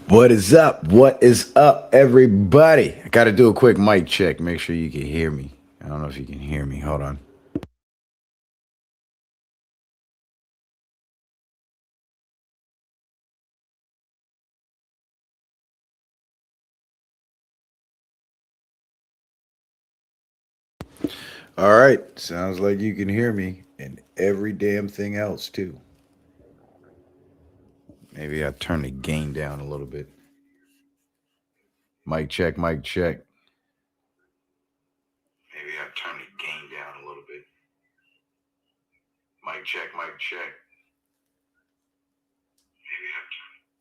What is up? What is up, everybody? I got to do a quick mic check. Make sure you can hear me. I don't know if you can hear me. Hold on. All right. Sounds like you can hear me and every damn thing else, too. Maybe I turn the gain down a little bit. Mic check, mic check. Maybe I turn the gain down a little bit. Mic check, mic check.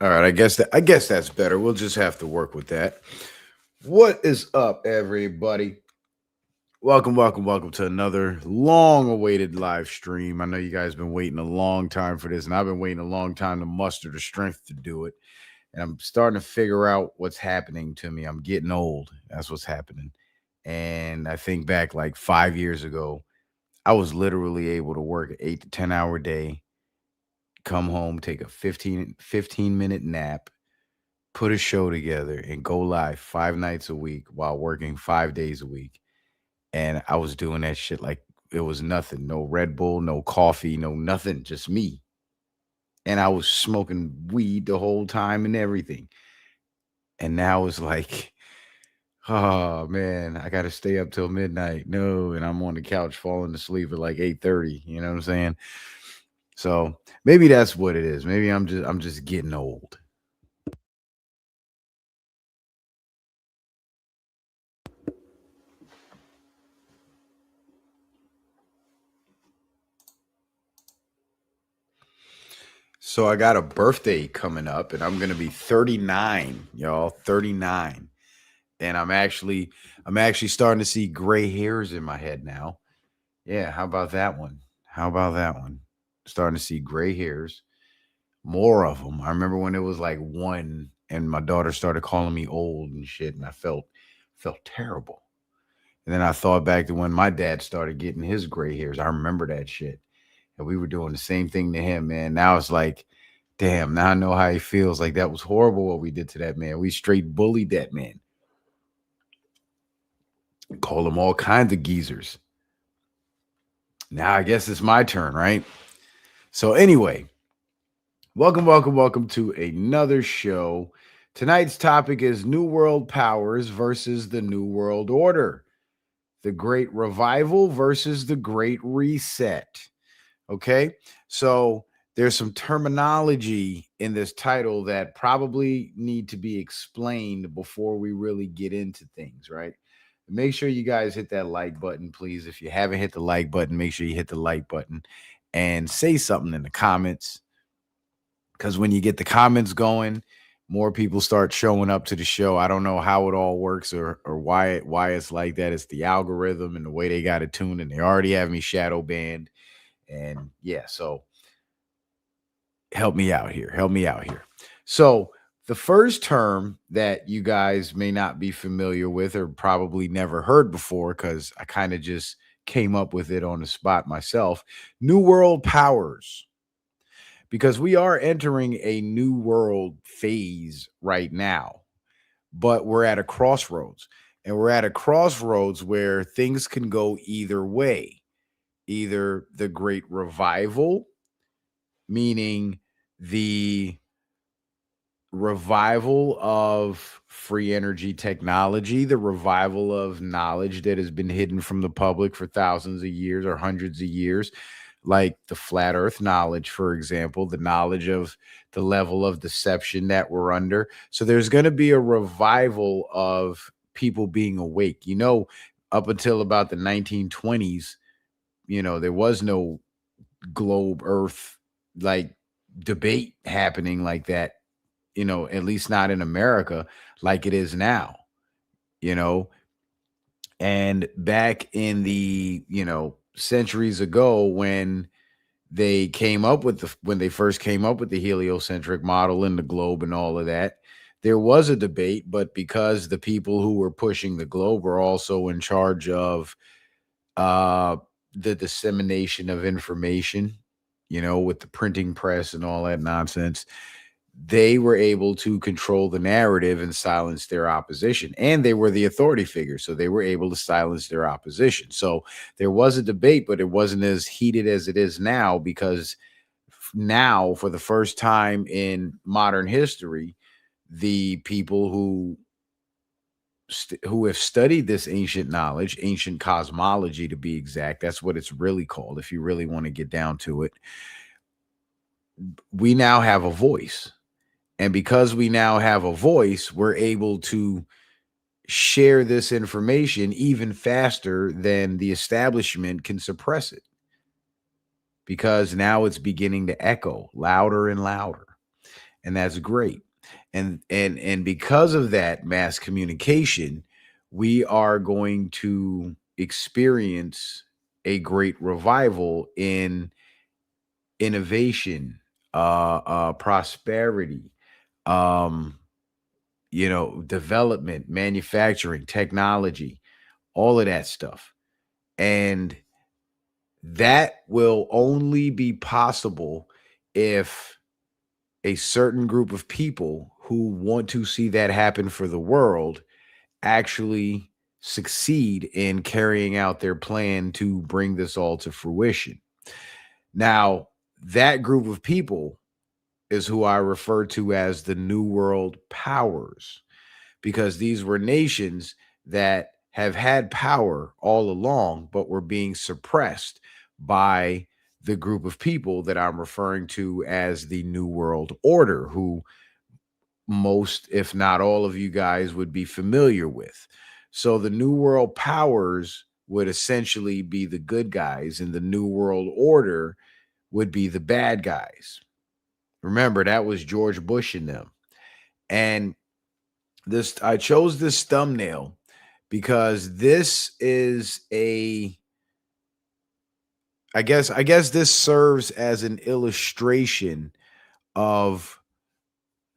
All right, I guess that's better. We'll just have to work with that. What is up, everybody? Welcome to another long awaited live stream. I know you guys been waiting a long time for this, and I've been waiting a long time to muster the strength to do it. And I'm starting to figure out what's happening to me. I'm getting old. That's what's happening. And I think back like 5 years ago, I was literally able to work an 8 to 10 hour day, come home, take a fifteen minute nap, put a show together, and go live 5 nights a week while working 5 days a week. And I was doing that shit like it was nothing. No Red Bull, no coffee, no nothing, just me. And I was smoking weed the whole time and everything. And now it's like, oh man, I gotta stay up till midnight. No, and I'm on the couch falling asleep at like 8:30. You know what I'm saying? So maybe that's what it is. Maybe I'm just getting old. So I got a birthday coming up and I'm gonna be 39, y'all. 39. And I'm actually starting to see gray hairs in my head now. Yeah, how about that one? How about that one? Starting to see gray hairs, more of them. I remember when it was like one, and my daughter started calling me old and shit, and I felt terrible. And then I thought back to when my dad started getting his gray hairs. I remember that shit, and we were doing the same thing to him. Man, now it's like, damn. Now I know how he feels. Like that was horrible what we did to that man. We straight bullied that man, call him all kinds of geezers. Now I guess it's my turn, right? So anyway, welcome to another show. Tonight's topic is New World Powers versus the New World Order. The Great Revival versus the Great Reset. Okay? So there's some terminology in this title that probably need to be explained before we really get into things, right? Make sure you guys hit that like button, please. If you haven't hit the like button, make sure you hit the like button and say something in the comments. Because when you get the comments going, more people start showing up to the show. I don't know how it all works or why it's like that. It's the algorithm and the way they got it tuned, and they already have me shadow banned. And yeah, so help me out here. Help me out here. So the first term that you guys may not be familiar with or probably never heard before, because I kind of just came up with it on the spot myself, New World Powers. Because we are entering a new world phase right now, but we're at a crossroads. And we're at a crossroads where things can go either way. Either the great revival, meaning the revival of free energy technology, the revival of knowledge that has been hidden from the public for thousands of years or hundreds of years, like the flat earth knowledge, for example, the knowledge of the level of deception that we're under. So there's going to be a revival of people being awake. Up until about the 1920s, there was no globe earth like debate happening like that, at least not in America like it is now, you know. And back in the, centuries ago when they first came up with the heliocentric model in the globe and all of that, there was a debate, but because the people who were pushing the globe were also in charge of uh the dissemination of information, with the printing press and all that nonsense, they were able to control the narrative and silence their opposition. And they were the authority figure, so they were able to silence their opposition. So there was a debate, but it wasn't as heated as it is now, because now, for the first time in modern history, the people who have studied this ancient knowledge, ancient cosmology to be exact, that's what it's really called if you really want to get down to it, we now have a voice. And because we now have a voice, we're able to share this information even faster than the establishment can suppress it, because now it's beginning to echo louder and louder. And that's great. And because of that mass communication, we are going to experience a great revival in innovation, prosperity, um, development, manufacturing, technology, all of that stuff. And that will only be possible if a certain group of people who want to see that happen for the world actually succeed in carrying out their plan to bring this all to fruition. Now, that group of people is who I refer to as the New World powers, because these were nations that have had power all along, but were being suppressed by the group of people that I'm referring to as the New World Order, who most, if not all of you guys, would be familiar with. So the New World powers would essentially be the good guys, and the New World Order would be the bad guys. Remember, that was George Bush and them. And I chose this thumbnail because this is I guess this serves as an illustration of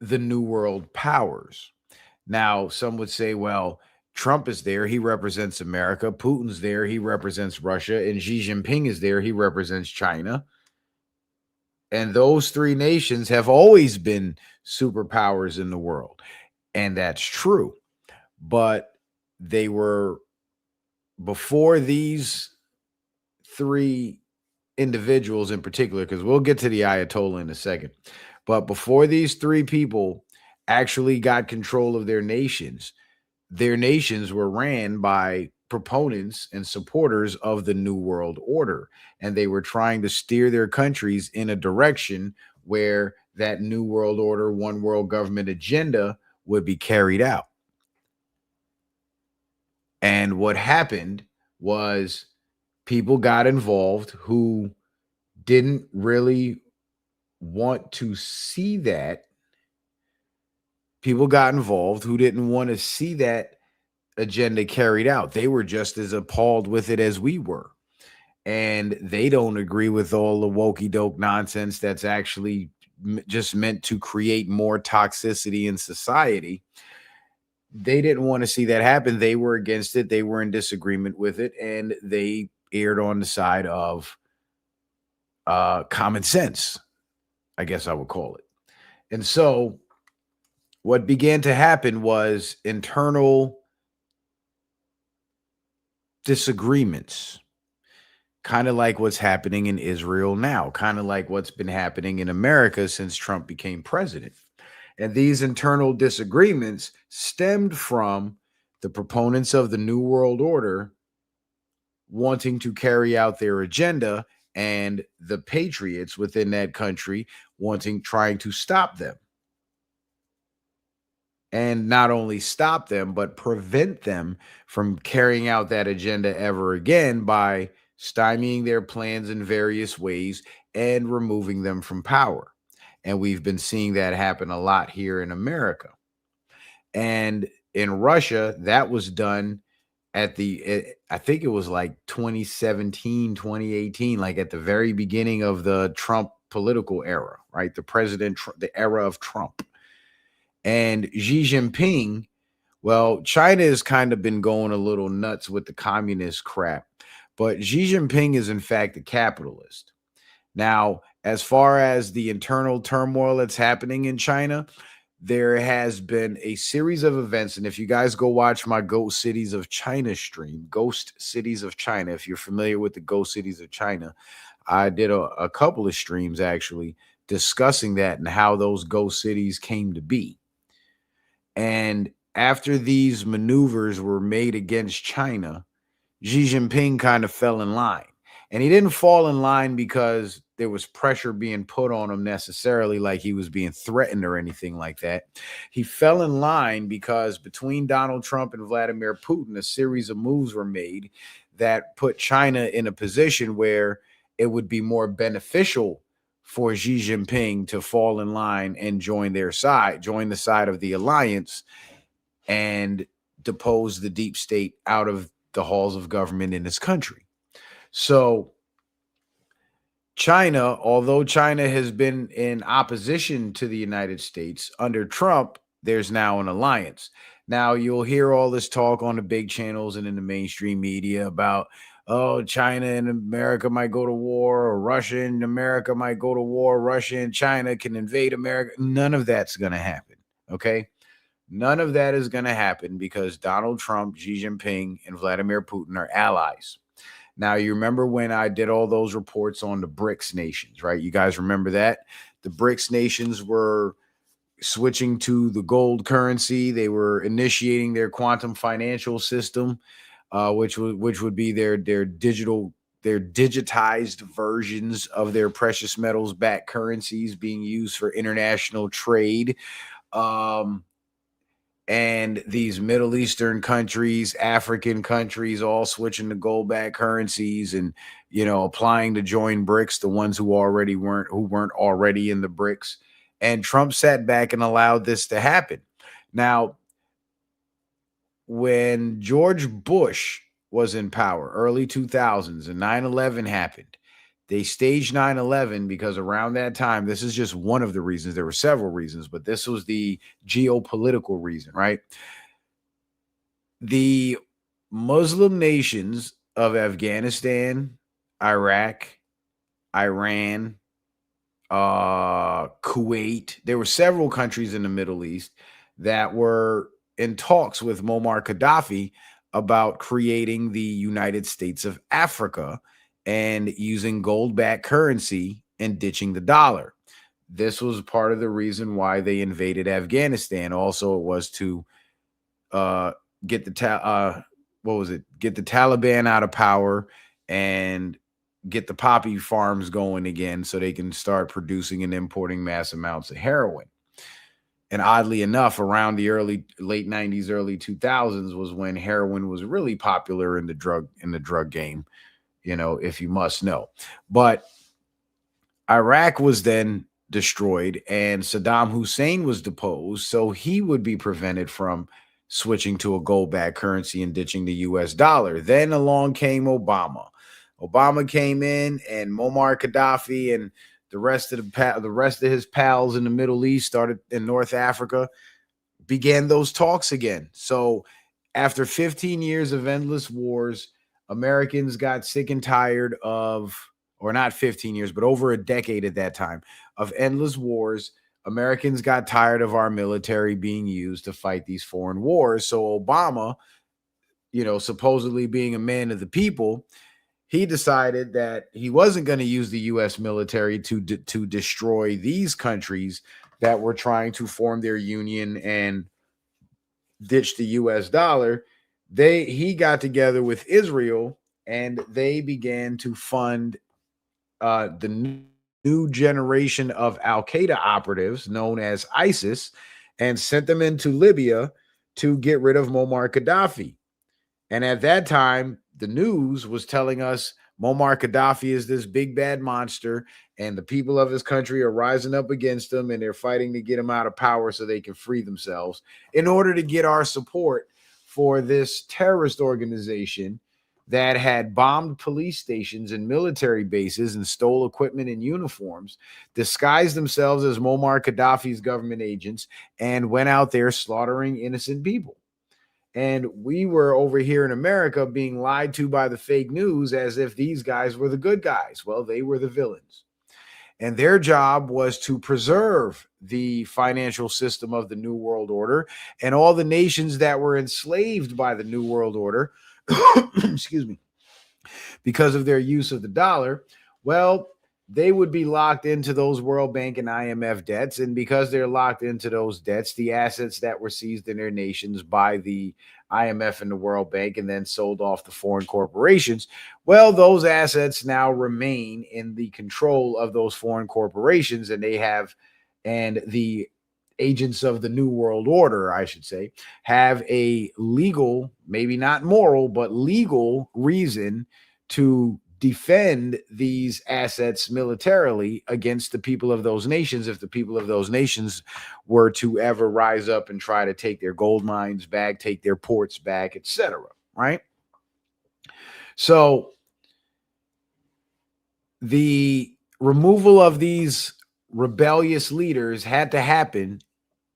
the New World powers. Now, some would say, well, Trump is there, he represents America. Putin's there, he represents Russia. And Xi Jinping is there, he represents China. And those three nations have always been superpowers in the world. And that's true. But they were, before these three individuals in particular, because we'll get to the Ayatollah in a second, but before these three people actually got control of their nations were ran by proponents and supporters of the New World Order. And they were trying to steer their countries in a direction where that New World Order, one world government agenda would be carried out. And what happened was people got involved who didn't really want to see that. People got involved who didn't want to see that agenda carried out. They were just as appalled with it as we were. And they don't agree with all the wokey doke nonsense that's actually just meant to create more toxicity in society. They didn't want to see that happen. They were against it. They were in disagreement with it. And they erred on the side of common sense, I guess I would call it. And so what began to happen was internal disagreements, kind of like what's happening in Israel now, kind of like what's been happening in America since Trump became president. And these internal disagreements stemmed from the proponents of the New World Order wanting to carry out their agenda, and the patriots within that country trying to stop them. And not only stop them, but prevent them from carrying out that agenda ever again by stymieing their plans in various ways and removing them from power. And we've been seeing that happen a lot here in America. And in Russia, that was done I think it was like 2017, 2018, like at the very beginning of the Trump political era, right? The era of Trump. And Xi Jinping, well, China has kind of been going a little nuts with the communist crap, but Xi Jinping is in fact a capitalist. Now, as far as the internal turmoil that's happening in China, there has been a series of events. And if you guys go watch my Ghost Cities of China stream, Ghost Cities of China, if you're familiar with the Ghost Cities of China, I did a couple of streams actually discussing that and how those ghost cities came to be. And after these maneuvers were made against China, Xi Jinping kind of fell in line. And he didn't fall in line because there was pressure being put on him necessarily, like he was being threatened or anything like that. He fell in line because between Donald Trump and Vladimir Putin, a series of moves were made that put China in a position where it would be more beneficial for Xi Jinping to fall in line and join their side, join the side of the alliance, and depose the deep state out of the halls of government in this country. So China, although China has been in opposition to the United States, under Trump, there's now an alliance. Now you'll hear all this talk on the big channels and in the mainstream media about, oh, China and America might go to war, or Russia and America might go to war, Russia and China can invade America. None of that's going to happen. Okay. None of that is going to happen because Donald Trump, Xi Jinping, and Vladimir Putin are allies. Now, you remember when I did all those reports on the BRICS nations, right? You guys remember that? The BRICS nations were switching to the gold currency. They were initiating their quantum financial system, which would be their digitized versions of their precious metals backed currencies being used for international trade. And these Middle Eastern countries, African countries, all switching to gold-backed currencies and, applying to join BRICS, the ones who weren't already in the BRICS. And Trump sat back and allowed this to happen. Now, when George Bush was in power, early 2000s, and 9/11 happened, they staged 9/11 because around that time, this is just one of the reasons. There were several reasons, but this was the geopolitical reason, right? The Muslim nations of Afghanistan, Iraq, Iran, Kuwait, there were several countries in the Middle East that were in talks with Muammar Gaddafi about creating the United States of Africa and using gold-backed currency and ditching the dollar. This was part of the reason why they invaded Afghanistan. Also, it was to get the Taliban out of power and get the poppy farms going again so they can start producing and importing mass amounts of heroin. And oddly enough, around the late 90s, early 2000s was when heroin was really popular in the drug game, if you must know. But Iraq was then destroyed and Saddam Hussein was deposed, so he would be prevented from switching to a gold-backed currency and ditching the US dollar. Then along came Obama. Obama came in and Muammar Gaddafi and the rest of his pals in the Middle East started in North Africa, began those talks again. So after 15 years of endless wars, Americans got sick and tired of, or not 15 years, but over a decade at that time of endless wars. Americans got tired of our military being used to fight these foreign wars. So Obama, supposedly being a man of the people, he decided that he wasn't going to use the U.S. military to destroy these countries that were trying to form their union and ditch the U.S. dollar. He got together with Israel and they began to fund the new generation of Al-Qaeda operatives known as ISIS and sent them into Libya to get rid of Muammar Gaddafi. And at that time, the news was telling us Muammar Gaddafi is this big bad monster and the people of his country are rising up against him and they're fighting to get him out of power so they can free themselves in order to get our support for this terrorist organization that had bombed police stations and military bases and stole equipment and uniforms, disguised themselves as Muammar Gaddafi's government agents, and went out there slaughtering innocent people. And we were over here in America being lied to by the fake news as if these guys were the good guys. Well, they were the villains. And their job was to preserve the financial system of the New World Order, and all the nations that were enslaved by the New World Order, excuse me, because of their use of the dollar, well, they would be locked into those World Bank and IMF debts. And because they're locked into those debts, the assets that were seized in their nations by the IMF and the World Bank and then sold off to foreign corporations, well, those assets now remain in the control of those foreign corporations, and the agents of the New World Order, I should say, have a legal, maybe not moral, but legal reason to defend these assets militarily against the people of those nations if the people of those nations were to ever rise up and try to take their gold mines back, take their ports back, etc. Right? So the removal of these rebellious leaders had to happen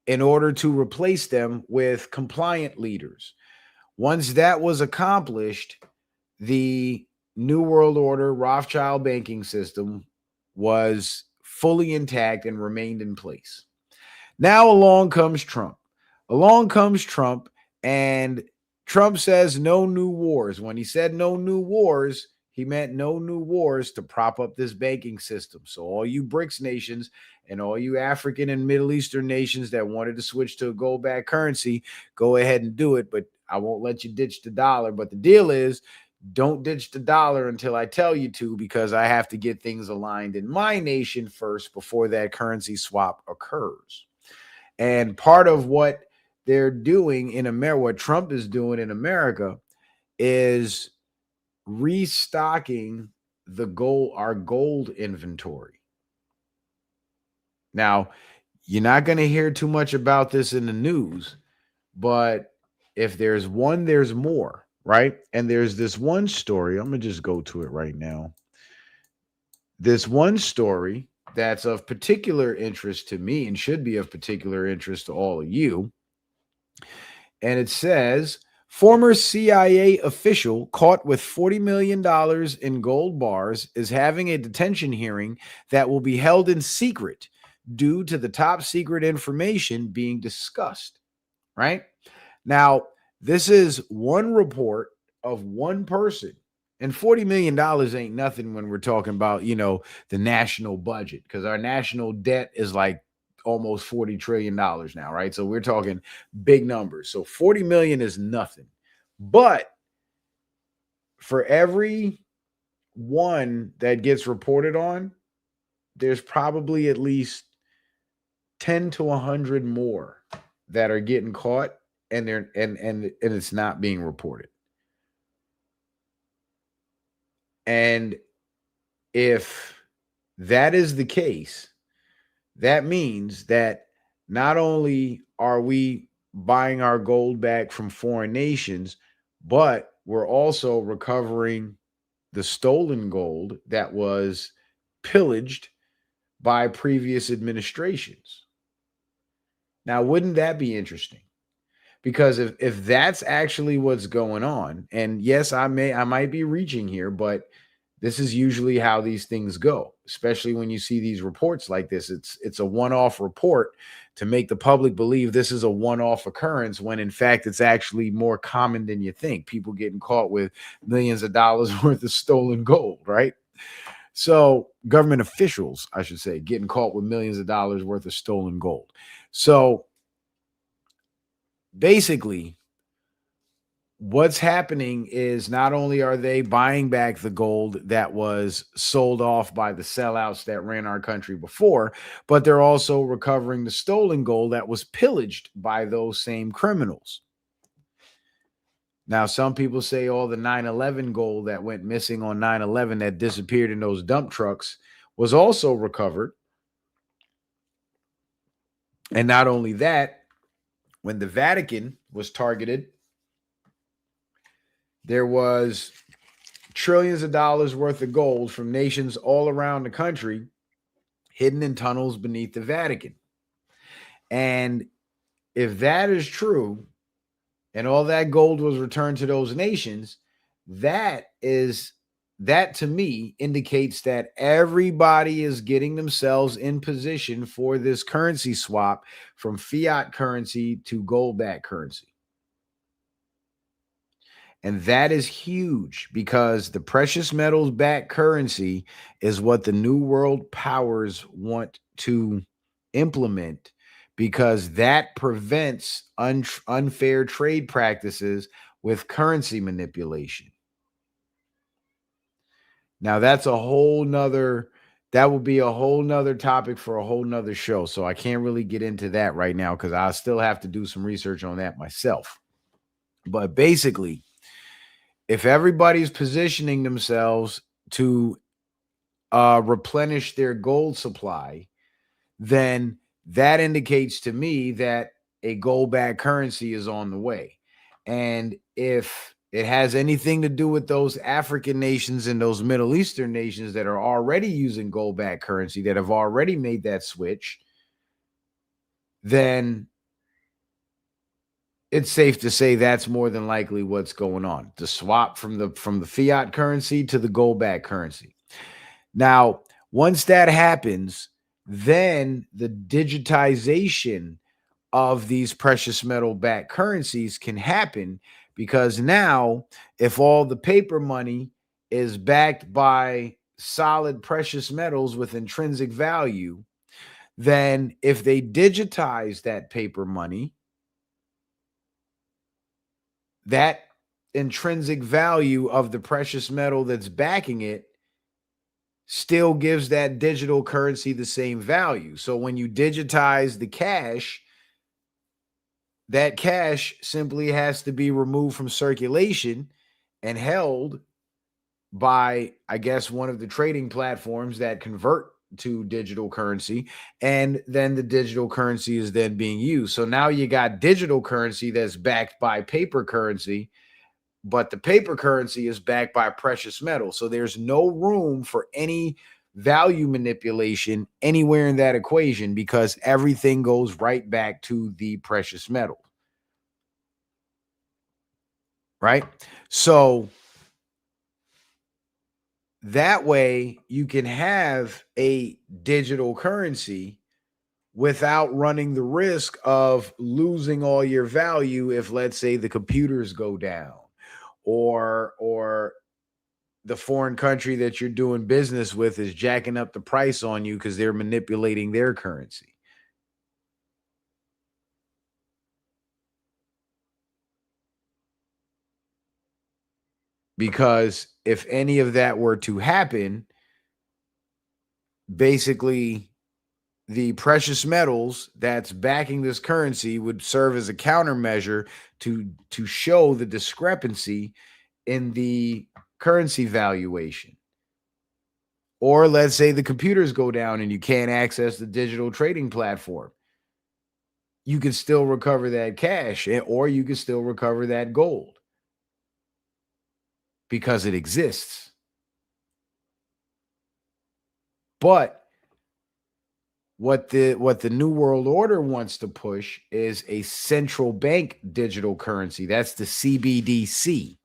in order to replace them with compliant leaders. Once that was accomplished, the New World Order Rothschild banking system was fully intact and remained in place. Now along comes Trump. And Trump says no new wars. When he said no new wars, he meant no new wars to prop up this banking system. So all you BRICS nations and all you African and Middle Eastern nations that wanted to switch to a gold-backed currency, go ahead and do it, but I won't let you ditch the dollar. But the deal is, don't ditch the dollar until I tell you to, because I have to get things aligned in my nation first before that currency swap occurs. And part of what they're doing in America, what Trump is doing in America, is restocking our gold inventory. Now, you're not going to hear too much about this in the news, but if there's one, there's more. Right? And there's this one story. I'm going to just go to it right now. This one story that's of particular interest to me and should be of particular interest to all of you. And it says, former CIA official caught with $40 million in gold bars is having a detention hearing that will be held in secret due to the top secret information being discussed. Right? Now, this is one report of one person, and $40 million ain't nothing when we're talking about, the national budget, because our national debt is like almost $40 trillion now, right? So we're talking big numbers. So 40 million is nothing. But for every one that gets reported on, there's probably at least 10 to 100 more that are getting caught, and it's not being reported. And if that is the case, that means that not only are we buying our gold back from foreign nations, but we're also recovering the stolen gold that was pillaged by previous administrations. Now, wouldn't that be interesting? Because if that's actually what's going on, and yes, I might be reaching here, but this is usually how these things go, especially when you see these reports like this. It's a one-off report to make the public believe this is a one-off occurrence, when in fact it's actually more common than you think. People getting caught with millions of dollars worth of stolen gold, right? So government officials, I should say, getting caught with millions of dollars worth of stolen gold. So basically, what's happening is not only are they buying back the gold that was sold off by the sellouts that ran our country before, but they're also recovering the stolen gold that was pillaged by those same criminals. Now, some people say all the 9/11 gold that went missing on 9/11 that disappeared in those dump trucks was also recovered. And not only that, when the Vatican was targeted, there was trillions of dollars worth of gold from nations all around the country hidden in tunnels beneath the Vatican. And if that is true, and all that gold was returned to those nations, that is that to me indicates that everybody is getting themselves in position for this currency swap from fiat currency to gold backed currency. And that is huge because the precious metals backed currency is what the New World powers want to implement because that prevents unfair trade practices with currency manipulation. Now that's a whole nother, that would be a whole nother topic for a whole nother show. So I can't really get into that right now because I still have to do some research on that myself. But basically, if everybody's positioning themselves to replenish their gold supply, then that indicates to me that a gold-backed currency is on the way. And if it has anything to do with those African nations and those Middle Eastern nations that are already using gold-backed currency, that have already made that switch, then it's safe to say that's more than likely what's going on. The swap from the fiat currency to the gold-backed currency. Now, once that happens, then the digitization of these precious metal backed currencies can happen because now if all the paper money is backed by solid precious metals with intrinsic value, then if they digitize that paper money, that intrinsic value of the precious metal that's backing it still gives that digital currency the same value. So when you digitize the cash, that cash simply has to be removed from circulation and held by, I guess, one of the trading platforms that convert to digital currency. And then the digital currency is then being used. So now you got digital currency that's backed by paper currency, but the paper currency is backed by precious metal. So there's no room for any value manipulation anywhere in that equation because everything goes right back to the precious metal. Right? So that way you can have a digital currency without running the risk of losing all your value if, let's say, the computers go down or the foreign country that you're doing business with is jacking up the price on you because they're manipulating their currency. Because if any of that were to happen, basically the precious metals that's backing this currency would serve as a countermeasure to show the discrepancy in the currency valuation. Or let's say the computers go down and you can't access the digital trading platform. You can still recover that cash, or you can still recover that gold because it exists. But what the New World Order wants to push is a central bank digital currency. That's the CBDC.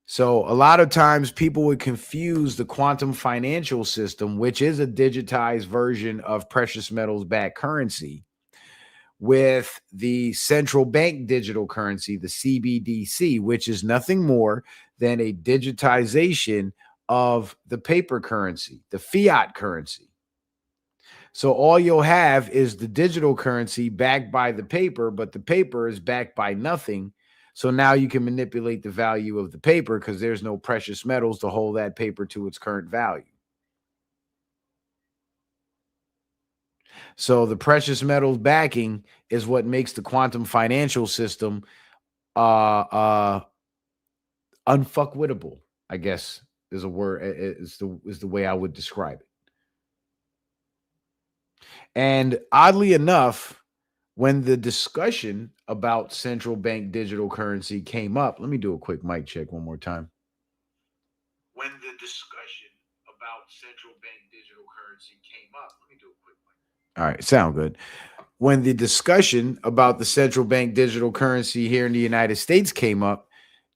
So a lot of times people would confuse the quantum financial system, which is a digitized version of precious metals backed currency, with the central bank digital currency, the CBDC, which is nothing more than a digitization of the paper currency, the fiat currency. So all you'll have is the digital currency backed by the paper, but the paper is backed by nothing. So now you can manipulate the value of the paper because there's no precious metals to hold that paper to its current value. So the precious metals backing is what makes the quantum financial system unfuckwittable, I guess is a word, is the way I would describe it. And oddly enough, when the discussion about central bank digital currency came up, let me do a quick mic check one more time. When the discussion about central bank digital currency came up, let me do a quick mic. All right, sound good. When the discussion about the central bank digital currency here in the United States came up,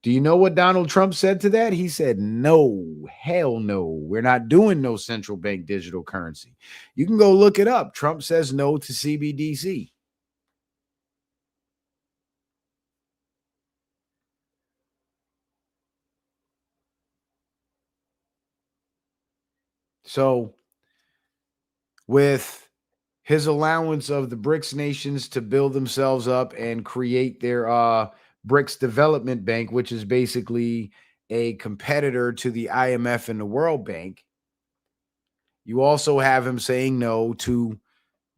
Do you know what Donald Trump said to that? He said, no, hell no. We're not doing no central bank digital currency. You can go look it up. Trump says no to CBDC. So, with his allowance of the BRICS nations to build themselves up and create their BRICS Development Bank, which is basically a competitor to the IMF and the World Bank, you also have him saying no to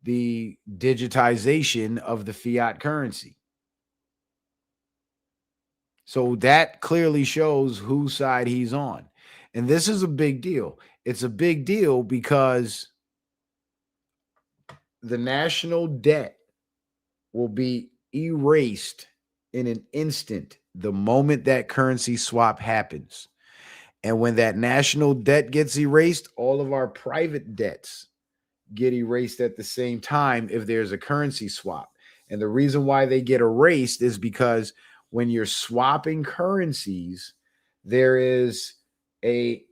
the digitization of the fiat currency. So that clearly shows whose side he's on. And this is a big deal. It's a big deal because the national debt will be erased in an instant the moment that currency swap happens. And when that national debt gets erased, all of our private debts get erased at the same time if there's a currency swap. And the reason why they get erased is because when you're swapping currencies, there is a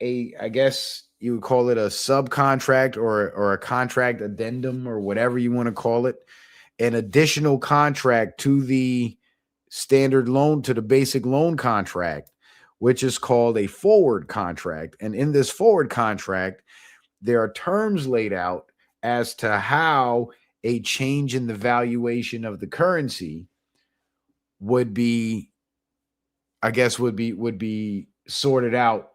I guess you would call it a subcontract or a contract addendum or whatever you want to call it, an additional contract to the standard loan, to the basic loan contract, which is called a forward contract. And in this forward contract, there are terms laid out as to how a change in the valuation of the currency would be, I guess, would be sorted out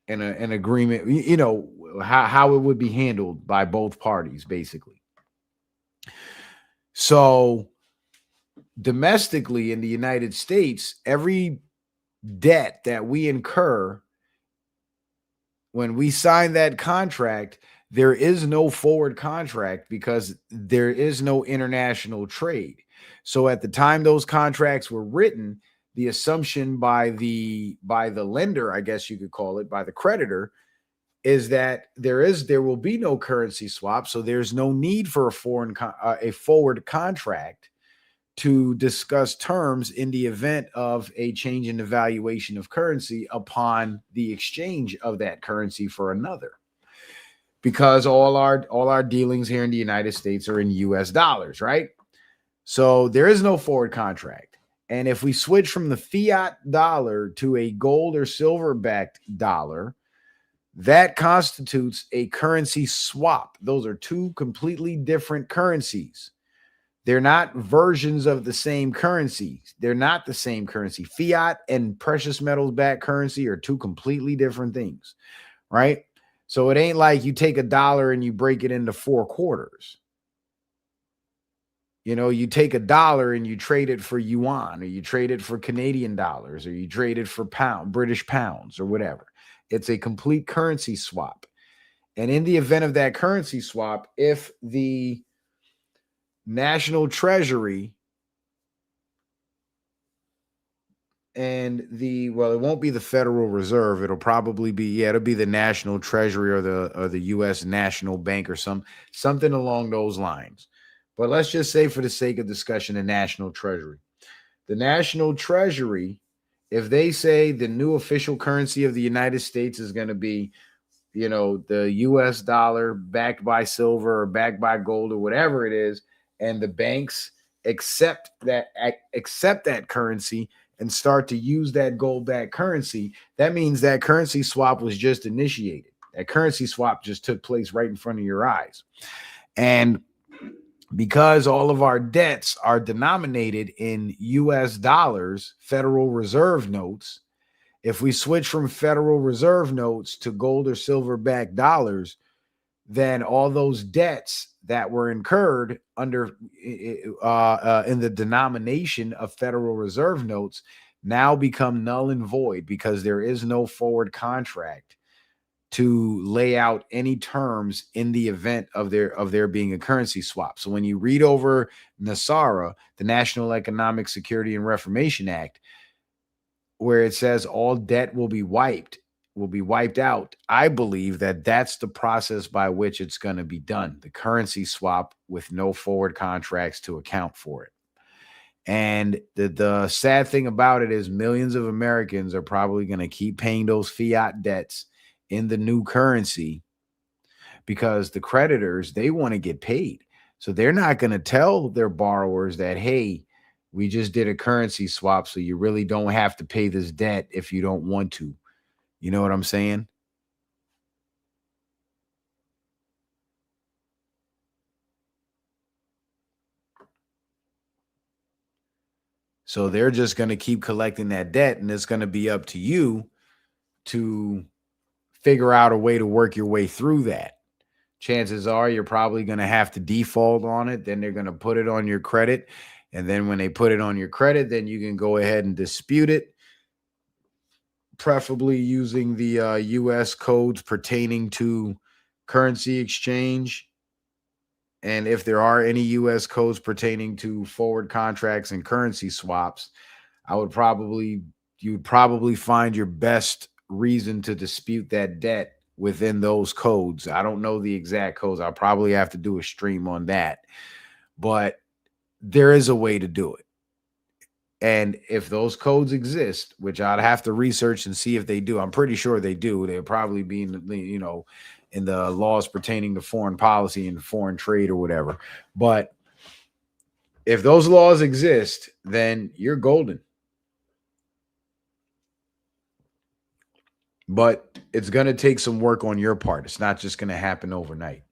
in an agreement, you know, how it would be handled by both parties, basically. So domestically in the United States, every debt that we incur when we sign that contract, there is no forward contract because there is no international trade. So at the time those contracts were written, the assumption by the lender, I guess you could call it, by the creditor, is that there will be no currency swap, so there's no need for a forward contract to discuss terms in the event of a change in the valuation of currency upon the exchange of that currency for another, because all our dealings here in the United States are in US dollars, right? So there is no forward contract. And if we switch from the fiat dollar to a gold or silver backed dollar, that constitutes a currency swap. Those are two completely different currencies. They're not versions of the same currencies. They're not the same currency. Fiat and precious metals backed currency are two completely different things, right? So it ain't like you take a dollar and you break it into 4 quarters. You know, you take a dollar and you trade it for yuan, or you trade it for Canadian dollars, or you trade it for British pounds, or whatever. It's a complete currency swap. And in the event of that currency swap, if the National Treasury and it won't be the Federal Reserve, it'll probably be, it'll be the National Treasury or the US National Bank or something along those lines. But let's just say, for the sake of discussion, the National Treasury. The National Treasury, if they say the new official currency of the United States is going to be, you know, the US dollar backed by silver or backed by gold or whatever it is, and the banks accept that currency and start to use that gold-backed currency, that means that currency swap was just initiated. That currency swap just took place right in front of your eyes. And because all of our debts are denominated in US dollars, Federal Reserve notes, if we switch from Federal Reserve notes to gold or silver backed dollars, then all those debts that were incurred under in the denomination of Federal Reserve notes now become null and void, because there is no forward contract to lay out any terms in the event of there being a currency swap. So when you read over NASARA, the National Economic Security and Reformation Act, where it says all debt will be wiped out, I believe that that's the process by which it's going to be done. The currency swap with no forward contracts to account for it. And the sad thing about it is millions of Americans are probably going to keep paying those fiat debts in the new currency because the creditors, they want to get paid. So they're not going to tell their borrowers that, hey, we just did a currency swap, so you really don't have to pay this debt if you don't want to. You know what I'm saying? So they're just going to keep collecting that debt, and it's going to be up to you to figure out a way to work your way through that. Chances are you're probably going to have to default on it. Then they're going to put it on your credit. And then when they put it on your credit, then you can go ahead and dispute it, preferably using the US codes pertaining to currency exchange. And if there are any US codes pertaining to forward contracts and currency swaps, you'd probably find your best reason to dispute that debt within those codes. I don't know the exact codes. I'll probably have to do a stream on that. But there is a way to do it. And if those codes exist, which I'd have to research and see if they do, I'm pretty sure they do. They'll probably be in the laws pertaining to foreign policy and foreign trade or whatever. But if those laws exist, then you're golden. But it's going to take some work on your part. It's not just going to happen overnight.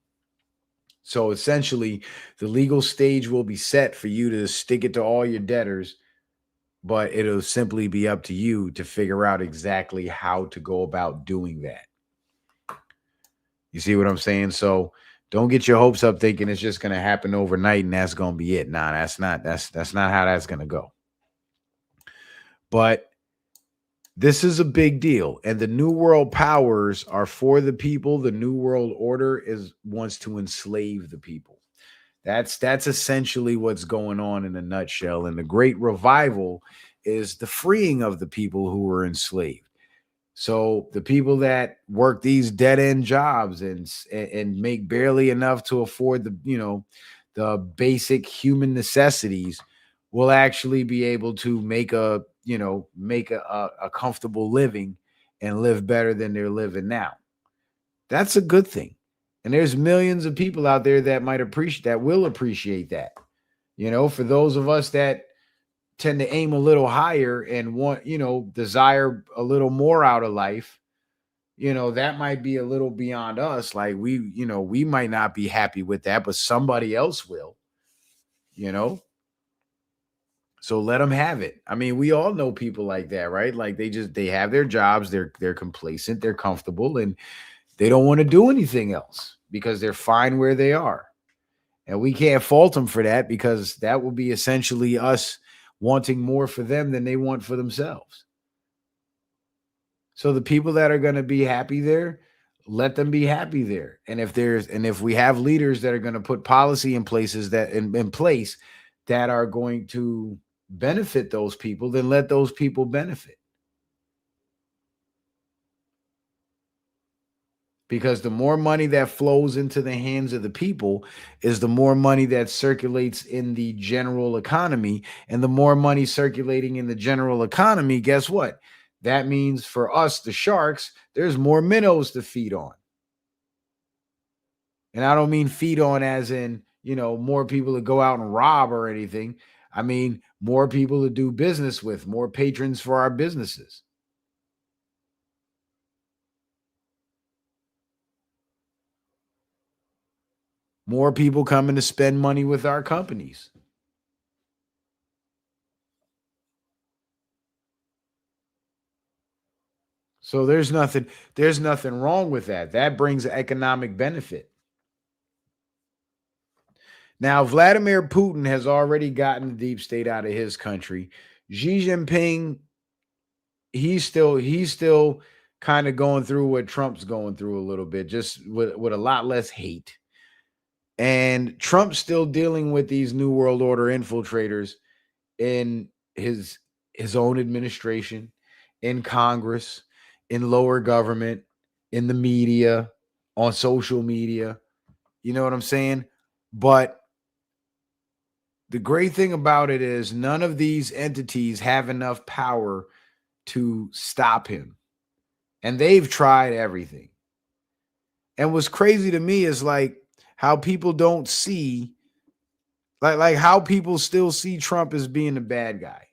So essentially, the legal stage will be set for you to stick it to all your debtors, but it'll simply be up to you to figure out exactly how to go about doing that. You see what I'm saying? So don't get your hopes up thinking it's just going to happen overnight and that's going to be it. Nah, that's not how that's going to go. But this is a big deal. And the New World powers are for the people. The New World Order wants to enslave the people. That's essentially what's going on in a nutshell. And the Great Revival is the freeing of the people who were enslaved. So the people that work these dead-end jobs and make barely enough to afford the basic human necessities will actually be able to make a comfortable living and live better than they're living now. That's a good thing. And there's millions of people out there that will appreciate that. For those of us that tend to aim a little higher and want, desire a little more out of life, that might be a little beyond us. Like we might not be happy with that, but somebody else will, So let them have it. I mean, we all know people like that, right? Like they have their jobs, they're complacent, they're comfortable, and they don't want to do anything else because they're fine where they are. And we can't fault them for that because that will be essentially us wanting more for them than they want for themselves. So the people that are going to be happy there, let them be happy there. And if we have leaders that are going to put policy in place that are going to benefit those people, then let those people benefit. Because the more money that flows into the hands of the people is the more money that circulates in the general economy. And the more money circulating in the general economy, guess what? That means for us, the sharks, there's more minnows to feed on. And I don't mean feed on as in, more people to go out and rob or anything. I mean, more people to do business with, more patrons for our businesses. More people coming to spend money with our companies. So there's nothing wrong with that. That brings economic benefit. Now, Vladimir Putin has already gotten the deep state out of his country. Xi Jinping, he's still kind of going through what Trump's going through a little bit, just with a lot less hate. And Trump's still dealing with these New World Order infiltrators in his own administration, in Congress, in lower government, in the media, on social media. You know what I'm saying? But the great thing about it is none of these entities have enough power to stop him. And they've tried everything. And what's crazy to me is like how people don't see, like how people still see Trump as being the bad guy.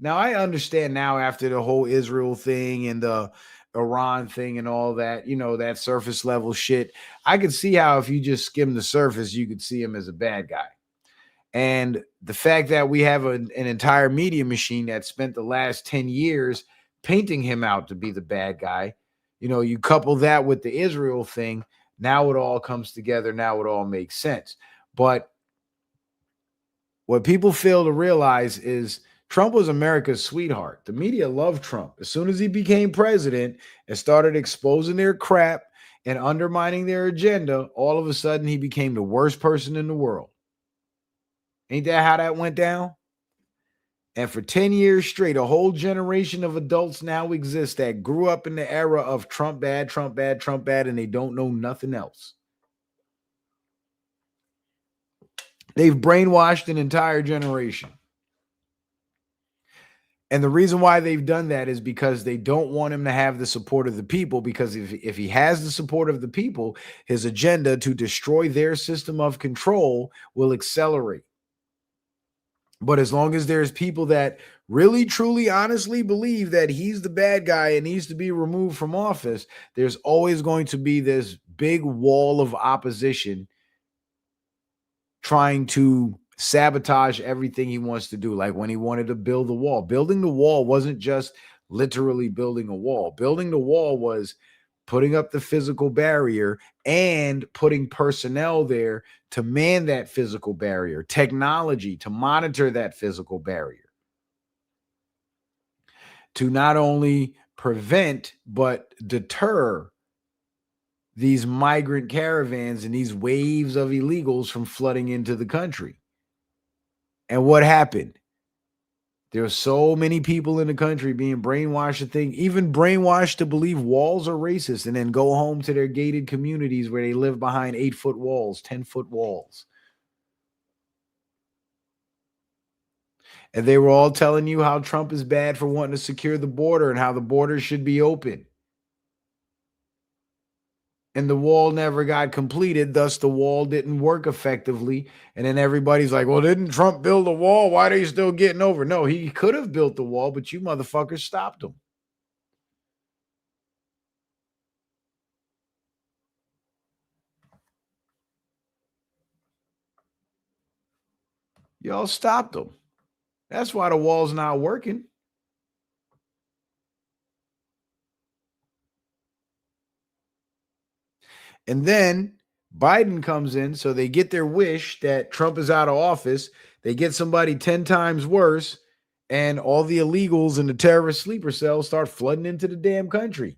Now I understand now after the whole Israel thing and the Iran thing and all that, that surface level shit. I could see how if you just skim the surface, you could see him as a bad guy. And the fact that we have an entire media machine that spent the last 10 years painting him out to be the bad guy, you couple that with the Israel thing, now it all comes together. Now it all makes sense. But what people fail to realize is Trump was America's sweetheart. The media loved Trump. As soon as he became president and started exposing their crap and undermining their agenda, all of a sudden he became the worst person in the world. Ain't that how that went down? And for 10 years straight, a whole generation of adults now exist that grew up in the era of Trump bad, Trump bad, Trump bad, and they don't know nothing else. They've brainwashed an entire generation. And the reason why they've done that is because they don't want him to have the support of the people, because if he has the support of the people, his agenda to destroy their system of control will accelerate. But as long as there's people that really, truly, honestly believe that he's the bad guy and needs to be removed from office, there's always going to be this big wall of opposition trying to sabotage everything he wants to do. Like when he wanted to build the wall. Building the wall wasn't just literally building a wall. Building the wall was putting up the physical barrier and putting personnel there to man that physical barrier, technology to monitor that physical barrier, to not only prevent but deter these migrant caravans and these waves of illegals from flooding into the country. And what happened? There are so many people in the country being brainwashed to think, even brainwashed to believe walls are racist, and then go home to their gated communities where they live behind 8-foot walls, 10-foot walls. And they were all telling you how Trump is bad for wanting to secure the border and how the border should be open. And the wall never got completed, thus the wall didn't work effectively. And then everybody's like, well, didn't Trump build a wall? Why are they still getting over? No, he could have built the wall, but you motherfuckers stopped him. Y'all stopped him. That's why the wall's not working. And then Biden comes in, so they get their wish that Trump is out of office. They get somebody 10 times worse, and all the illegals in the terrorist sleeper cells start flooding into the damn country.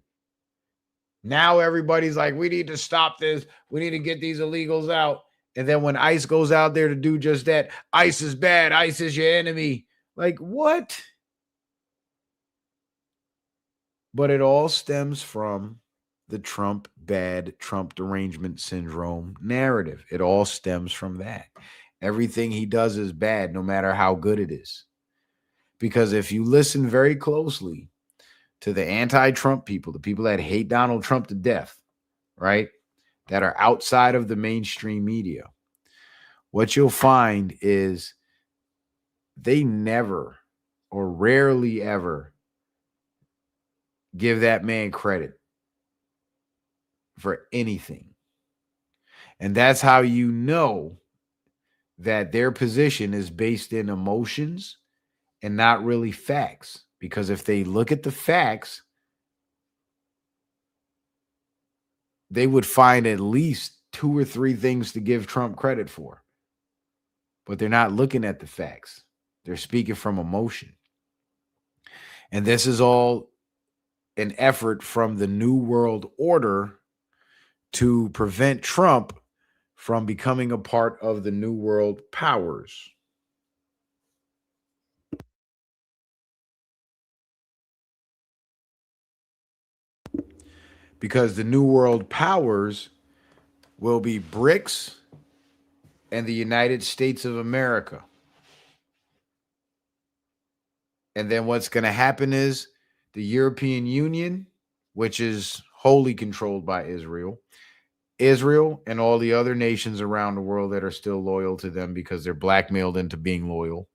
Now everybody's like, we need to stop this. We need to get these illegals out. And then when ICE goes out there to do just that, ICE is bad. ICE is your enemy. Like, what? But it all stems from the Trump bad, Trump derangement syndrome narrative. It all stems from that. Everything he does is bad, no matter how good it is. Because if you listen very closely to the anti-Trump people, the people that hate Donald Trump to death, right, that are outside of the mainstream media, what you'll find is they never or rarely ever give that man credit for anything. And that's how you know that their position is based in emotions and not really facts. Because if they look at the facts, they would find at least 2 or 3 things to give Trump credit for. But they're not looking at the facts. They're speaking from emotion. And this is all an effort from the New World Order to prevent Trump from becoming a part of the New World powers. Because the New World powers will be BRICS and the United States of America. And then what's going to happen is the European Union, which is wholly controlled by Israel and all the other nations around the world that are still loyal to them because they're blackmailed into being loyal,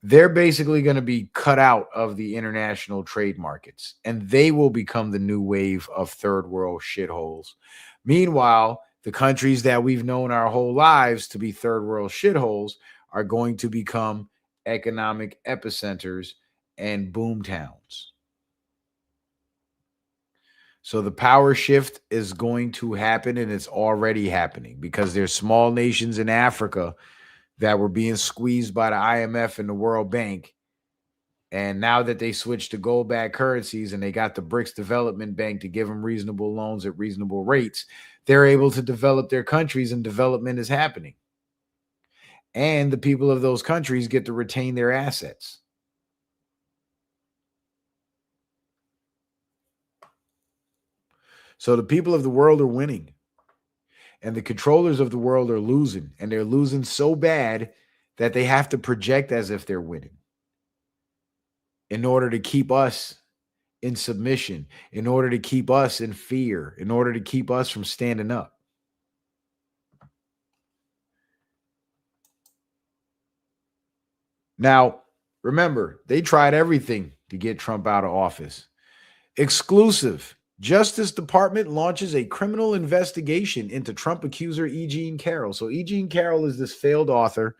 they're basically going to be cut out of the international trade markets, and they will become the new wave of third world shitholes. Meanwhile, the countries that we've known our whole lives to be third world shitholes are going to become economic epicenters and boom towns. So the power shift is going to happen, and it's already happening because there's small nations in Africa that were being squeezed by the IMF and the World Bank. And now that they switched to gold-backed currencies and they got the BRICS Development Bank to give them reasonable loans at reasonable rates, they're able to develop their countries, and development is happening. And the people of those countries get to retain their assets. So the people of the world are winning. And the controllers of the world are losing. And they're losing so bad that they have to project as if they're winning in order to keep us in submission, in order to keep us in fear, in order to keep us from standing up. Now, remember, they tried everything to get Trump out of office. Exclusive. Justice Department launches a criminal investigation into Trump accuser E. Jean Carroll. So E. Jean Carroll is this failed author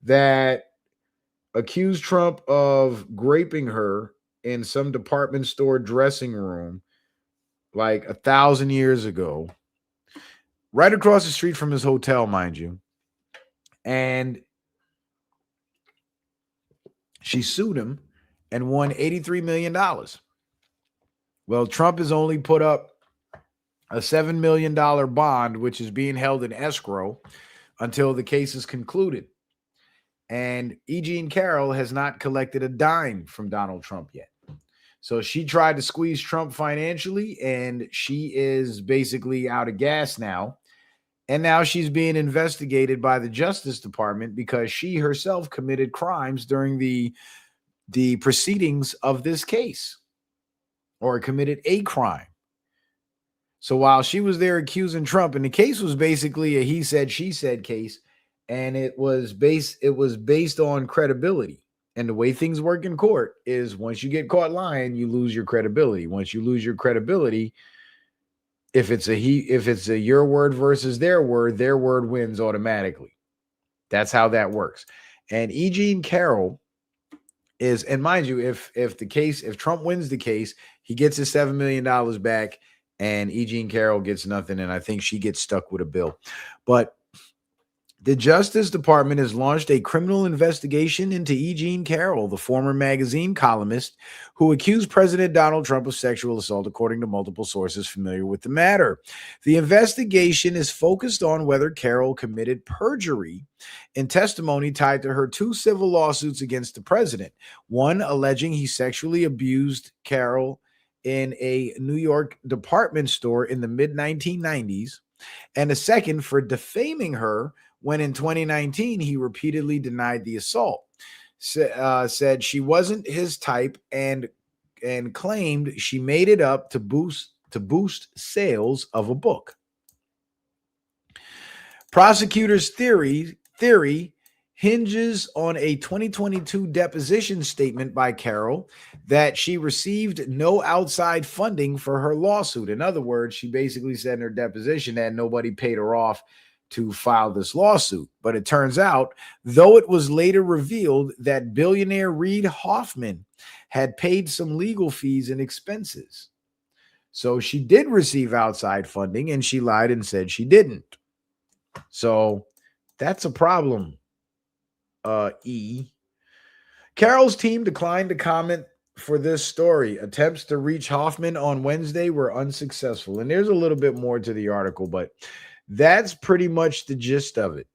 that accused Trump of raping her in some department store dressing room like 1,000 years ago, right across the street from his hotel, mind you. And she sued him and won $83 million. Well, Trump has only put up a $7 million bond, which is being held in escrow until the case is concluded. And E. Jean Carroll has not collected a dime from Donald Trump yet. So she tried to squeeze Trump financially, and she is basically out of gas now. And now she's being investigated by the Justice Department because she herself committed crimes during the proceedings of this case, or committed a crime. So while she was there accusing Trump, and the case was basically a he said, she said case, and it was based on credibility. And the way things work in court is once you get caught lying, you lose your credibility. Once you lose your credibility, if it's a your word versus their word wins automatically. That's how that works. And E. Jean Carroll is, and mind you, if Trump wins the case, he gets his $7 million back, and E. Jean Carroll gets nothing, and I think she gets stuck with a bill. But the Justice Department has launched a criminal investigation into E. Jean Carroll, the former magazine columnist who accused President Donald Trump of sexual assault, according to multiple sources familiar with the matter. The investigation is focused on whether Carroll committed perjury in testimony tied to her two civil lawsuits against the president, one alleging he sexually abused Carroll in a New York department store in the mid-1990s, and a second for defaming her when in 2019 he repeatedly denied the assault, said she wasn't his type, and claimed she made it up to boost sales of a book. Prosecutors' theory hinges on a 2022 deposition statement by Carroll that she received no outside funding for her lawsuit. In other words, she basically said in her deposition that nobody paid her off to file this lawsuit. But it turns out, though it was later revealed that billionaire Reid Hoffman had paid some legal fees and expenses. So she did receive outside funding, and she lied and said she didn't. So that's a problem. E. Carroll's team declined to comment for this story. Attempts to reach Hoffman on Wednesday were unsuccessful. And there's a little bit more to the article, but that's pretty much the gist of it.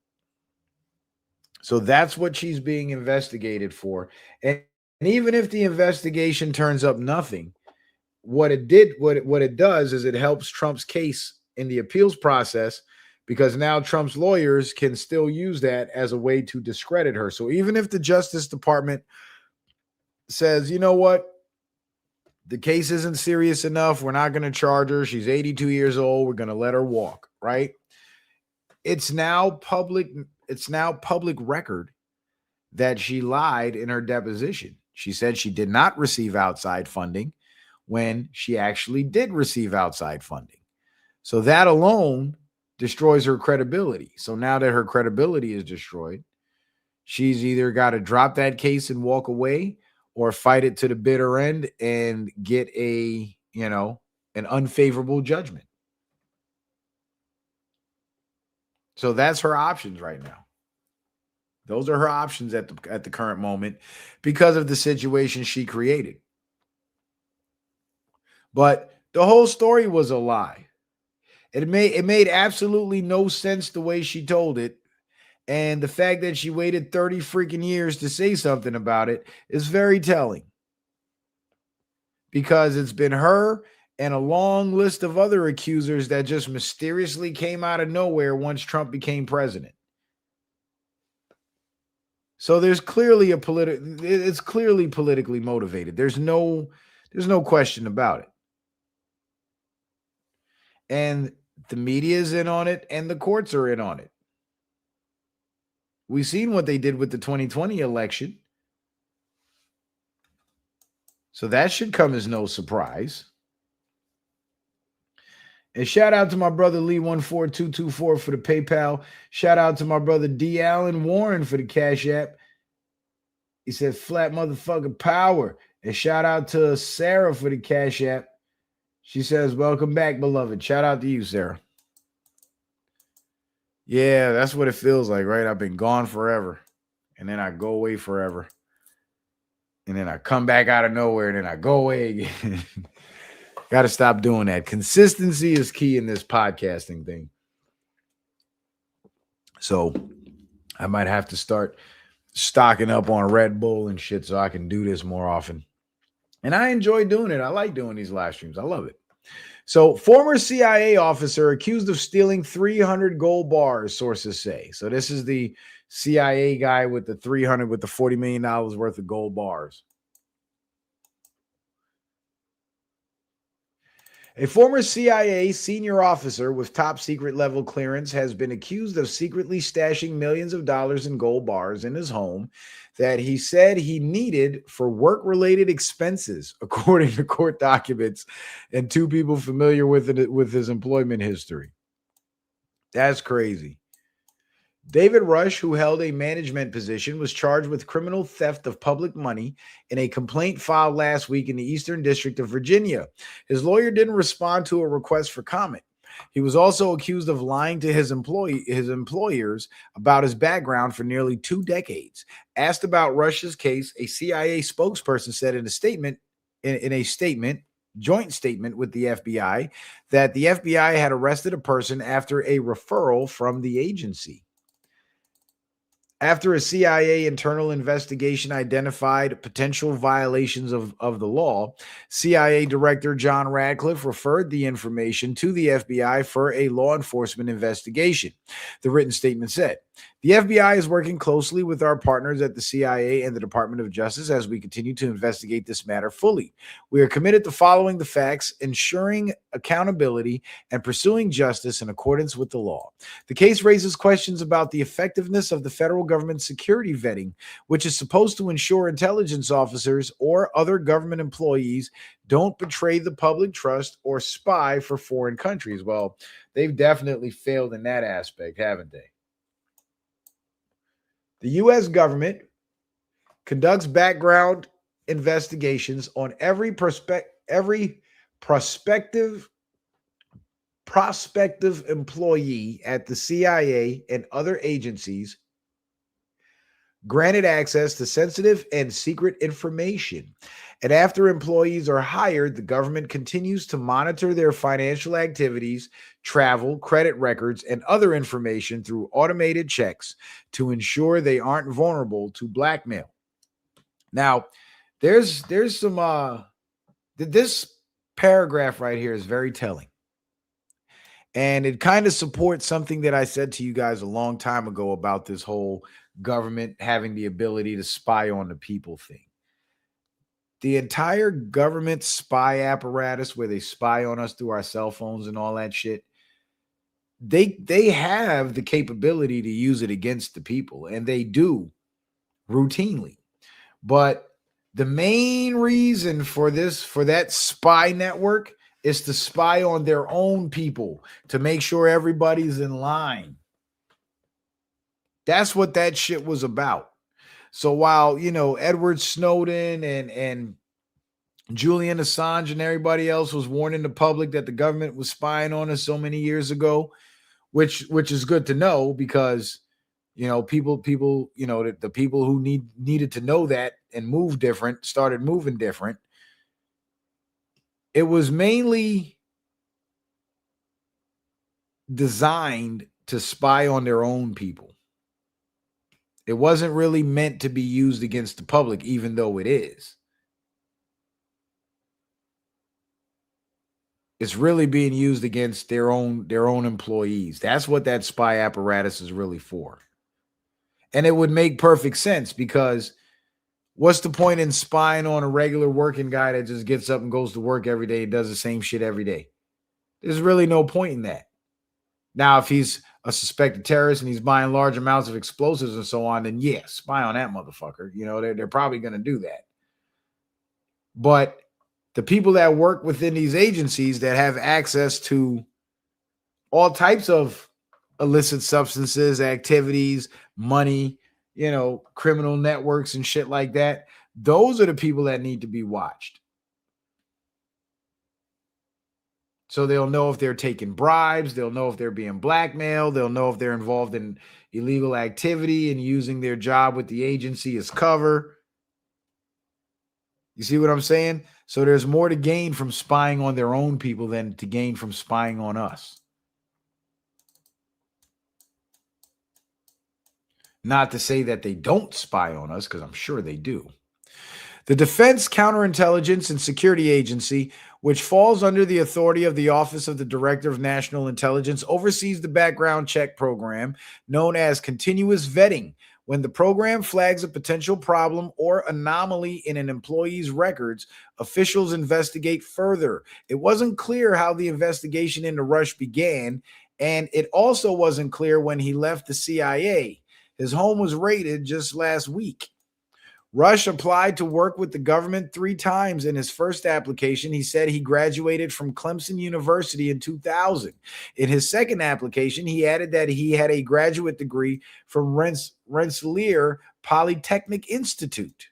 So that's what she's being investigated for. And even if the investigation turns up nothing, what it does is it helps Trump's case in the appeals process, because now Trump's lawyers can still use that as a way to discredit her. So even if the Justice Department says, you know what? The case isn't serious enough. We're not going to charge her. She's 82 years old. We're going to let her walk, right? It's now public record that she lied in her deposition. She said she did not receive outside funding when she actually did receive outside funding. So that alone destroys her credibility. So now that her credibility is destroyed, she's either got to drop that case and walk away or fight it to the bitter end and get an unfavorable judgment. So that's her options right now. Those are her options at the current moment because of the situation she created. But the whole story was a lie. It made absolutely no sense the way she told it. And the fact that she waited 30 freaking years to say something about it is very telling. Because it's been her and a long list of other accusers that just mysteriously came out of nowhere once Trump became president. So there's clearly it's clearly politically motivated. There's no question about it. And the media is in on it and the courts are in on it. We've seen what they did with the 2020 election. So that should come as no surprise. And shout out to my brother Lee14224 for the PayPal. Shout out to my brother D. Allen Warren for the Cash App. He said flat motherfucking power. And shout out to Sarah for the Cash App. She says, welcome back, beloved. Shout out to you, Sarah. Yeah, that's what it feels like, right? I've been gone forever. And then I go away forever. And then I come back out of nowhere. And then I go away again. Got to stop doing that. Consistency is key in this podcasting thing. So I might have to start stocking up on Red Bull and shit so I can do this more often. And I enjoy doing it. I like doing these live streams. I love it. So former CIA officer accused of stealing 300 gold bars, sources say. So this is the CIA guy with the $40 million worth of gold bars. A former CIA senior officer with top secret level clearance has been accused of secretly stashing millions of dollars in gold bars in his home that he said he needed for work-related expenses, according to court documents and two people familiar with his employment history. That's crazy. David Rush, who held a management position, was charged with criminal theft of public money in a complaint filed last week in the Eastern District of Virginia. His lawyer didn't respond to a request for comment. He was also accused of lying to his employers about his background for nearly 2 decades. Asked about Rush's case, a CIA spokesperson said in a statement, joint statement with the FBI, that the FBI had arrested a person after a referral from the agency. After a CIA internal investigation identified potential violations of the law, CIA Director John Radcliffe referred the information to the FBI for a law enforcement investigation. The written statement said, "The FBI is working closely with our partners at the CIA and the Department of Justice as we continue to investigate this matter fully. We are committed to following the facts, ensuring accountability, and pursuing justice in accordance with the law. The case raises questions about the effectiveness of the federal government security vetting, which is supposed to ensure intelligence officers or other government employees don't betray the public trust or spy for foreign countries." Well, they've definitely failed in that aspect, haven't they? The U.S. government conducts background investigations on every prospective employee at the CIA and other agencies granted access to sensitive and secret information. And after employees are hired, the government continues to monitor their financial activities, travel, credit records, and other information through automated checks to ensure they aren't vulnerable to blackmail. Now, there's some this paragraph right here is very telling. And it kind of supports something that I said to you guys a long time ago about this whole government having the ability to spy on the people thing. the entire government spy apparatus where they spy on us through our cell phones and all that shit, they have the capability to use it against the people, and they do routinely. But the main reason for that spy network is to spy on their own people, to make sure everybody's in line. That's what that shit was about. So while, Edward Snowden and Julian Assange and everybody else was warning the public that the government was spying on us so many years ago, which is good to know, because people the people who needed to know that and move different started moving different. It was mainly designed to spy on their own people. It wasn't really meant to be used against the public, even though it is. It's really being used against their own employees. That's what that spy apparatus is really for. And it would make perfect sense, because what's the point in spying on a regular working guy that just gets up and goes to work every day and does the same shit every day? There's really no point in that. Now, if he's a suspected terrorist and he's buying large amounts of explosives and so on, then yeah, spy on that motherfucker. They're probably going to do that. But the people that work within these agencies that have access to all types of illicit substances, activities, money, criminal networks and shit like that, those are the people that need to be watched. So they'll know if they're taking bribes, they'll know if they're being blackmailed, they'll know if they're involved in illegal activity and using their job with the agency as cover. You see what I'm saying? So there's more to gain from spying on their own people than to gain from spying on us. Not to say that they don't spy on us, because I'm sure they do. The Defense Counterintelligence and Security Agency, which falls under the authority of the Office of the Director of National Intelligence, oversees the background check program known as continuous vetting. When the program flags a potential problem or anomaly in an employee's records, officials investigate further. It wasn't clear how the investigation into Rush began, and it also wasn't clear when he left the CIA. His home was raided just last week. Rush applied to work with the government 3 times. In his first application, he said he graduated from Clemson University in 2000. In his second application, he added that he had a graduate degree from Rensselaer Polytechnic Institute.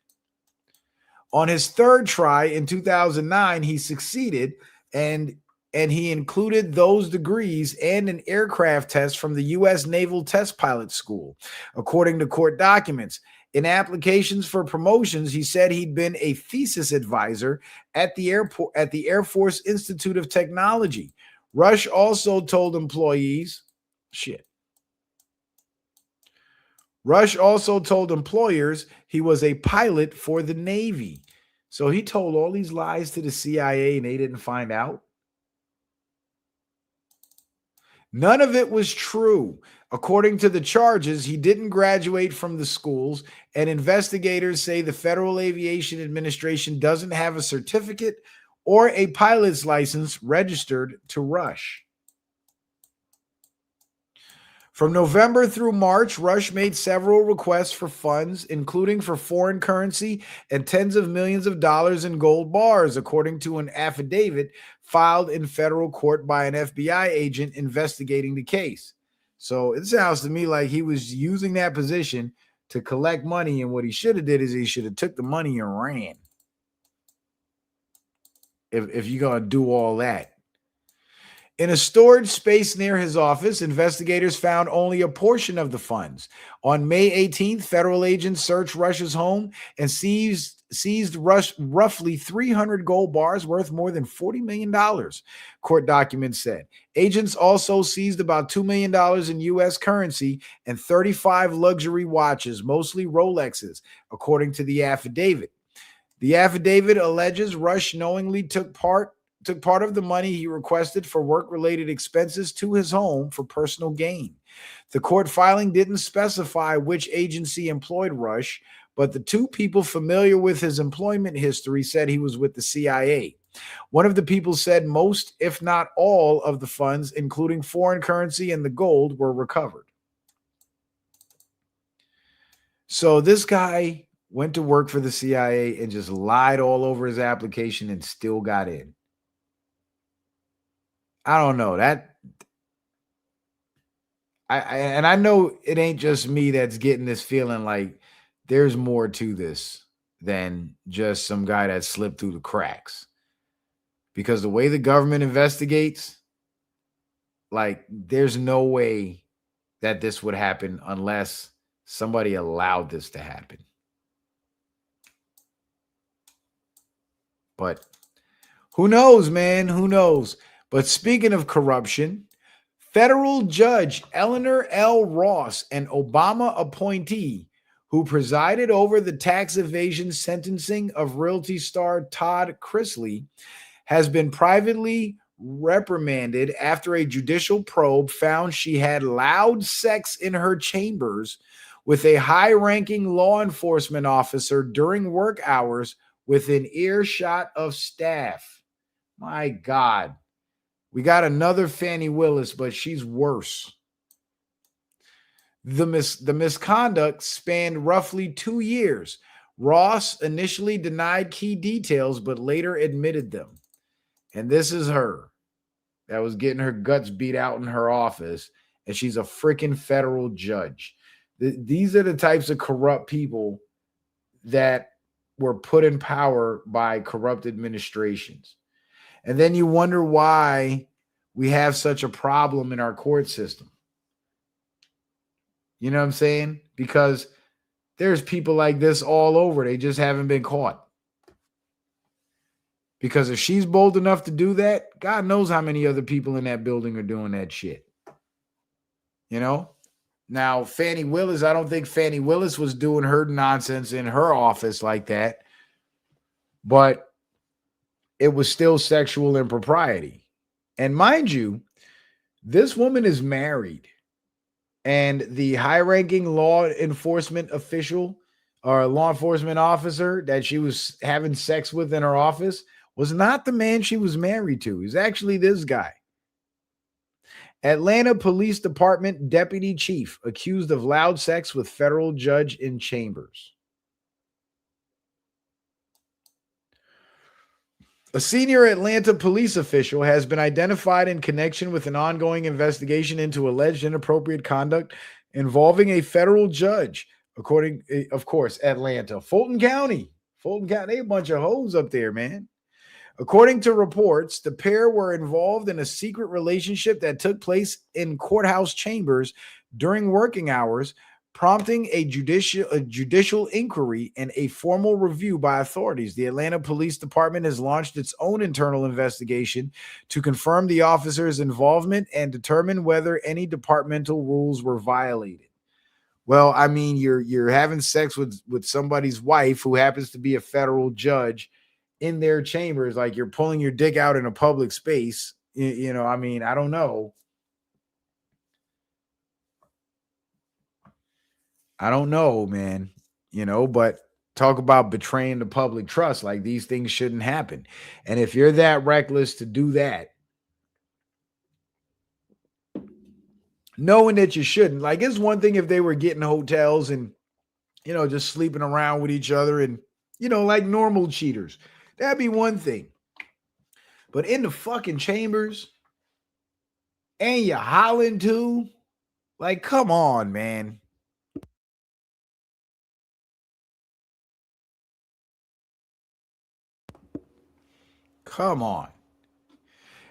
On his third try in 2009, he succeeded, and he included those degrees and an aircraft test from the U.S. Naval Test Pilot School, according to court documents. In applications for promotions, he said he'd been a thesis advisor at the Air Force Institute of Technology. Rush also told employers he was a pilot for the Navy. So he told all these lies to the CIA and they didn't find out. None of it was true. According to the charges, he didn't graduate from the schools, and investigators say the Federal Aviation Administration doesn't have a certificate or a pilot's license registered to Rush. From November through March, Rush made several requests for funds, including for foreign currency and tens of millions of dollars in gold bars, according to an affidavit filed in federal court by an FBI agent investigating the case. So it sounds to me like he was using that position to collect money, and what he should have did is he should have took the money and ran. If you're going to do all that. In a storage space near his office, investigators found only a portion of the funds. On May 18th, federal agents searched Rush's home and seized roughly 300 gold bars worth more than $40 million, court documents said. Agents also seized about $2 million in U.S. currency and 35 luxury watches, mostly Rolexes, according to the affidavit. The affidavit alleges Rush knowingly took part of the money he requested for work-related expenses to his home for personal gain. The court filing didn't specify which agency employed Rush, but the two people familiar with his employment history said he was with the CIA. One of the people said most, if not all, of the funds, including foreign currency and the gold, were recovered. So this guy went to work for the CIA and just lied all over his application and still got in. I don't know that. I know it ain't just me that's getting this feeling like there's more to this than just some guy that slipped through the cracks. Because the way the government investigates, like, there's no way that this would happen unless somebody allowed this to happen. But who knows, man? Who knows? But speaking of corruption, federal judge Eleanor L. Ross, an Obama appointee who presided over the tax evasion sentencing of realty star Todd Chrisley, has been privately reprimanded after a judicial probe found she had loud sex in her chambers with a high-ranking law enforcement officer during work hours within earshot of staff. My God. We got another Fani Willis, but she's worse. The misconduct spanned roughly 2 years. Ross initially denied key details, but later admitted them. And this is her that was getting her guts beat out in her office, and she's a freaking federal judge. These are the types of corrupt people that were put in power by corrupt administrations. And then you wonder why we have such a problem in our court system. You know what I'm saying? Because there's people like this all over. They just haven't been caught. Because if she's bold enough to do that, God knows how many other people in that building are doing that shit. You know? Now, Fani Willis, I don't think Fani Willis was doing her nonsense in her office like that. But it was still sexual impropriety. And mind you, this woman is married. And the high-ranking law enforcement official or law enforcement officer that she was having sex with in her office was not the man she was married to. He's actually this guy. Atlanta Police Department deputy chief accused of loud sex with federal judge in chambers. A senior Atlanta police official has been identified in connection with an ongoing investigation into alleged inappropriate conduct involving a federal judge. According, of course, Atlanta, Fulton County, they a bunch of hoes up there, man. According to reports, the pair were involved in a secret relationship that took place in courthouse chambers during working hours, prompting a judicial inquiry and a formal review by authorities. The Atlanta Police Department has launched its own internal investigation to confirm the officers' involvement and determine whether any departmental rules were violated. Well, I mean, you're having sex with somebody's wife who happens to be a federal judge in their chambers, like you're pulling your dick out in a public space. You know, I mean, I don't know. I don't know, man, you know, but talk about betraying the public trust. Like, these things shouldn't happen. And if you're that reckless to do that, knowing that you shouldn't, like, it's one thing if they were getting hotels and, you know, just sleeping around with each other and, you know, like normal cheaters. That'd be one thing. But in the fucking chambers and you're hollering too, like, come on, man. Come on.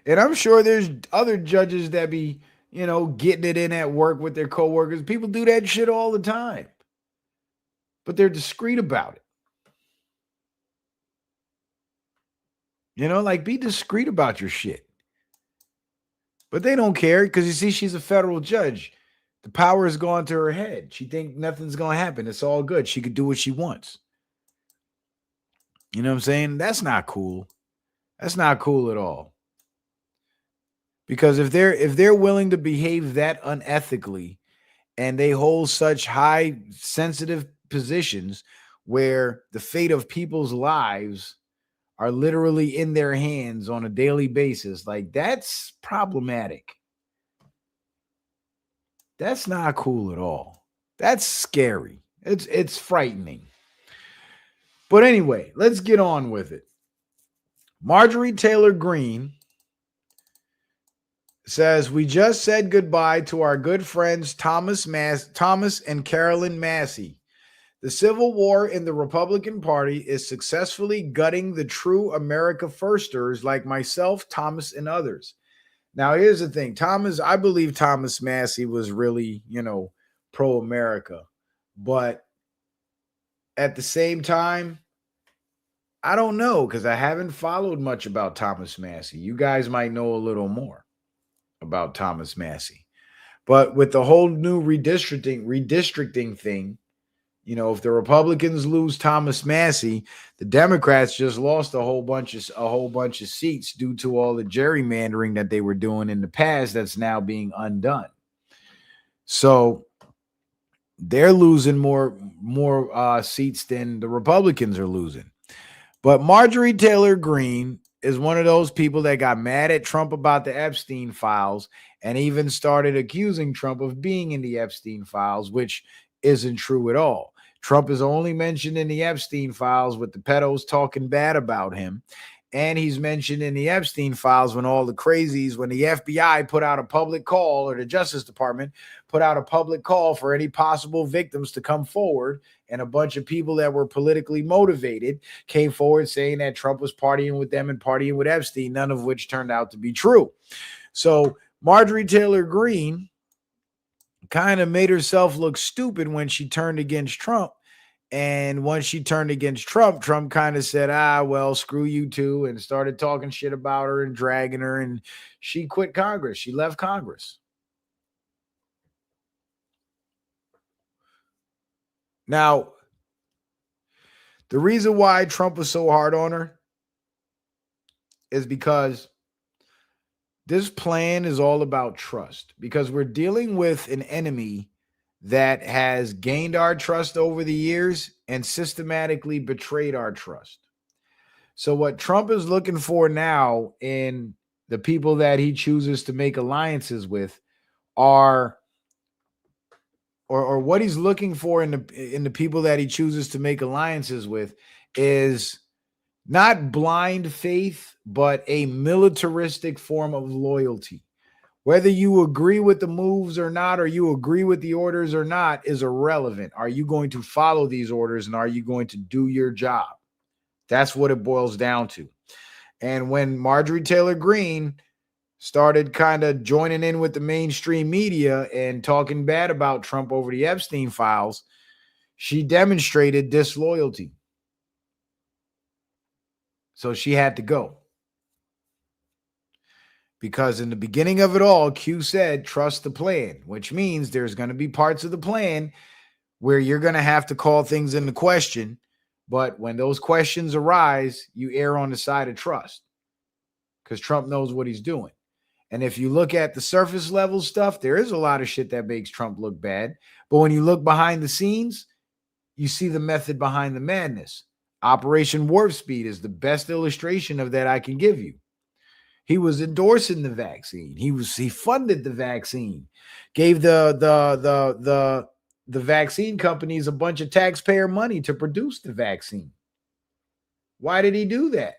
And I'm sure there's other judges that be, you know, getting it in at work with their coworkers. People do that shit all the time. But they're discreet about it. You know, like, be discreet about your shit. But they don't care because, you see, she's a federal judge. The power has gone to her head. She thinks nothing's going to happen. It's all good. She could do what she wants. You know what I'm saying? That's not cool. That's not cool at all. Because if they're willing to behave that unethically and they hold such high sensitive positions, where the fate of people's lives are literally in their hands on a daily basis. Like, that's problematic. That's not cool at all. That's scary. It's frightening. But anyway, let's get on with it. Marjorie Taylor Greene says, we just said goodbye to our good friends Thomas and Carolyn Massey. The Civil War in the Republican Party is successfully gutting the true America firsters like myself, Thomas, and others. Now, here's the thing. I believe Thomas Massey was really, pro-America. But at the same time, I don't know, because I haven't followed much about Thomas Massey. You guys might know a little more about Thomas Massey. But with the whole new redistricting thing, if the Republicans lose Thomas Massey, the Democrats just lost a whole bunch of seats due to all the gerrymandering that they were doing in the past that's now being undone. So they're losing more seats than the Republicans are losing. But Marjorie Taylor Greene is one of those people that got mad at Trump about the Epstein files and even started accusing Trump of being in the Epstein files, which isn't true at all. Trump is only mentioned in the Epstein files with the pedos talking bad about him. And he's mentioned in the Epstein files when all the crazies, when the FBI put out a public call, or the Justice Department put out a public call for any possible victims to come forward. And a bunch of people that were politically motivated came forward saying that Trump was partying with them and partying with Epstein, none of which turned out to be true. So Marjorie Taylor Greene kind of made herself look stupid when she turned against Trump. And once she turned against Trump, Trump kind of said, well, screw you too, and started talking shit about her and dragging her. And she quit Congress. She left Congress. Now, the reason why Trump was so hard on her is because this plan is all about trust, because we're dealing with an enemy that has gained our trust over the years and systematically betrayed our trust. So what Trump is looking for now in the people that he chooses to make alliances with are, or what he's looking for in the people that he chooses to make alliances with is not blind faith, but a militaristic form of loyalty. Whether you agree with the moves or not, or you agree with the orders or not, is irrelevant. Are you going to follow these orders, and are you going to do your job? That's what it boils down to. And when Marjorie Taylor Greene started kind of joining in with the mainstream media and talking bad about Trump over the Epstein files, she demonstrated disloyalty. So she had to go. Because in the beginning of it all, Q said, trust the plan, which means there's going to be parts of the plan where you're going to have to call things into question. But when those questions arise, you err on the side of trust, because Trump knows what he's doing. And if you look at the surface level stuff, there is a lot of shit that makes Trump look bad. But when you look behind the scenes, you see the method behind the madness. Operation Warp Speed is the best illustration of that I can give you. He was endorsing the vaccine. He funded the vaccine, gave the vaccine companies a bunch of taxpayer money to produce the vaccine. Why did he do that?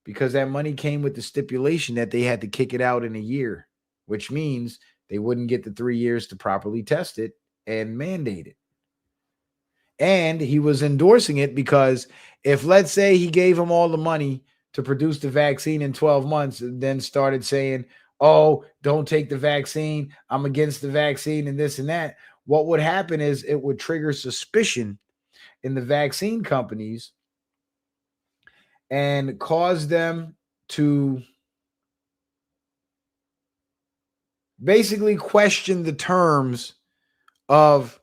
Because that money came with the stipulation that they had to kick it out in a year, which means they wouldn't get the 3 years to properly test it and mandate it. And he was endorsing it because if, let's say, he gave him all the money to produce the vaccine in 12 months and then started saying, oh, don't take the vaccine, I'm against the vaccine and this and that, what would happen is it would trigger suspicion in the vaccine companies and cause them to basically question the terms of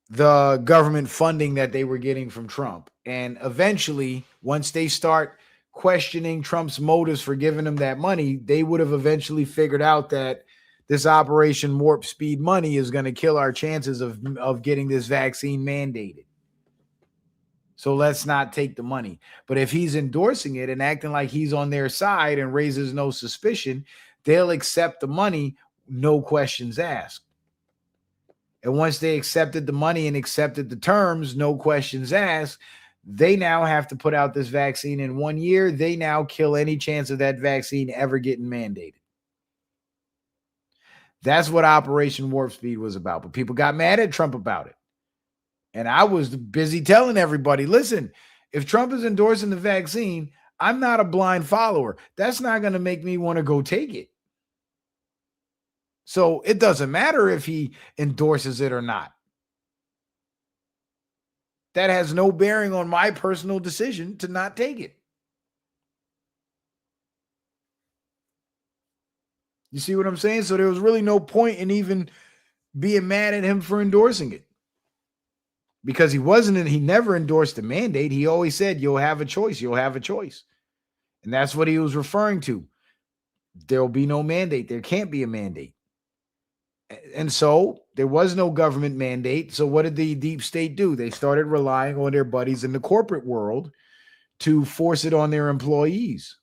the government funding that they were getting from Trump. And eventually, once they start questioning Trump's motives for giving them that money, they would have eventually figured out that this Operation Warp Speed money is going to kill our chances of getting this vaccine mandated. So let's not take the money. But if he's endorsing it and acting like he's on their side and raises no suspicion, they'll accept the money, no questions asked. And once they accepted the money and accepted the terms, no questions asked, they now have to put out this vaccine in 1 year. They now kill any chance of that vaccine ever getting mandated. That's what Operation Warp Speed was about. But people got mad at Trump about it. And I was busy telling everybody, listen, if Trump is endorsing the vaccine, I'm not a blind follower. That's not going to make me want to go take it. So it doesn't matter if he endorses it or not. That has no bearing on my personal decision to not take it. You see what I'm saying? So there was really no point in even being mad at him for endorsing it. Because he never endorsed the mandate. He always said, you'll have a choice. You'll have a choice. And that's what he was referring to. There'll be no mandate. There can't be a mandate. And so there was no government mandate. So what did the deep state do? They started relying on their buddies in the corporate world to force it on their employees,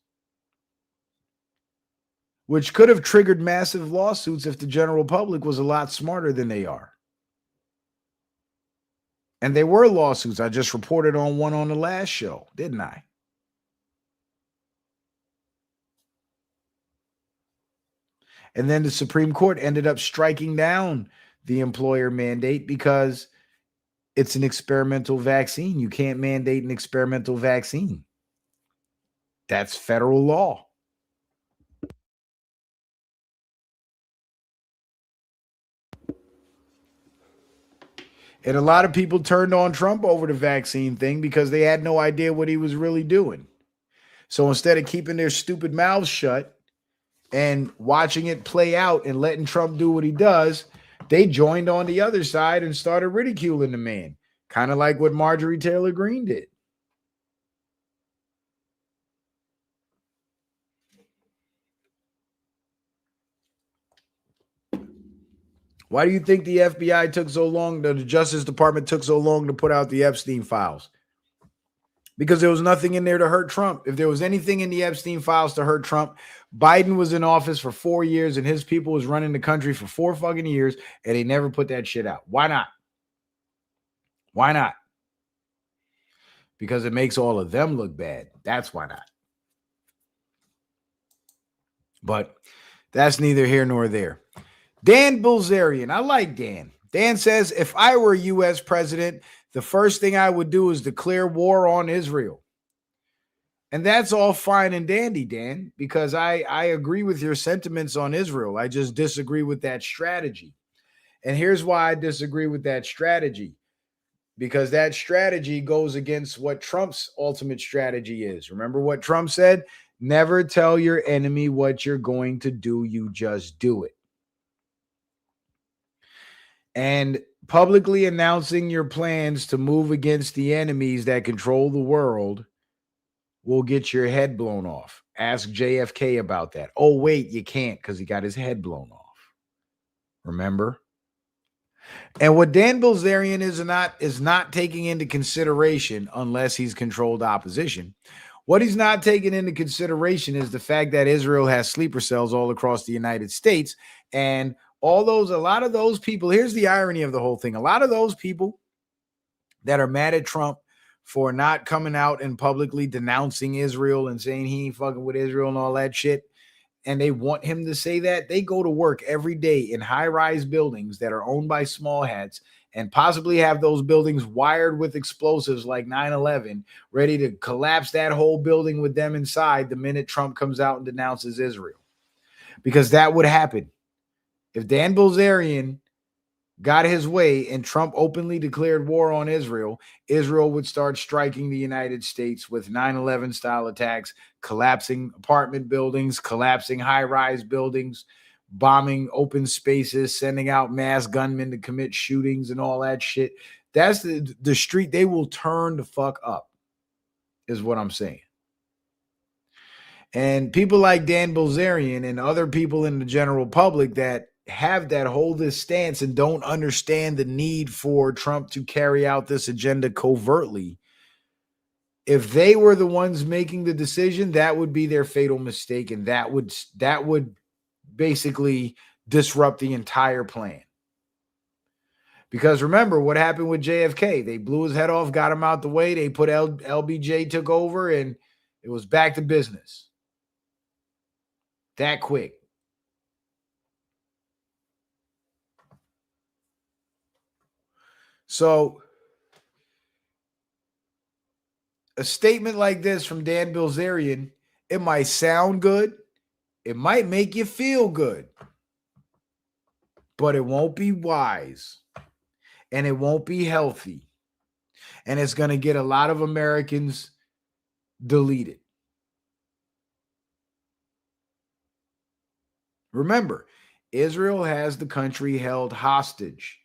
which could have triggered massive lawsuits if the general public was a lot smarter than they are. And there were lawsuits. I just reported on one on the last show, didn't I? And then the Supreme Court ended up striking down the employer mandate because it's an experimental vaccine. You can't mandate an experimental vaccine. That's federal law. And a lot of people turned on Trump over the vaccine thing because they had no idea what he was really doing. So instead of keeping their stupid mouths shut and watching it play out and letting Trump do what he does, they joined on the other side and started ridiculing the man, kind of like what Marjorie Taylor Greene did. Why do you think the FBI took so long, the Justice Department took so long to put out the Epstein files? Because there was nothing in there to hurt Trump. If there was anything in the Epstein files to hurt Trump, Biden was in office for 4 years and his people was running the country for 4 fucking years and they never put that shit out. Why not? Why not? Because it makes all of them look bad. That's why not. But that's neither here nor there. Dan Bilzerian. I like Dan. Dan says, if I were U.S. president, the first thing I would do is declare war on Israel. And that's all fine and dandy, Dan, because I agree with your sentiments on Israel. I just disagree with that strategy. And here's why I disagree with that strategy. Because that strategy goes against what Trump's ultimate strategy is. Remember what Trump said? Never tell your enemy what you're going to do. You just do it. And publicly announcing your plans to move against the enemies that control the world will get your head blown off. Ask JFK about that. Oh, wait, you can't because he got his head blown off. Remember? And what Dan Bilzerian is not taking into consideration, unless he's controlled opposition, what he's not taking into consideration is the fact that Israel has sleeper cells all across the United States. And a lot of those people, here's the irony of the whole thing. A lot of those people that are mad at Trump for not coming out and publicly denouncing Israel and saying he ain't fucking with Israel and all that shit, and they want him to say that, they go to work every day in high-rise buildings that are owned by small hats and possibly have those buildings wired with explosives like 9/11, ready to collapse that whole building with them inside the minute Trump comes out and denounces Israel. Because that would happen. If Dan Bilzerian got his way and Trump openly declared war on Israel, Israel would start striking the United States with 9/11 style attacks, collapsing apartment buildings, collapsing high-rise buildings, bombing open spaces, sending out mass gunmen to commit shootings and all that shit. That's the street. They will turn the fuck up, is what I'm saying. And people like Dan Bilzerian and other people in the general public that hold this stance and don't understand the need for Trump to carry out this agenda covertly If they were the ones making the decision, that would be their fatal mistake, and that would basically disrupt the entire plan. Because remember what happened with JFK. They blew his head off, got him out the way. They put LBJ took over, and it was back to business. That quick. So a statement like this from Dan Bilzerian, it might sound good. It might make you feel good. But it won't be wise. And it won't be healthy. And it's going to get a lot of Americans deleted. Remember, Israel has the country held hostage.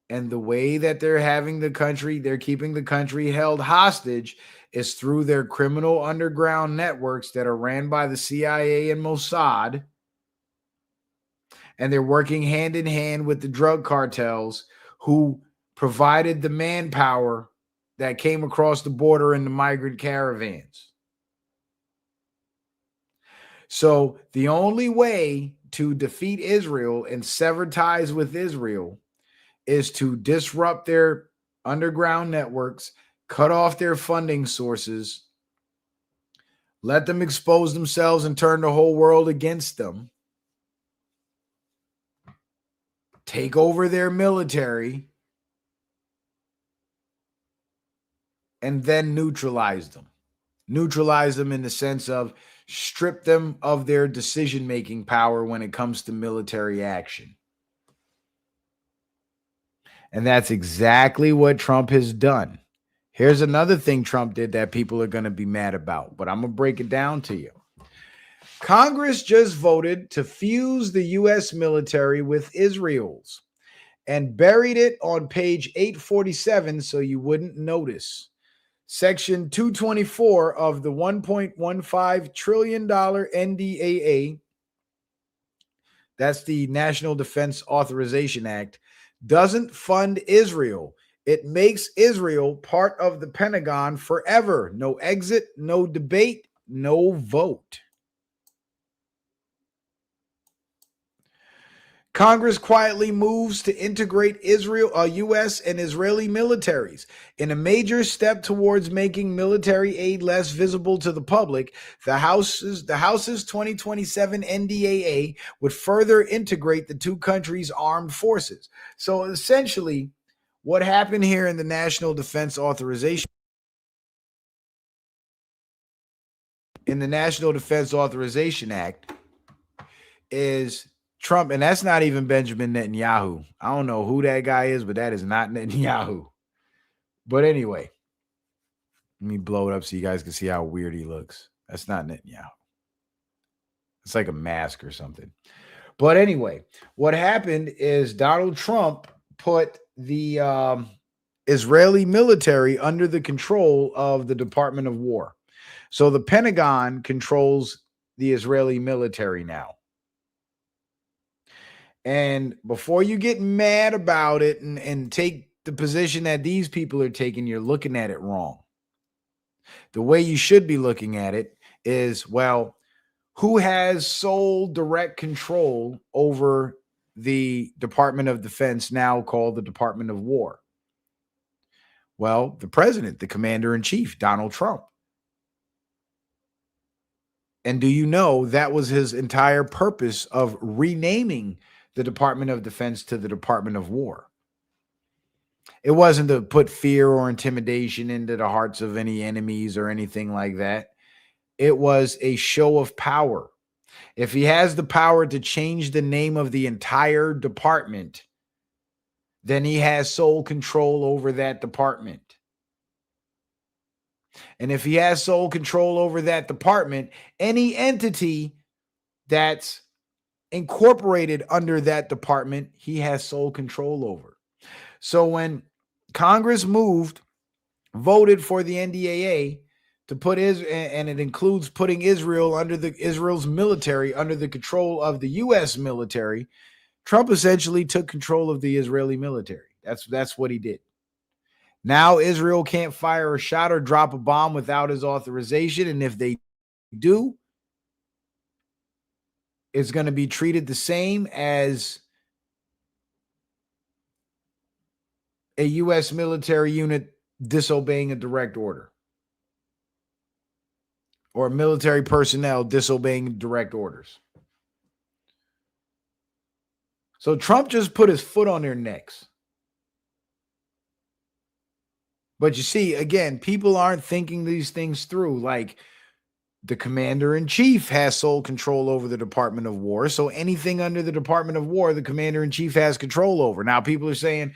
And the way that they're keeping the country held hostage is through their criminal underground networks that are ran by the CIA and Mossad. And they're working hand in hand with the drug cartels who provided the manpower that came across the border in the migrant caravans. So the only way to defeat Israel and sever ties with Israel is to disrupt their underground networks, cut off their funding sources, let them expose themselves and turn the whole world against them, take over their military, and then neutralize them. Neutralize them in the sense of strip them of their decision-making power when it comes to military action. And that's exactly what Trump has done. Here's another thing Trump did that people are going to be mad about, but I'm going to break it down to you. Congress just voted to fuse the U.S. military with Israel's and buried it on page 847 so you wouldn't notice. Section 224 of the $1.15 trillion NDAA, that's the National Defense Authorization Act, doesn't fund Israel. It makes Israel part of the Pentagon forever. No exit, no debate, no vote. Congress quietly moves to integrate U.S. and Israeli militaries. In a major step towards making military aid less visible to the public, the House's 2027 NDAA would further integrate the two countries' armed forces. So essentially, what happened here in the National Defense Authorization Act is Trump, and that's not even Benjamin Netanyahu. I don't know who that guy is, but that is not Netanyahu. But anyway, let me blow it up so you guys can see how weird he looks. That's not Netanyahu. It's like a mask or something. But anyway, what happened is Donald Trump put the Israeli military under the control of the Department of War. So the Pentagon controls the Israeli military now. And before you get mad about it and take the position that these people are taking, you're looking at it wrong. The way you should be looking at it is, well, who has sole direct control over the Department of Defense, now called the Department of War? Well, the president, the commander-in-chief, Donald Trump. And do you know that was his entire purpose of renaming the Department of Defense to the Department of War? It wasn't to put fear or intimidation into the hearts of any enemies or anything like that. It was a show of power. If he has the power to change the name of the entire department, then he has sole control over that department. And if he has sole control over that department, any entity that's incorporated under that department, he has sole control over. So when Congress voted for the NDAA to put and it includes putting Israel's military under the control of the U.S. military, Trump essentially took control of the Israeli military. That's what he did. Now Israel can't fire a shot or drop a bomb without his authorization. And if they do, it's going to be treated the same as a U.S. military unit disobeying a direct order, or military personnel disobeying direct orders. So Trump just put his foot on their necks. But you see, again, people aren't thinking these things through. Like, the commander in chief has sole control over the Department of War. So anything under the Department of War, the commander in chief has control over. Now, people are saying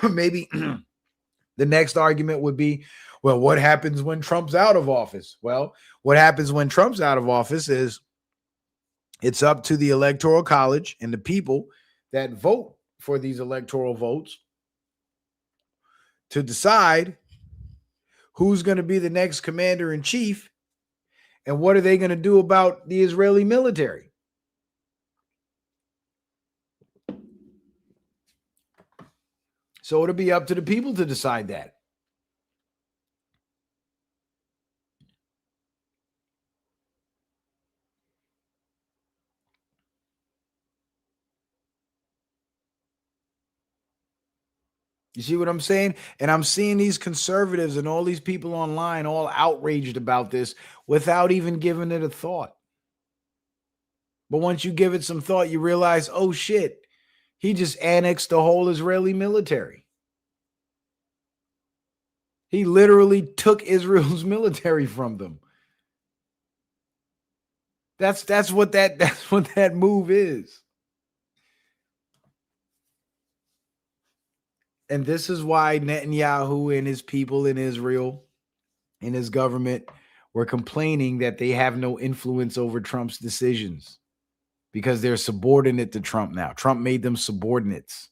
maybe the next argument would be, well, what happens when Trump's out of office? Well, what happens when Trump's out of office is it's up to the Electoral College and the people that vote for these electoral votes to decide who's going to be the next commander in chief and what are they going to do about the Israeli military. So it'll be up to the people to decide that. You see what I'm saying? And I'm seeing these conservatives and all these people online all outraged about this without even giving it a thought. But once you give it some thought, you realize, oh shit, he just annexed the whole Israeli military. He literally took Israel's military from them. That's what that move is. And this is why Netanyahu and his people in Israel, in his government, were complaining that they have no influence over Trump's decisions because they're subordinate to Trump now. Trump made them subordinates.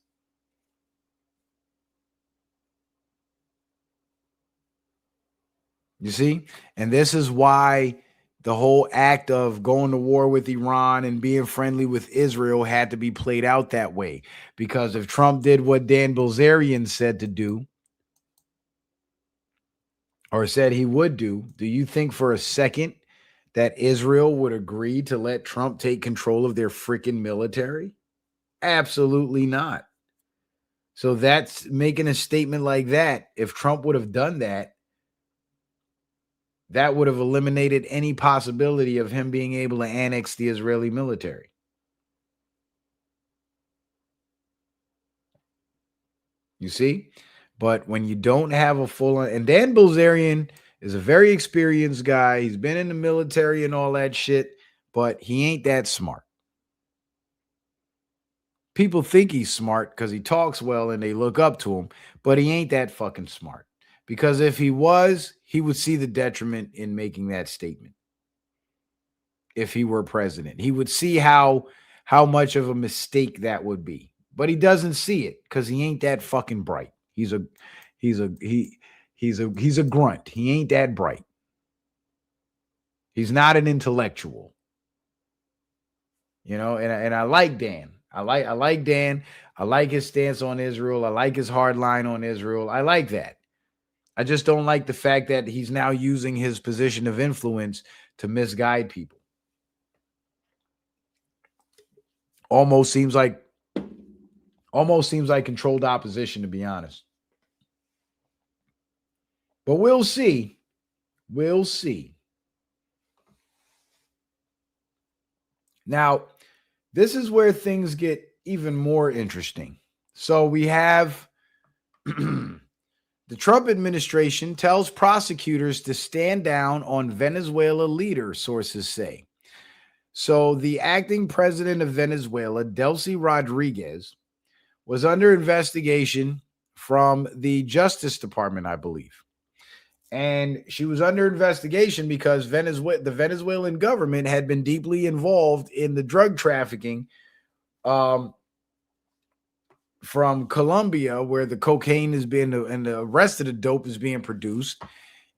You see? And this is why the whole act of going to war with Iran and being friendly with Israel had to be played out that way. Because if Trump did what Dan Bilzerian said to do, or said he would do you think for a second that Israel would agree to let Trump take control of their freaking military? Absolutely not. So that's making a statement like that. If Trump would have done that, that would have eliminated any possibility of him being able to annex the Israeli military. You see? But when you don't have a full, and Dan Bilzerian is a very experienced guy. He's been in the military and all that shit, but he ain't that smart. People think he's smart because he talks well and they look up to him, but he ain't that fucking smart. Because if he was, he would see the detriment in making that statement. If he were president, he would see how much of a mistake that would be. But he doesn't see it because he ain't that fucking bright. He's a grunt. He ain't that bright. He's not an intellectual. You know, and I like Dan. I like Dan. I like his stance on Israel. I like his hard line on Israel. I like that. I just don't like the fact that he's now using his position of influence to misguide people. Almost seems like controlled opposition, to be honest. But we'll see. We'll see. Now, this is where things get even more interesting. So we have the Trump administration tells prosecutors to stand down on Venezuela leader, sources say. So the acting president of Venezuela, Delcy Rodriguez, was under investigation from the Justice Department, I believe. And she was under investigation because the Venezuelan government had been deeply involved in the drug trafficking from Colombia, where the cocaine is being and the rest of the dope is being produced.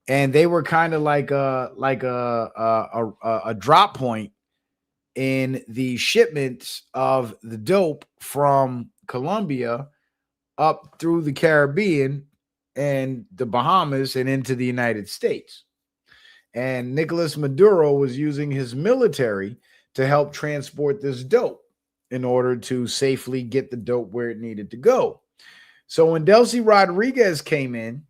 And they were kind of like a drop point in the shipments of the dope from Colombia up through the Caribbean and the Bahamas and into the United States. And Nicolas Maduro was using his military to help transport this dope in order to safely get the dope where it needed to go. So when Delcy Rodriguez came in,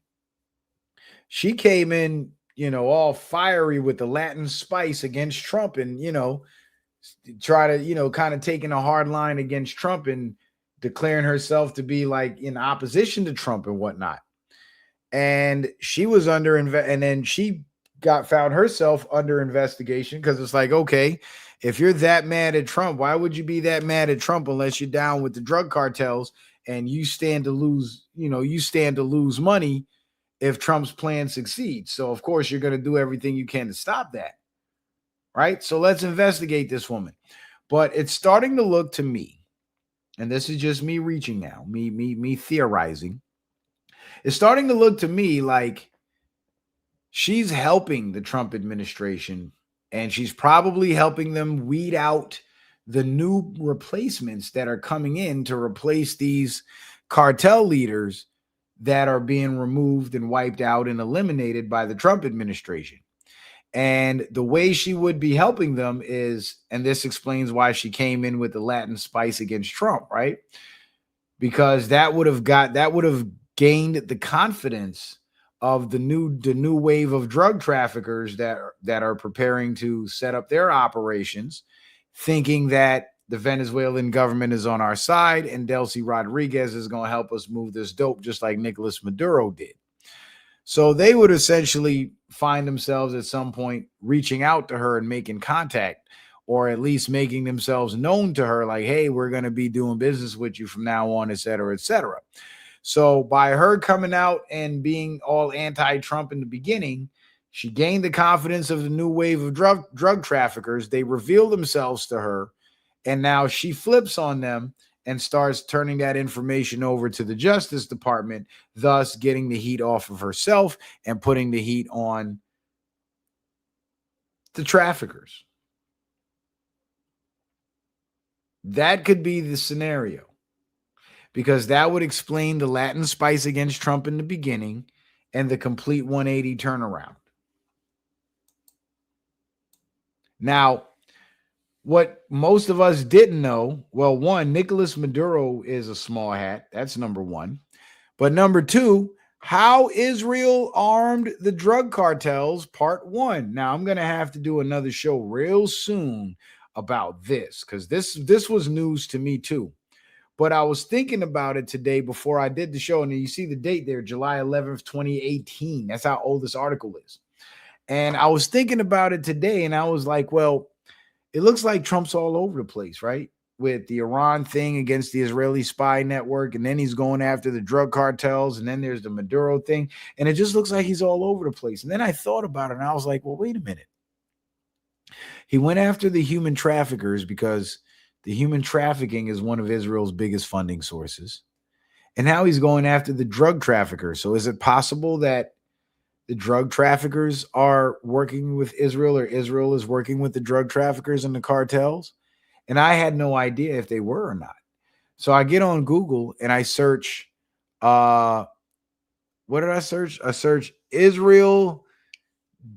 she came in, all fiery with the Latin spice against Trump and, try to, kind of taking a hard line against Trump and declaring herself to be like in opposition to Trump and whatnot. And she was and then she found herself under investigation because it's like, okay, if you're that mad at Trump, why would you be that mad at Trump unless you're down with the drug cartels and you stand to lose, money if Trump's plan succeeds. So of course you're going to do everything you can to stop that. Right? So let's investigate this woman. But it's starting to look to me, and this is just me reaching now, me theorizing. It's starting to look to me like she's helping the Trump administration, and she's probably helping them weed out the new replacements that are coming in to replace these cartel leaders that are being removed and wiped out and eliminated by the Trump administration. And the way she would be helping them is, and this explains why she came in with the Latin spice against Trump, right? Because that would have gained the confidence of the new wave of drug traffickers that are preparing to set up their operations, thinking that the Venezuelan government is on our side and Delcy Rodriguez is going to help us move this dope just like Nicolas Maduro did. So they would essentially find themselves at some point reaching out to her and making contact, or at least making themselves known to her like, hey, we're going to be doing business with you from now on, et cetera, et cetera. So by her coming out and being all anti-Trump in the beginning, she gained the confidence of the new wave of drug traffickers. They reveal themselves to her, and now she flips on them and starts turning that information over to the Justice Department, thus getting the heat off of herself and putting the heat on the traffickers. That could be the scenario, because that would explain the Latin spice against Trump in the beginning and the complete 180 turnaround. Now, what most of us didn't know, well, one, Nicolas Maduro is a small hat. That's number one. But number two, how Israel armed the drug cartels, part one. Now, I'm going to have to do another show real soon about this, because this was news to me too. But I was thinking about it today before I did the show, and you see the date there, July 11th, 2018. That's how old this article is. And I was thinking about it today, and I was like, well, it looks like Trump's all over the place, right? With the Iran thing against the Israeli spy network, and then he's going after the drug cartels, and then there's the Maduro thing, and it just looks like he's all over the place. And then I thought about it, and I was like, well, wait a minute. He went after the human traffickers because the human trafficking is one of Israel's biggest funding sources. And now he's going after the drug traffickers. So is it possible that the drug traffickers are working with Israel, or Israel is working with the drug traffickers and the cartels? And I had no idea if they were or not. So I get on Google and I search, what did I search? I searched Israel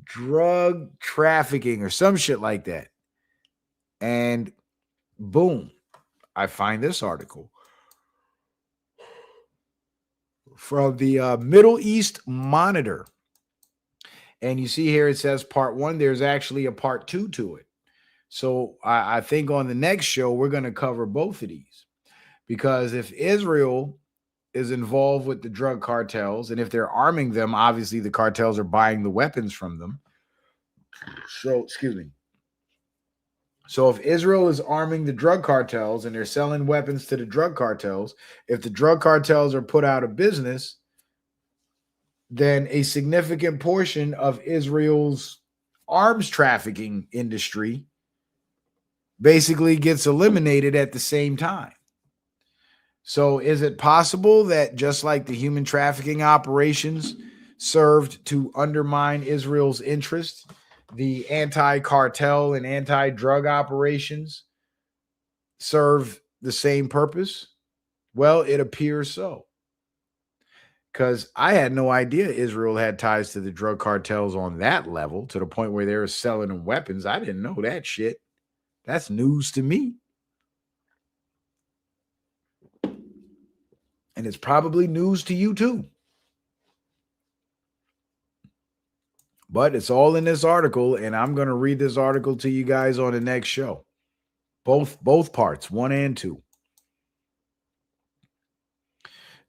drug trafficking or some shit like that. And boom, I find this article from the Middle East Monitor. And you see here, it says part one. There's actually a part two to it. So I think on the next show, we're going to cover both of these, because if Israel is involved with the drug cartels, and if they're arming them, obviously the cartels are buying the weapons from them. So, excuse me. So if Israel is arming the drug cartels and they're selling weapons to the drug cartels, if the drug cartels are put out of business, then a significant portion of Israel's arms trafficking industry basically gets eliminated at the same time. So is it possible that just like the human trafficking operations served to undermine Israel's interest, the anti-cartel and anti-drug operations serve the same purpose? Well, it appears so. because I had no idea Israel had ties to the drug cartels on that level, to the point where they were selling them weapons. I didn't know that shit. That's news to me. And it's probably news to you too. But it's all in this article, and I'm going to read this article to you guys on the next show. Both parts, 1 and 2.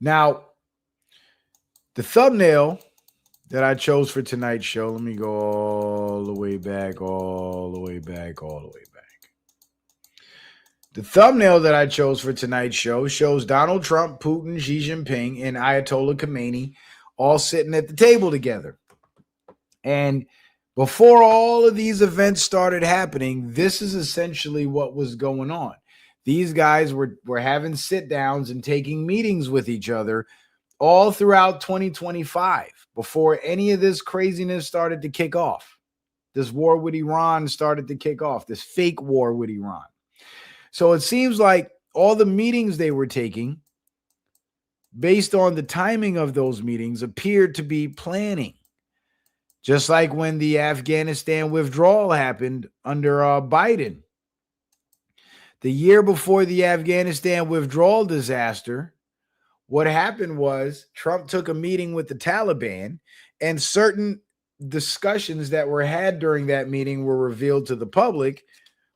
Now, the thumbnail that I chose for tonight's show, let me go all the way back. The thumbnail that I chose for tonight's show shows Donald Trump, Putin, Xi Jinping, and Ayatollah Khamenei all sitting at the table together. And before all of these events started happening, this is essentially what was going on. These guys were having sit downs and taking meetings with each other all throughout 2025 before any of this craziness started to kick off. This war with Iran started to kick off, this fake war with Iran. So it seems like all the meetings they were taking, based on the timing of those meetings, appeared to be planning. Just like when the Afghanistan withdrawal happened under Biden. The year before the Afghanistan withdrawal disaster, what happened was Trump took a meeting with the Taliban, and certain discussions that were had during that meeting were revealed to the public,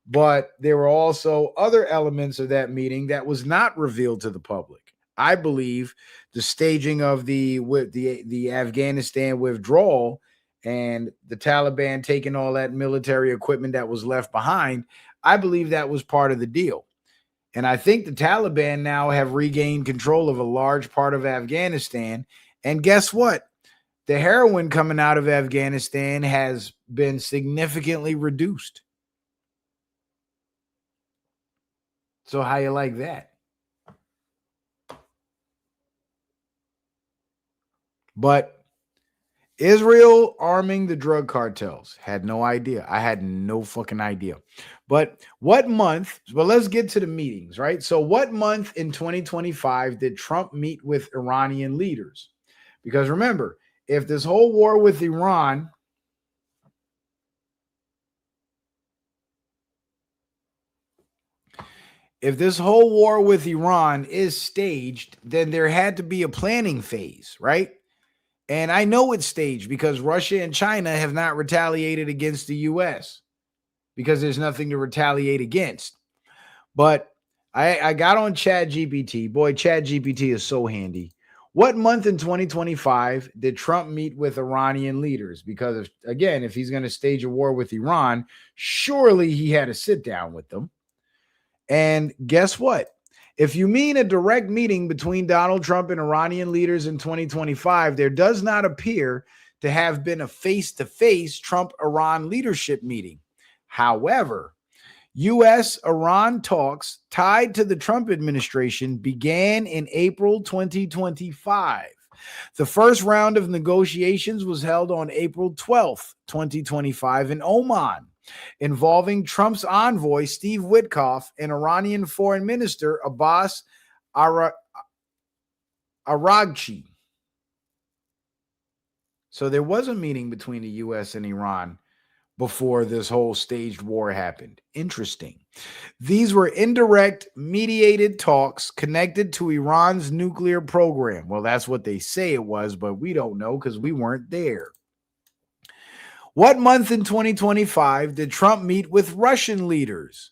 but there were also other elements of that meeting that was not revealed to the public. I believe the staging of the Afghanistan withdrawal and the Taliban taking all that military equipment that was left behind, I believe that was part of the deal. And I think the Taliban now have regained control of a large part of Afghanistan. And guess what? The heroin coming out of Afghanistan has been significantly reduced. So how you like that? But Israel arming the drug cartels. Had no idea. I had no fucking idea. But what month? Well, let's get to the meetings, right? So what month in 2025 did Trump meet with Iranian leaders? Because remember, if this whole war with Iran is staged, then there had to be a planning phase, right? And I know it's staged because Russia and China have not retaliated against the U.S. because there's nothing to retaliate against. But I got on ChatGPT. Boy, ChatGPT is so handy. What month in 2025 did Trump meet with Iranian leaders? Because, if he's going to stage a war with Iran, surely he had to sit down with them. And guess what? If you mean a direct meeting between Donald Trump and Iranian leaders in 2025, there does not appear to have been a face-to-face Trump-Iran leadership meeting. However, U.S.-Iran talks tied to the Trump administration began in April 2025. The first round of negotiations was held on April 12th, 2025 in Oman, involving Trump's envoy, Steve Witkoff, and Iranian Foreign Minister Abbas Araghchi. So there was a meeting between the U.S. and Iran before this whole staged war happened. Interesting. These were indirect, mediated talks connected to Iran's nuclear program. Well, that's what they say it was, but we don't know because we weren't there. What month in 2025 did Trump meet with Russian leaders?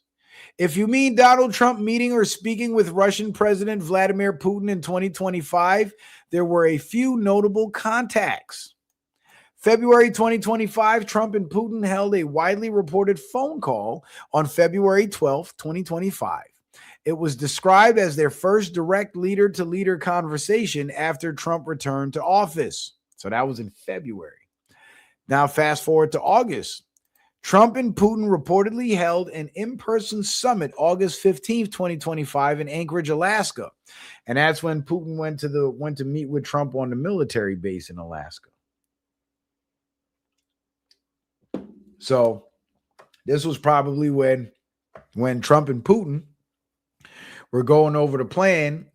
If you mean Donald Trump meeting or speaking with Russian President Vladimir Putin in 2025, there were a few notable contacts. February 2025, Trump and Putin held a widely reported phone call on February 12, 2025. It was described as their first direct leader-to-leader conversation after Trump returned to office. So that was in February. Now, fast forward to August. Trump and Putin reportedly held an in-person summit August 15th, 2025 in Anchorage, Alaska. And that's when Putin went to meet with Trump on the military base in Alaska. So this was probably when Trump and Putin were going over the plan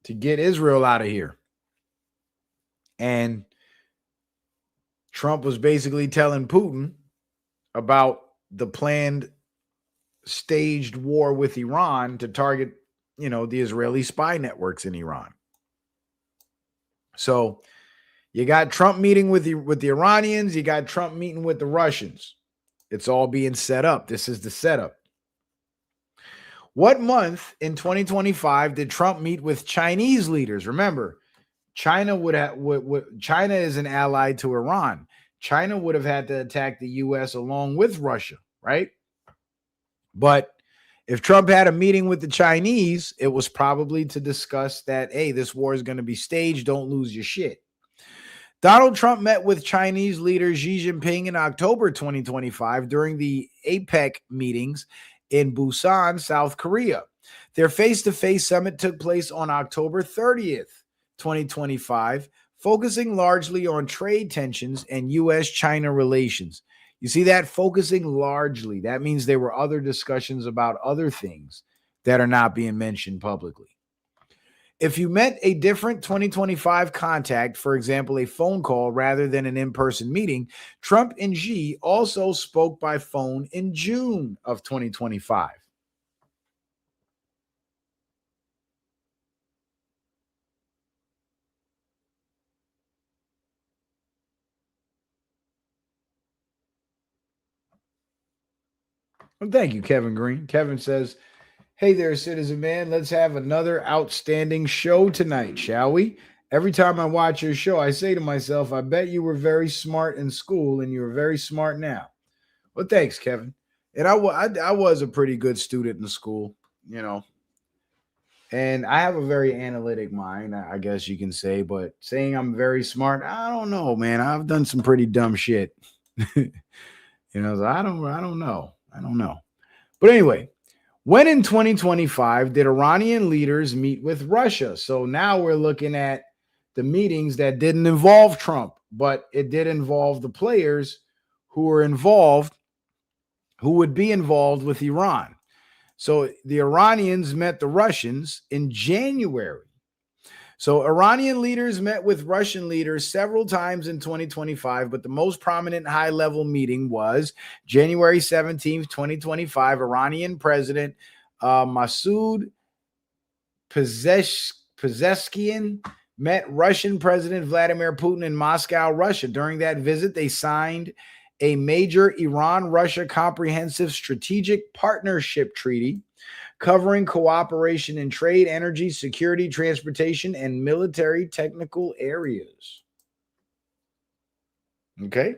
to get Israel out of here. And Trump was basically telling Putin about the planned staged war with Iran to target, the Israeli spy networks in Iran. So you got Trump meeting with the Iranians, you got Trump meeting with the Russians. It's all being set up. This is the setup. What month in 2025 did Trump meet with Chinese leaders? Remember, China China is an ally to Iran. China would have had to attack the U.S. along with Russia, right? But if Trump had a meeting with the Chinese, it was probably to discuss that, hey, this war is going to be staged. Don't lose your shit. Donald Trump met with Chinese leader Xi Jinping in October 2025 during the APEC meetings in Busan, South Korea. Their face-to-face summit took place on October 30th, 2025, focusing largely on trade tensions and U.S.-China relations. You see that? Focusing largely. That means there were other discussions about other things that are not being mentioned publicly. If you met a different 2025 contact, for example, a phone call rather than an in-person meeting, Trump and Xi also spoke by phone in June of 2025. Well, thank you, Kevin Green. Kevin says, hey there, citizen man. Let's have another outstanding show tonight, shall we? Every time I watch your show, I say to myself, I bet you were very smart in school and you're very smart now. Well, thanks, Kevin. And I was a pretty good student in school, and I have a very analytic mind, I guess you can say, but saying I'm very smart, I don't know, man. I've done some pretty dumb shit. So I don't know. I don't know. But anyway, when in 2025 did Iranian leaders meet with Russia? So now we're looking at the meetings that didn't involve Trump, but it did involve the players who were involved, who would be involved with Iran. So the Iranians met the Russians in January. So Iranian leaders met with Russian leaders several times in 2025, but the most prominent high-level meeting was January 17th, 2025. Iranian President Masoud Pezeshkian met Russian President Vladimir Putin in Moscow, Russia. During that visit, they signed a major Iran-Russia comprehensive strategic partnership treaty covering cooperation in trade, energy, security, transportation, and military technical areas. Okay.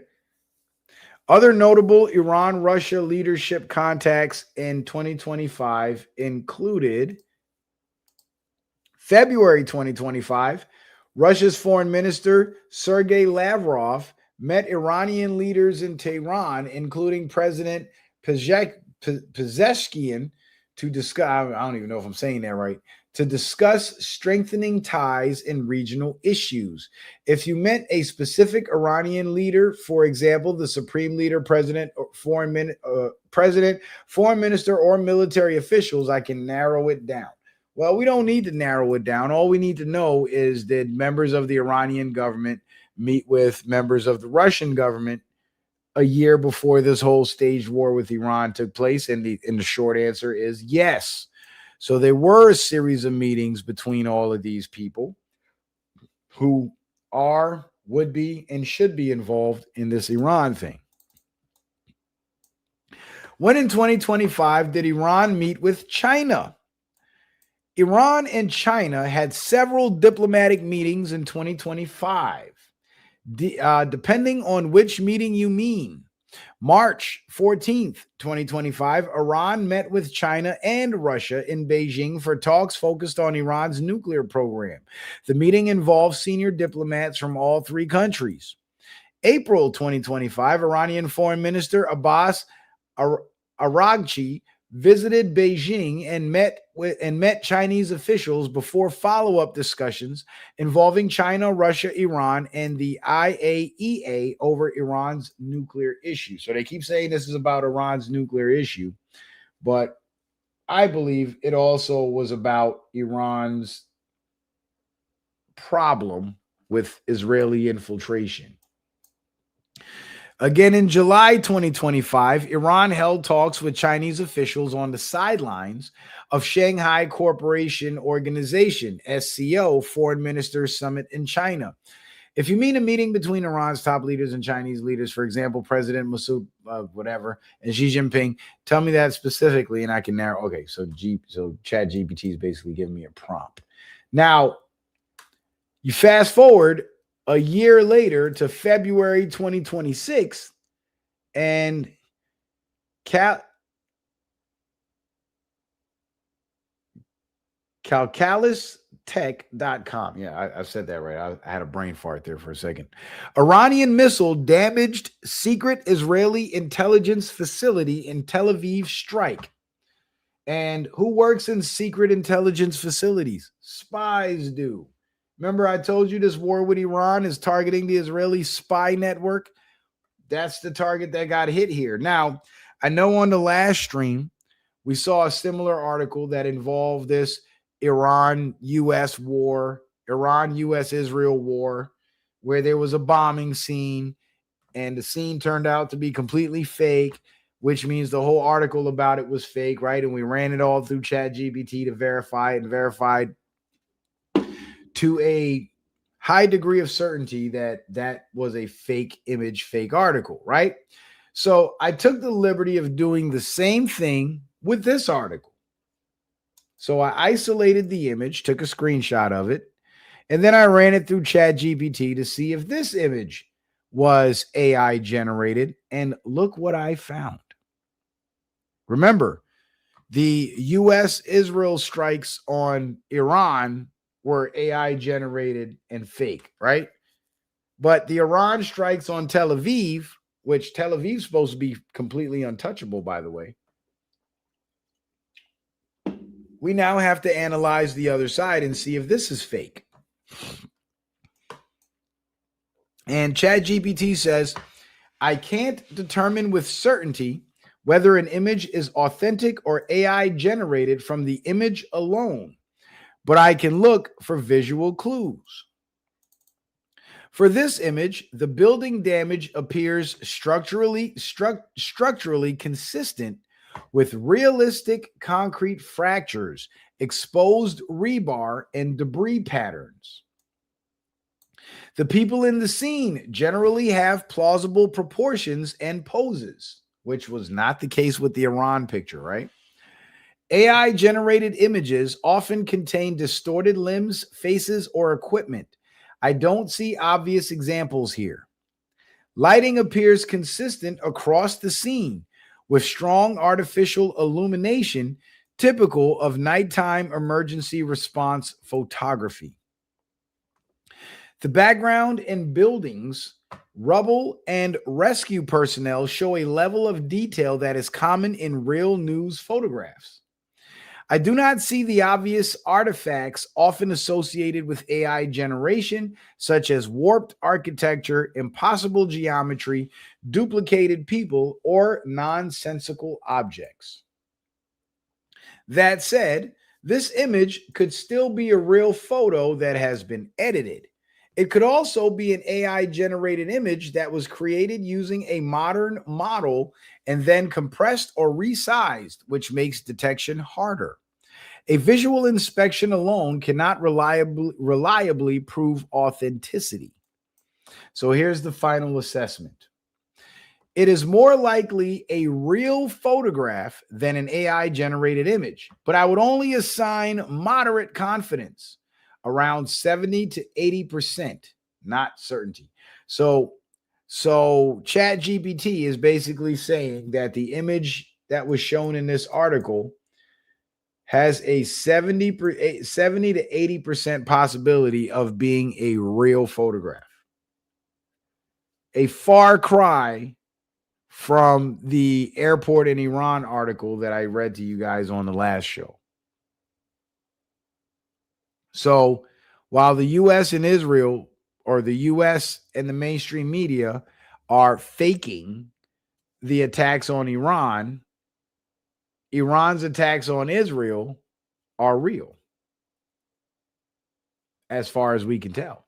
Other notable Iran-Russia leadership contacts in 2025 included February 2025, Russia's Foreign Minister Sergei Lavrov met Iranian leaders in Tehran, including President Pezeshkian, to discuss, I don't even know if I'm saying that right, to discuss strengthening ties in regional issues. If you met a specific Iranian leader, for example, the supreme leader, president, foreign minister, or military officials, I can narrow it down. Well, we don't need to narrow it down. All we need to know is, did members of the Iranian government meet with members of the Russian government a year before this whole staged war with Iran took place? And the short answer is yes. So there were a series of meetings between all of these people who are, would be, and should be involved in this Iran thing. When in 2025 did Iran meet with China? Iran and China had several diplomatic meetings in 2025. Depending on which meeting you mean. March 14th, 2025, Iran met with China and Russia in Beijing for talks focused on Iran's nuclear program. The meeting involved senior diplomats from all three countries. April 2025, Iranian Foreign Minister Abbas Araghchi visited Beijing and met Chinese officials before follow-up discussions involving China, Russia, Iran, and the IAEA over Iran's nuclear issue. So they keep saying this is about Iran's nuclear issue, but I believe it also was about Iran's problem with Israeli infiltration. Again, in July 2025, Iran held talks with Chinese officials on the sidelines of Shanghai Cooperation Organization, SCO, Foreign Ministers Summit in China. If you mean a meeting between Iran's top leaders and Chinese leaders, for example, President Masoud, whatever, and Xi Jinping, tell me that specifically, and I can narrow. Okay, so ChatGPT is basically giving me a prompt. Now, you fast forward a year later to February 2026, and calcalistech.com. Yeah, I said that right. I had a brain fart there for a second. Iranian missile damaged secret Israeli intelligence facility in Tel Aviv strike. And who works in secret intelligence facilities? Spies do. Remember, I told you this war with Iran is targeting the Israeli spy network? That's the target that got hit here. Now, I know on the last stream, we saw a similar article that involved this Iran-U.S. war, Iran-U.S.-Israel war, where there was a bombing scene, and the scene turned out to be completely fake, which means the whole article about it was fake, right? And we ran it all through ChatGPT to verify it, and verified to a high degree of certainty that that was a fake image, fake article, right? So I took the liberty of doing the same thing with this article. So I isolated the image, took a screenshot of it, and then I ran it through ChatGPT to see if this image was AI generated. And look what I found. Remember, the U.S.-Israel strikes on Iran were AI generated and fake, right? But the Iran strikes on Tel Aviv, which Tel Aviv is supposed to be completely untouchable, by the way. We now have to analyze the other side and see if this is fake. And ChatGPT says, I can't determine with certainty whether an image is authentic or AI generated from the image alone, but I can look for visual clues. For this image, the building damage appears structurally consistent with realistic concrete fractures, exposed rebar, and debris patterns. The people in the scene generally have plausible proportions and poses, which was not the case with the Iran picture, right? AI-generated images often contain distorted limbs, faces, or equipment. I don't see obvious examples here. Lighting appears consistent across the scene, with strong artificial illumination typical of nighttime emergency response photography. The background and buildings, rubble, and rescue personnel show a level of detail that is common in real news photographs. I do not see the obvious artifacts often associated with AI generation, such as warped architecture, impossible geometry, duplicated people, or nonsensical objects. That said, this image could still be a real photo that has been edited. It could also be an AI-generated image that was created using a modern model and then compressed or resized, which makes detection harder. A visual inspection alone cannot reliably prove authenticity. So here's the final assessment. It is more likely a real photograph than an AI-generated image, but I would only assign moderate confidence, around 70 to 80%, not certainty. So ChatGPT is basically saying that the image that was shown in this article has a 70 to 80% possibility of being a real photograph. A far cry from the airport in Iran article that I read to you guys on the last show. So while the U.S. and Israel, or the U.S. and the mainstream media, are faking the attacks on Iran, Iran's attacks on Israel are real, as far as we can tell.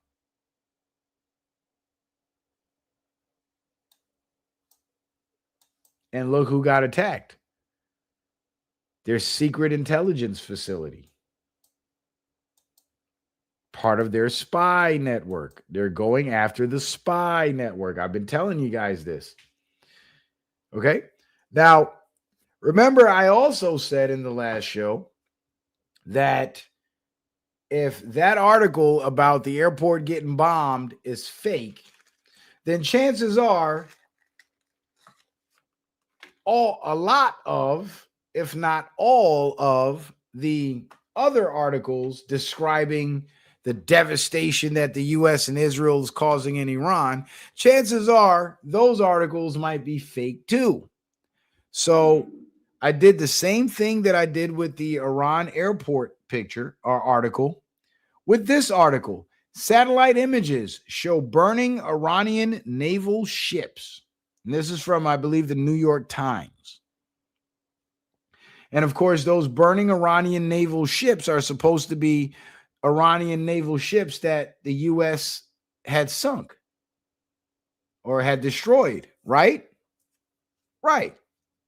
And look who got attacked. Their secret intelligence facility. Part of their spy network. They're going after the spy network. I've been telling you guys this. Okay. Now, remember, I also said in the last show that if that article about the airport getting bombed is fake, then chances are a lot of, if not all of, the other articles describing the devastation that the U.S. and Israel is causing in Iran, chances are those articles might be fake too. So I did the same thing that I did with the Iran airport picture or article. With this article, satellite images show burning Iranian naval ships. And this is from, I believe, the New York Times. And of course, those burning Iranian naval ships are supposed to be Iranian naval ships that the U.S. had sunk or had destroyed, right? Right.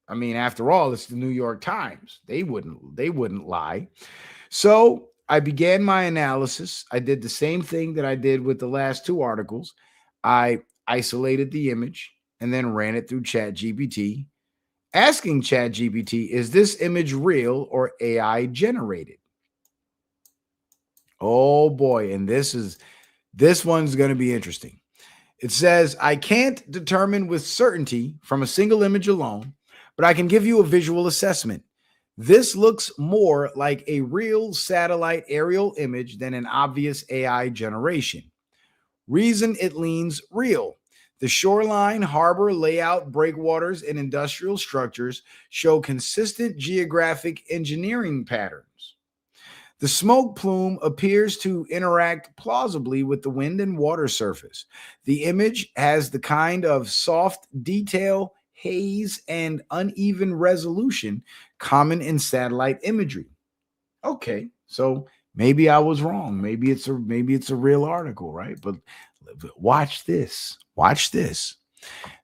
I mean, after all, it's the New York Times. They wouldn't lie. So I began my analysis. I did the same thing that I did with the last two articles. I isolated the image and then ran it through ChatGPT, asking ChatGPT, is this image real or AI generated? Oh boy, and this one's going to be interesting. It says, I can't determine with certainty from a single image alone, but I can give you a visual assessment. This looks more like a real satellite aerial image than an obvious AI generation. Reason it leans real. The shoreline, harbor layout, breakwaters, and industrial structures show consistent geographic engineering patterns. The smoke plume appears to interact plausibly with the wind and water surface. The image has the kind of soft detail, haze, and uneven resolution common in satellite imagery. Okay, so maybe I was wrong. Maybe it's a real article, right? But watch this. Watch this.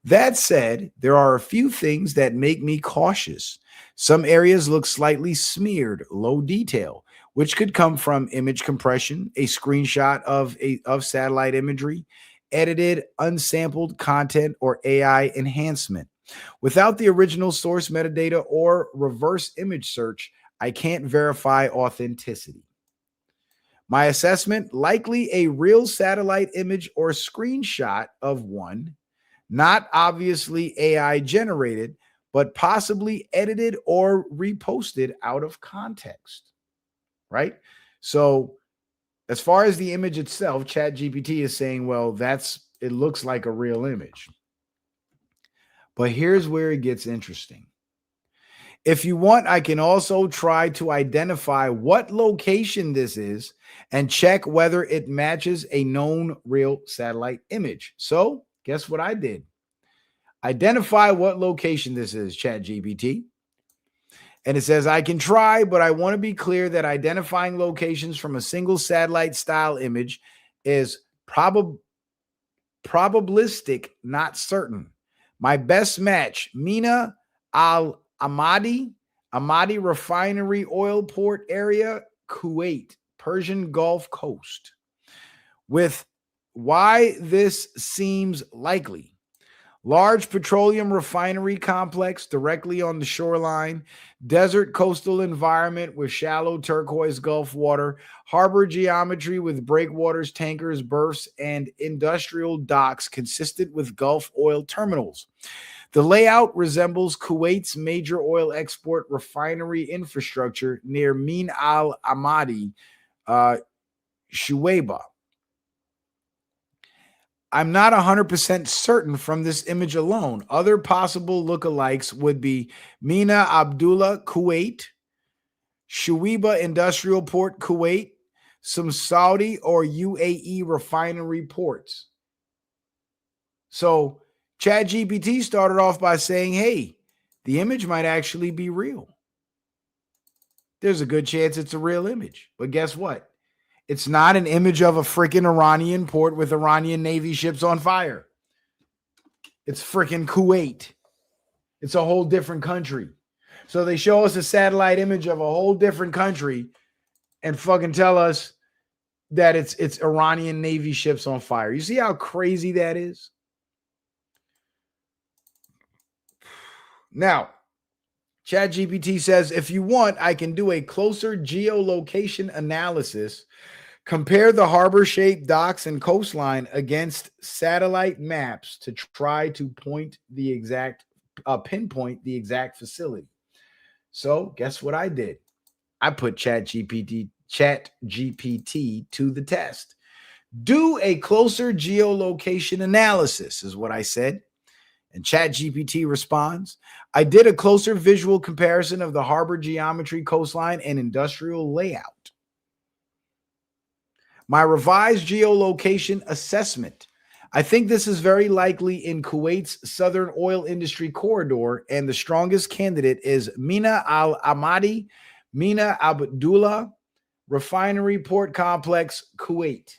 That said, there are a few things that make me cautious. Some areas look slightly smeared, low detail, which could come from image compression, a screenshot of satellite imagery, edited, unsampled content, or AI enhancement. Without the original source metadata or reverse image search, I can't verify authenticity. My assessment, likely a real satellite image or screenshot of one, not obviously AI generated, but possibly edited or reposted out of context, right? So as far as the image itself, ChatGPT is saying, well, it looks like a real image. But here's where it gets interesting. If you want, I can also try to identify what location this is and check whether it matches a known real satellite image. So guess what I did? Identify what location this is, ChatGPT. And it says, I can try, but I want to be clear that identifying locations from a single satellite style image is probabilistic, not certain. My best match, Mina Al Ahmadi Refinery Oil Port Area, Kuwait, Persian Gulf Coast. With why this seems likely. Large petroleum refinery complex directly on the shoreline, desert coastal environment with shallow turquoise Gulf water, harbor geometry with breakwaters, tankers, berths, and industrial docks consistent with Gulf oil terminals. The layout resembles Kuwait's major oil export refinery infrastructure near Min Al Ahmadi, Shuaibah. I'm not 100% certain from this image alone. Other possible lookalikes would be Mina Abdullah, Kuwait, Shuaibah Industrial Port, Kuwait, some Saudi or UAE refinery ports. So ChatGPT started off by saying, hey, the image might actually be real. There's a good chance it's a real image. But guess what? It's not an image of a freaking Iranian port with Iranian Navy ships on fire. It's freaking Kuwait. It's a whole different country. So they show us a satellite image of a whole different country and fucking tell us that it's Iranian Navy ships on fire. You see how crazy that is? Now, ChatGPT says, if you want, I can do a closer geolocation analysis, compare the harbor-shaped docks and coastline against satellite maps to try to pinpoint the exact facility. So guess what I did? I put ChatGPT to the test. Do a closer geolocation analysis is what I said. And ChatGPT responds, I did a closer visual comparison of the harbor geometry, coastline, and industrial layout. My revised geolocation assessment. I think this is very likely in Kuwait's southern oil industry corridor, and the strongest candidate is Mina Al Ahmadi, Mina Abdullah Refinery Port Complex, Kuwait.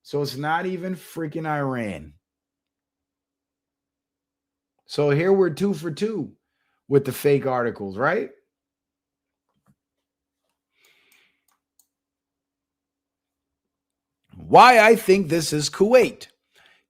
So it's not even freaking Iran. So here we're 2 for 2 with the fake articles, right? Why I think this is Kuwait.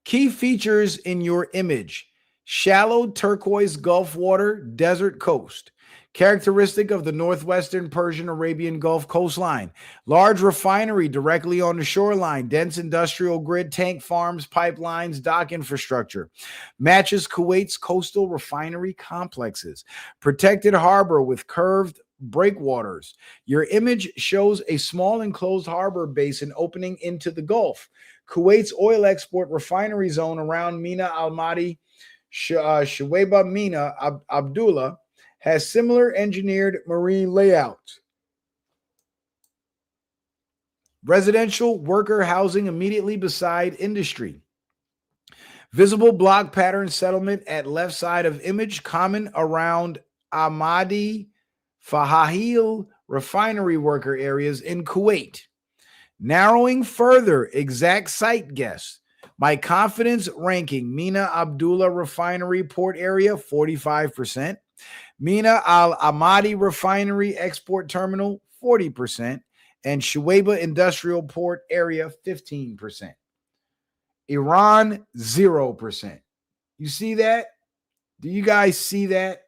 Key features in your image: shallow turquoise Gulf water, desert coast. Characteristic of the northwestern Persian Arabian Gulf coastline. Large refinery directly on the shoreline. Dense industrial grid, tank farms, pipelines, dock infrastructure. Matches Kuwait's coastal refinery complexes. Protected harbor with curved breakwaters. Your image shows a small enclosed harbor basin opening into the Gulf. Kuwait's oil export refinery zone around Mina Al-Madi, Shuwaiba Mina Abdullah has similar engineered marine layout. Residential worker housing immediately beside industry. Visible block pattern settlement at left side of image, common around Ahmadi Fahahil refinery worker areas in Kuwait. Narrowing further, exact site guess. My confidence ranking: Mina Abdullah refinery port area, 45%. Mina Al Ahmadi refinery export terminal, 40%. And Shuwaiba industrial port area, 15%. Iran, 0%. You see that? Do you guys see that?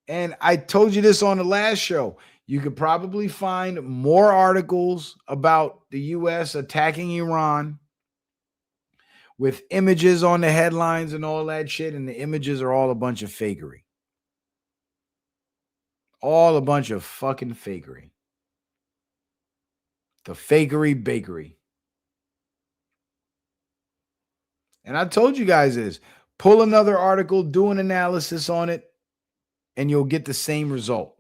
And I told you this on the last show. You could probably find more articles about the U.S. attacking Iran with images on the headlines and all that shit, and the images are all a bunch of fakery. All a bunch of fucking fakery. The fakery bakery. And I told you guys this. Pull another article, do an analysis on it, and you'll get the same result.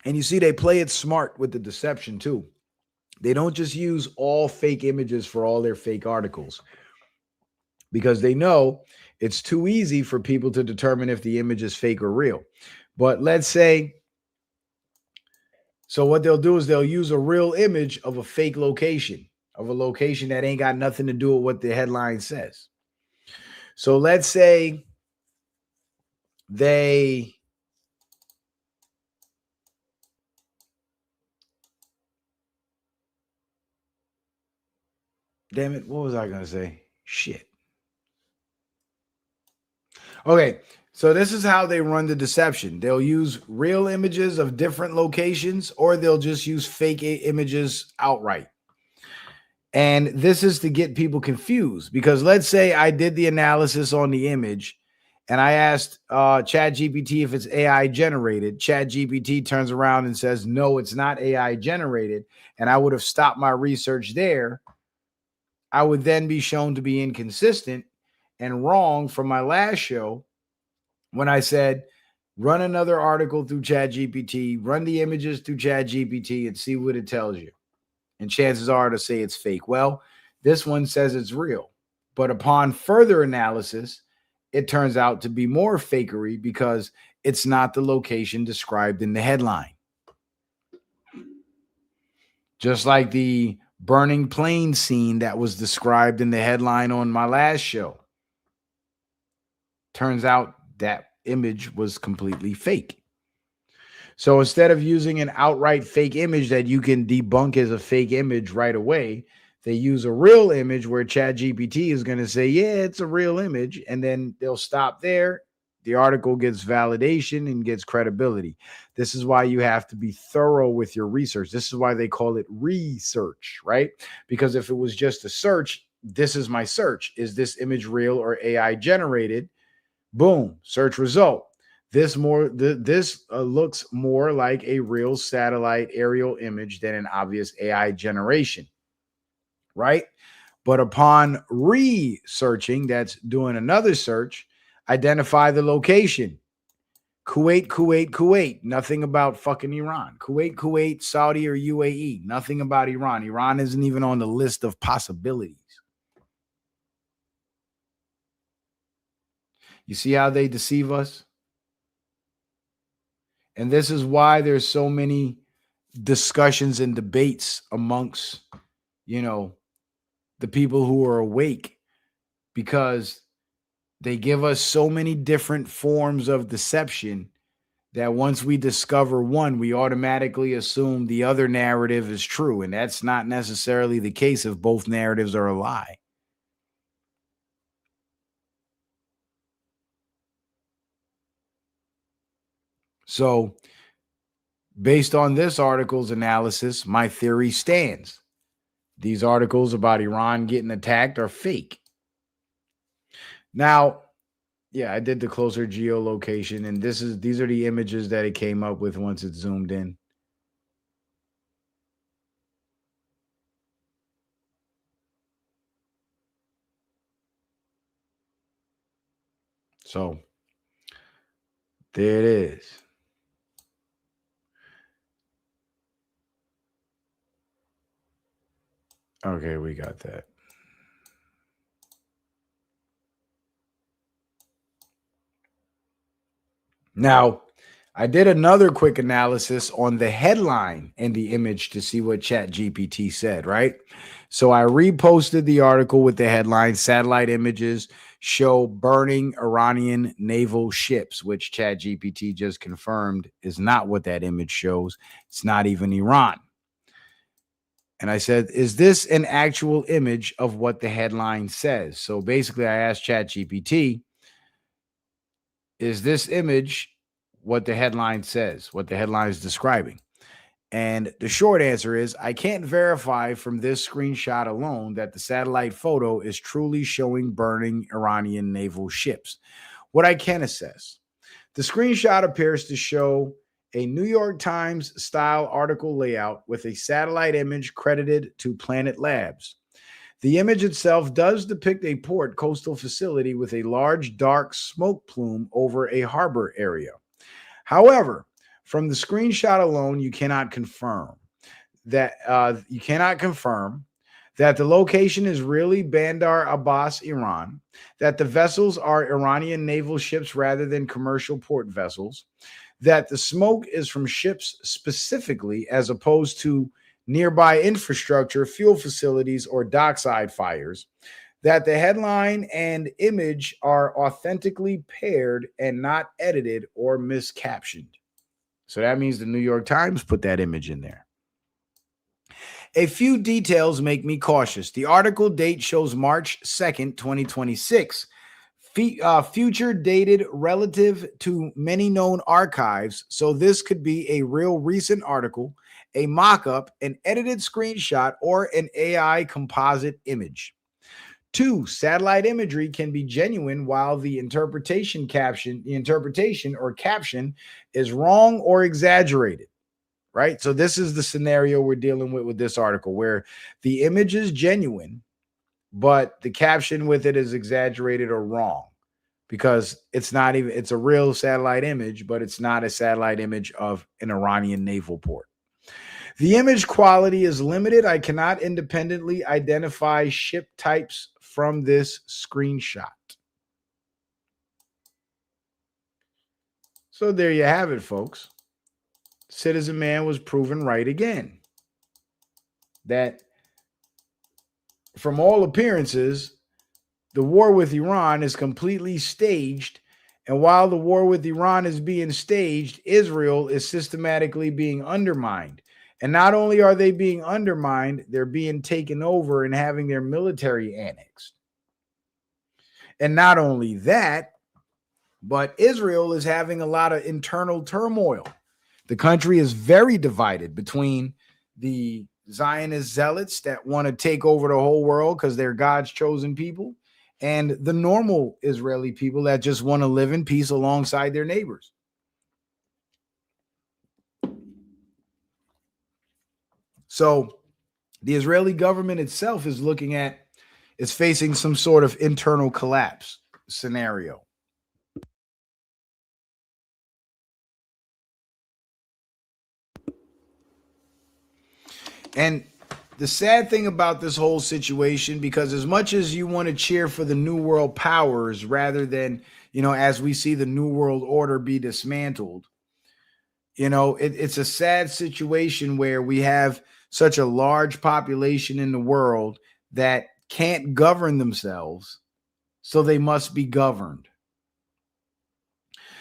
And you see, they play it smart with the deception too. They don't just use all fake images for all their fake articles, because they know it's too easy for people to determine if the image is fake or real. But let's say, so what they'll do is they'll use a real image of a fake location, of a location that ain't got nothing to do with what the headline says. So let's say they damn it, what was I going to say? Shit. Okay, so this is how they run the deception. They'll use real images of different locations, or they'll just use fake images outright. And this is to get people confused, because let's say I did the analysis on the image and I asked ChatGPT if it's AI generated. ChatGPT turns around and says, no, it's not AI generated. And I would have stopped my research there. I would then be shown to be inconsistent and wrong from my last show when I said, run another article through ChatGPT, run the images through ChatGPT and see what it tells you. And chances are to say it's fake. Well, this one says it's real. But upon further analysis, it turns out to be more fakery because it's not the location described in the headline. Just like the burning plane scene that was described in the headline on my last show. Turns out that image was completely fake. So instead of using an outright fake image that you can debunk as a fake image right away, they use a real image where ChatGPT is going to say, yeah, it's a real image. And then they'll stop there. The article gets validation and gets credibility. This is why you have to be thorough with your research. This is why they call it research, right? Because if it was just a search, this is my search. Is this image real or AI generated? Boom, search result. This looks more like a real satellite aerial image than an obvious AI generation, right? But upon researching, that's doing another search, identify the location. Kuwait, Kuwait, Kuwait. Nothing about fucking Iran. Kuwait, Kuwait, Saudi, or UAE. Nothing about Iran. Iran isn't even on the list of possibilities. You see how they deceive us? And this is why there's so many discussions and debates amongst, the people who are awake, because they give us so many different forms of deception that once we discover one, we automatically assume the other narrative is true. And that's not necessarily the case if both narratives are a lie. So, based on this article's analysis, my theory stands. These articles about Iran getting attacked are fake. Now, yeah, I did the closer geolocation, and these are the images that it came up with once it zoomed in. So there it is. Okay, we got that. Now, I did another quick analysis on the headline and the image to see what ChatGPT said, right? So I reposted the article with the headline, Satellite Images Show Burning Iranian Naval Ships, which ChatGPT just confirmed is not what that image shows. It's not even Iran. And I said, is this an actual image of what the headline says? So basically, I asked ChatGPT, is this image what the headline says, what the headline is describing? And the short answer is, I can't verify from this screenshot alone that the satellite photo is truly showing burning Iranian naval ships. What I can assess, the screenshot appears to show a New York Times style article layout with a satellite image credited to Planet Labs. The image itself does depict a port coastal facility with a large dark smoke plume over a harbor area. However, from the screenshot alone, you cannot confirm that the location is really Bandar Abbas, Iran, that the vessels are Iranian naval ships rather than commercial port vessels, that the smoke is from ships specifically as opposed to nearby infrastructure, fuel facilities, or dockside fires, that the headline and image are authentically paired and not edited or miscaptioned. So that means the New York Times put that image in there. A few details make me cautious. The article date shows March 2nd, 2026. Future dated relative to many known archives. So this could be a real recent article, a mock-up, an edited screenshot, or an AI composite image. 2, satellite imagery can be genuine while the interpretation or caption is wrong or exaggerated, right? So this is the scenario we're dealing with this article, where the image is genuine, but the caption with it is exaggerated or wrong, because it's a real satellite image, but it's not a satellite image of an Iranian naval port. The image quality is limited. I cannot independently identify ship types from this screenshot. So there you have it, folks. Citizen Man was proven right again. That from all appearances, the war with Iran is completely staged. And while the war with Iran is being staged, Israel is systematically being undermined. And not only are they being undermined, they're being taken over and having their military annexed. And not only that, but Israel is having a lot of internal turmoil. The country is very divided between the Zionist zealots that want to take over the whole world because they're God's chosen people, and the normal Israeli people that just want to live in peace alongside their neighbors. So the Israeli government itself is facing some sort of internal collapse scenario. And the sad thing about this whole situation, because as much as you want to cheer for the New World powers rather than, as we see the New World Order be dismantled, it's a sad situation where we have such a large population in the world that can't govern themselves, so they must be governed.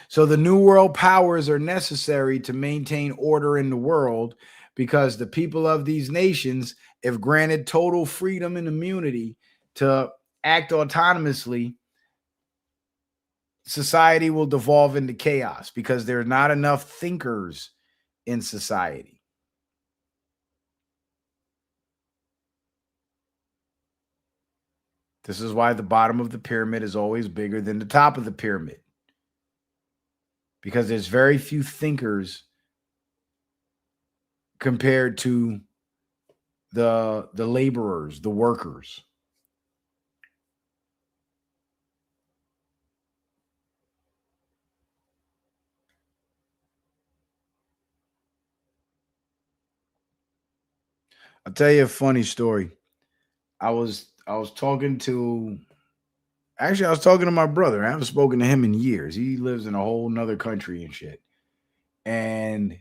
So the New World powers are necessary to maintain order in the world, because the people of these nations, if granted total freedom and immunity to act autonomously, society will devolve into chaos because there are not enough thinkers in society. This is why the bottom of the pyramid is always bigger than the top of the pyramid, because there's very few thinkers compared to the laborers, the workers. I'll tell you a funny story. I was talking to my brother. I haven't spoken to him in years. He lives in a whole nother country and shit. And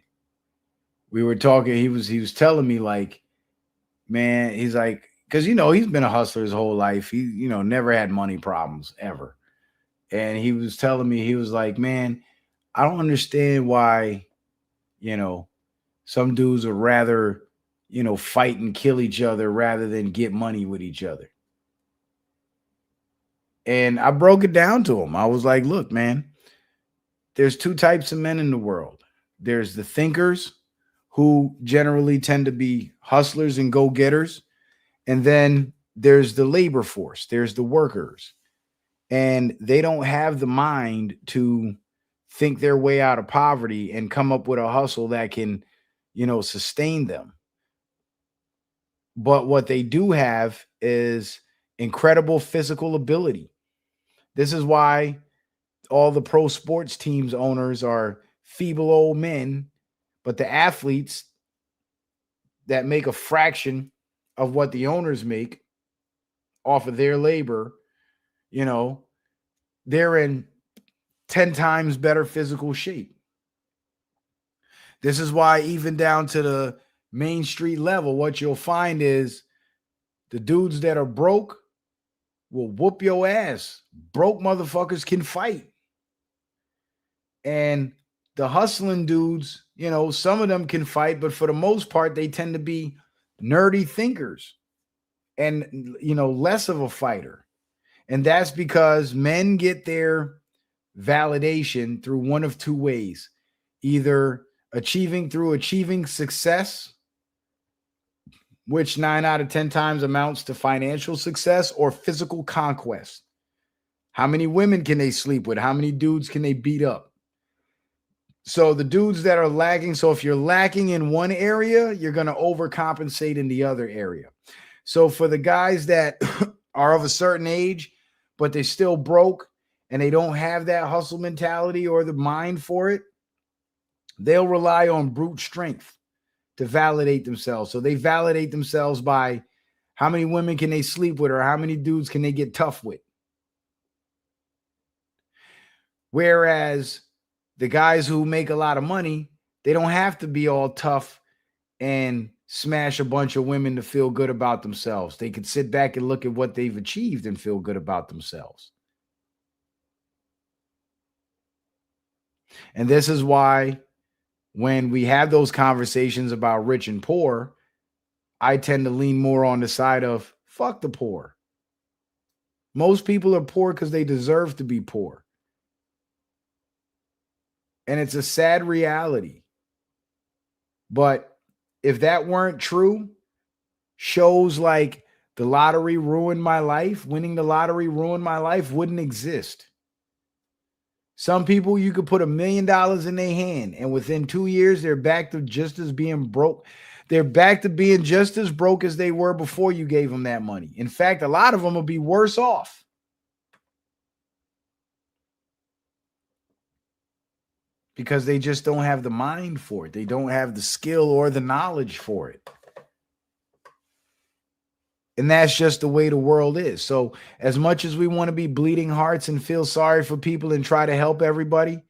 we were talking. He was telling me, like, man, he's like, because he's been a hustler his whole life. He never had money problems ever. And he was telling me, he was like, man, I don't understand why some dudes would rather fight and kill each other rather than get money with each other. And I broke it down to him. I was like, look, man, there's two types of men in the world. There's the thinkers, who generally tend to be hustlers and go-getters. And then there's the labor force. There's the workers. And they don't have the mind to think their way out of poverty and come up with a hustle that can, sustain them. But what they do have is incredible physical ability. This is why all the pro sports teams owners are feeble old men, but the athletes that make a fraction of what the owners make off of their labor, they're in 10 times better physical shape. This is why even down to the Main Street level, what you'll find is the dudes that are broke will whoop your ass. Broke motherfuckers can fight. And the hustling dudes, some of them can fight, but for the most part, they tend to be nerdy thinkers and, less of a fighter. And that's because men get their validation through one of two ways: either achieving success, which 9 out of 10 times amounts to financial success, or physical conquest. How many women can they sleep with? How many dudes can they beat up? So the dudes that are lacking, so if you're lacking in one area, you're going to overcompensate in the other area. So for the guys that are of a certain age, but they still broke and they don't have that hustle mentality or the mind for it, they'll rely on brute strength to validate themselves. So they validate themselves by how many women can they sleep with or how many dudes can they get tough with. Whereas the guys who make a lot of money, they don't have to be all tough and smash a bunch of women to feel good about themselves. They could sit back and look at what they've achieved and feel good about themselves. And this is why when we have those conversations about rich and poor, I tend to lean more on the side of fuck the poor. Most people are poor because they deserve to be poor. And it's a sad reality. But if that weren't true, shows like The Lottery Ruined My Life, Winning the Lottery Ruined My Life wouldn't exist. Some people, you could put $1 million in their hand, and within 2 years, they're back to just as being broke. They're back to being just as broke as they were before you gave them that money. In fact, a lot of them will be worse off. Because they just don't have the mind for it. They don't have the skill or the knowledge for it. And that's just the way the world is. So as much as we want to be bleeding hearts and feel sorry for people and try to help everybody,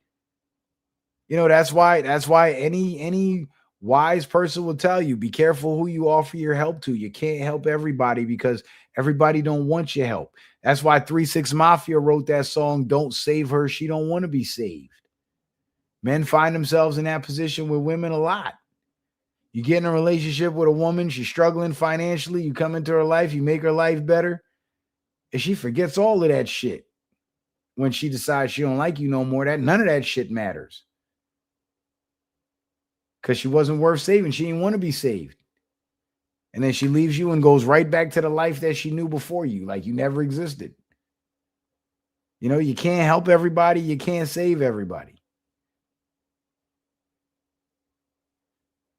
that's why any wise person will tell you, be careful who you offer your help to. You can't help everybody because everybody don't want your help. That's why 3 6 Mafia wrote that song, Don't Save Her, She Don't Want to Be Saved. Men find themselves in that position with women a lot. You get in a relationship with a woman, she's struggling financially, you come into her life, you make her life better, and she forgets all of that shit. When she decides she don't like you no more, none of that shit matters. Because she wasn't worth saving. She didn't want to be saved. And then she leaves you and goes right back to the life that she knew before you, like you never existed. You can't help everybody, you can't save everybody.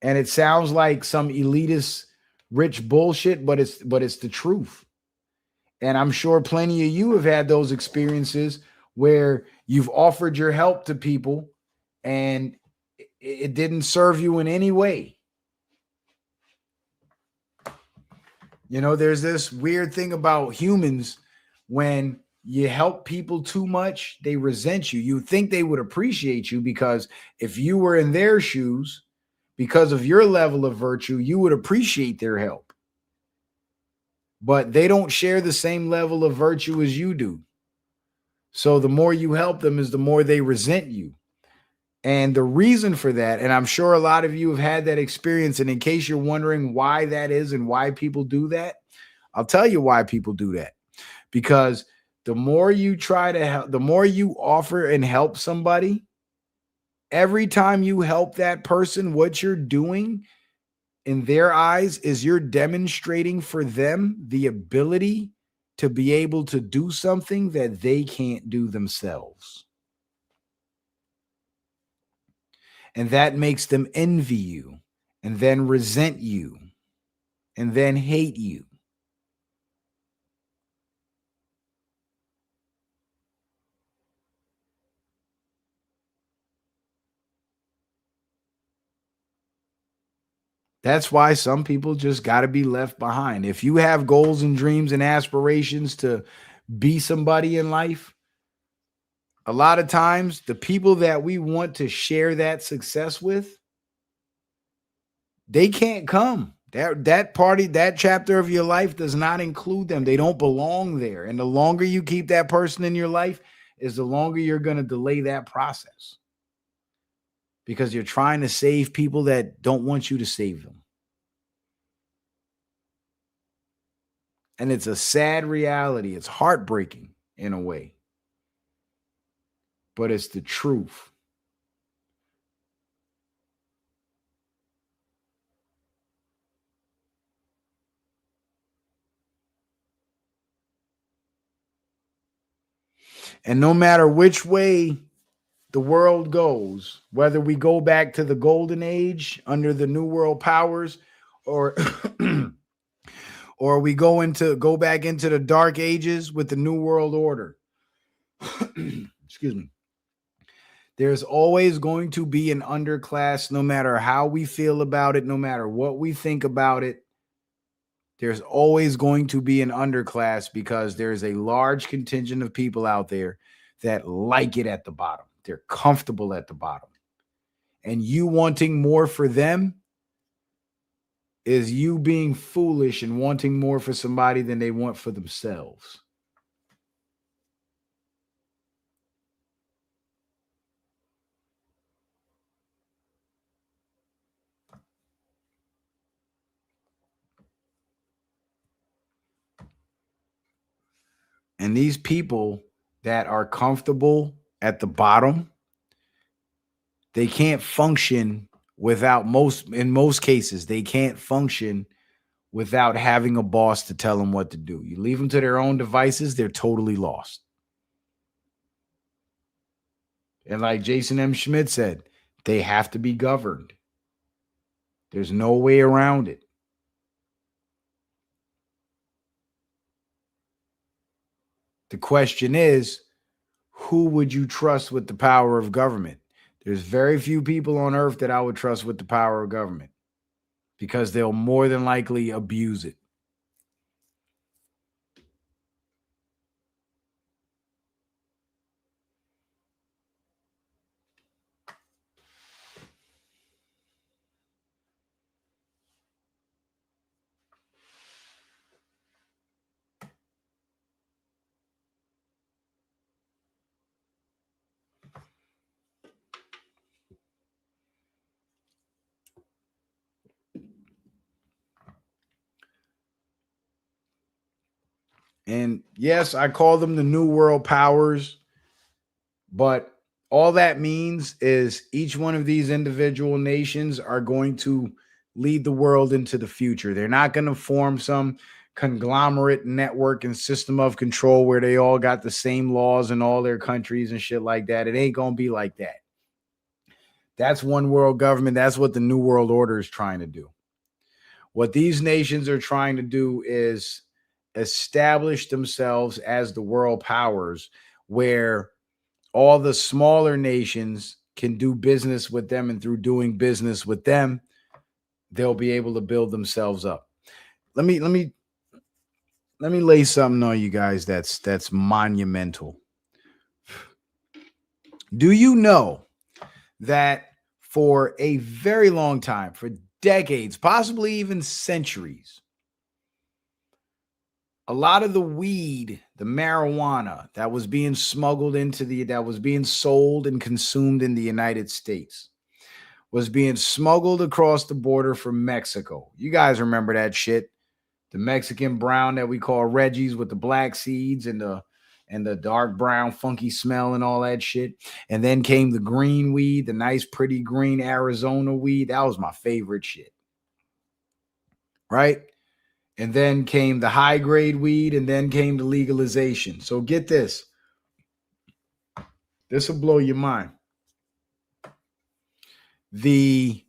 And it sounds like some elitist rich bullshit, but it's the truth. And I'm sure plenty of you have had those experiences where you've offered your help to people and it didn't serve you in any way. There's this weird thing about humans. When you help people too much, they resent you. You think they would appreciate you because if you were in their shoes, because of your level of virtue, you would appreciate their help. But they don't share the same level of virtue as you do. So the more you help them is the more they resent you. And the reason for that, and I'm sure a lot of you have had that experience, and in case you're wondering why that is and why people do that, I'll tell you why people do that. Because the more you try to help, the more you offer and help somebody, every time you help that person, what you're doing in their eyes is you're demonstrating for them the ability to be able to do something that they can't do themselves. And that makes them envy you and then resent you and then hate you. That's why some people just got to be left behind. If you have goals and dreams and aspirations to be somebody in life, a lot of times the people that we want to share that success with, they can't come. That party, that chapter of your life does not include them. They don't belong there. And the longer you keep that person in your life is the longer you're going to delay that process. Because you're trying to save people that don't want you to save them. And it's a sad reality. It's heartbreaking in a way. But it's the truth. And no matter which way the world goes, whether we go back to the golden age under the new world powers or or we go back into the dark ages with the new world order. Excuse me. There's always going to be an underclass, no matter how we feel about it, no matter what we think about it. There's always going to be an underclass because there's a large contingent of people out there that like it at the bottom. They're comfortable at the bottom. And you wanting more for them is you being foolish and wanting more for somebody than they want for themselves. And these people that are comfortable at the bottom, they can't function without in most cases, they can't function without having a boss to tell them what to do. You leave them to their own devices, they're totally lost. And like Jason M. Schmidt said, they have to be governed. There's no way around it. The question is, who would you trust with the power of government? There's very few people on earth that I would trust with the power of government because they'll more than likely abuse it. And yes, I call them the New World Powers, but all that means is each one of these individual nations are going to lead the world into the future. They're not going to form some conglomerate network and system of control where they all got the same laws in all their countries and shit like that. It ain't going to be like that. That's one world government. That's what the New World Order is trying to do. What these nations are trying to do is establish themselves as the world powers where all the smaller nations can do business with them, and through doing business with them, they'll be able to build themselves up. Let me lay something on you guys that's monumental. Do you know that for a very long time, for decades, possibly even centuries, a lot of the weed, the marijuana that was being smuggled that was being sold and consumed in the United States was being smuggled across the border from Mexico? You guys remember that shit? The Mexican brown that we call Reggie's with the black seeds and the dark brown funky smell and all that shit. And then came the green weed, the nice pretty green Arizona weed. That was my favorite shit. Right? And then came the high grade weed, and then came the legalization. So get this. This will blow your mind. The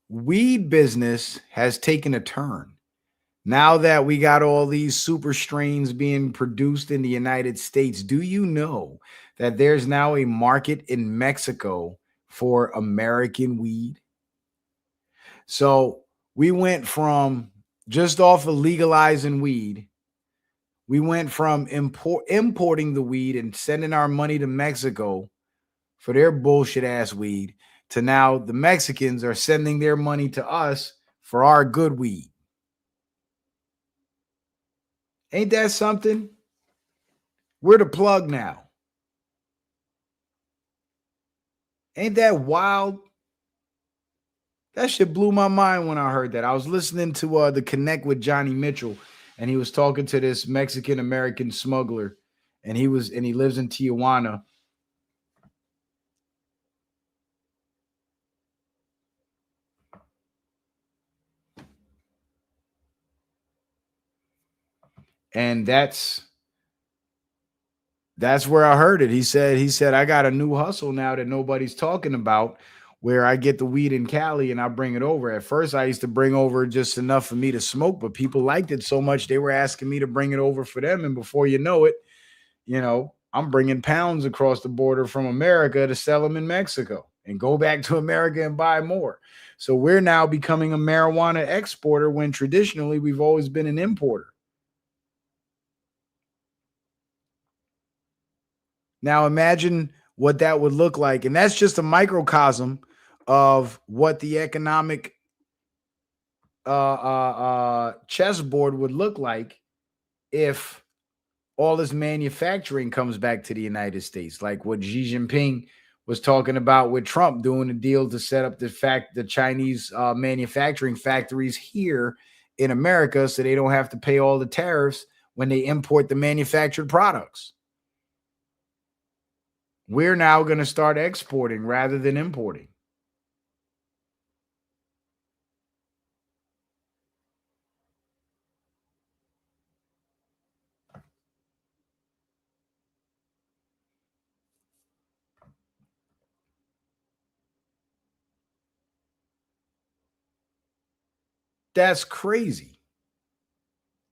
weed business has taken a turn. Now that we got all these super strains being produced in the United States, do you know that there's now a market in Mexico for American weed? So we went from just off of legalizing weed, we went from importing the weed and sending our money to Mexico for their bullshit ass weed to now the Mexicans are sending their money to us for our good weed. Ain't that something? We're the plug now. Ain't that wild? That shit blew my mind when I heard that. I was listening to the Connect with Johnny Mitchell, and he was talking to this Mexican American smuggler, and he lives in Tijuana. And that's where I heard it. He said, I got a new hustle now that nobody's talking about, where I get the weed in Cali and I bring it over. At first, I used to bring over just enough for me to smoke, but people liked it so much they were asking me to bring it over for them. And before you know it, I'm bringing pounds across the border from America to sell them in Mexico and go back to America and buy more. So we're now becoming a marijuana exporter when traditionally we've always been an importer. Now imagine what that would look like. And that's just a microcosm of what the economic chessboard would look like if all this manufacturing comes back to the United States, like what Xi Jinping was talking about with Trump doing a deal to set up the Chinese manufacturing factories here in America so they don't have to pay all the tariffs when they import the manufactured products. We're now going to start exporting rather than importing. That's crazy.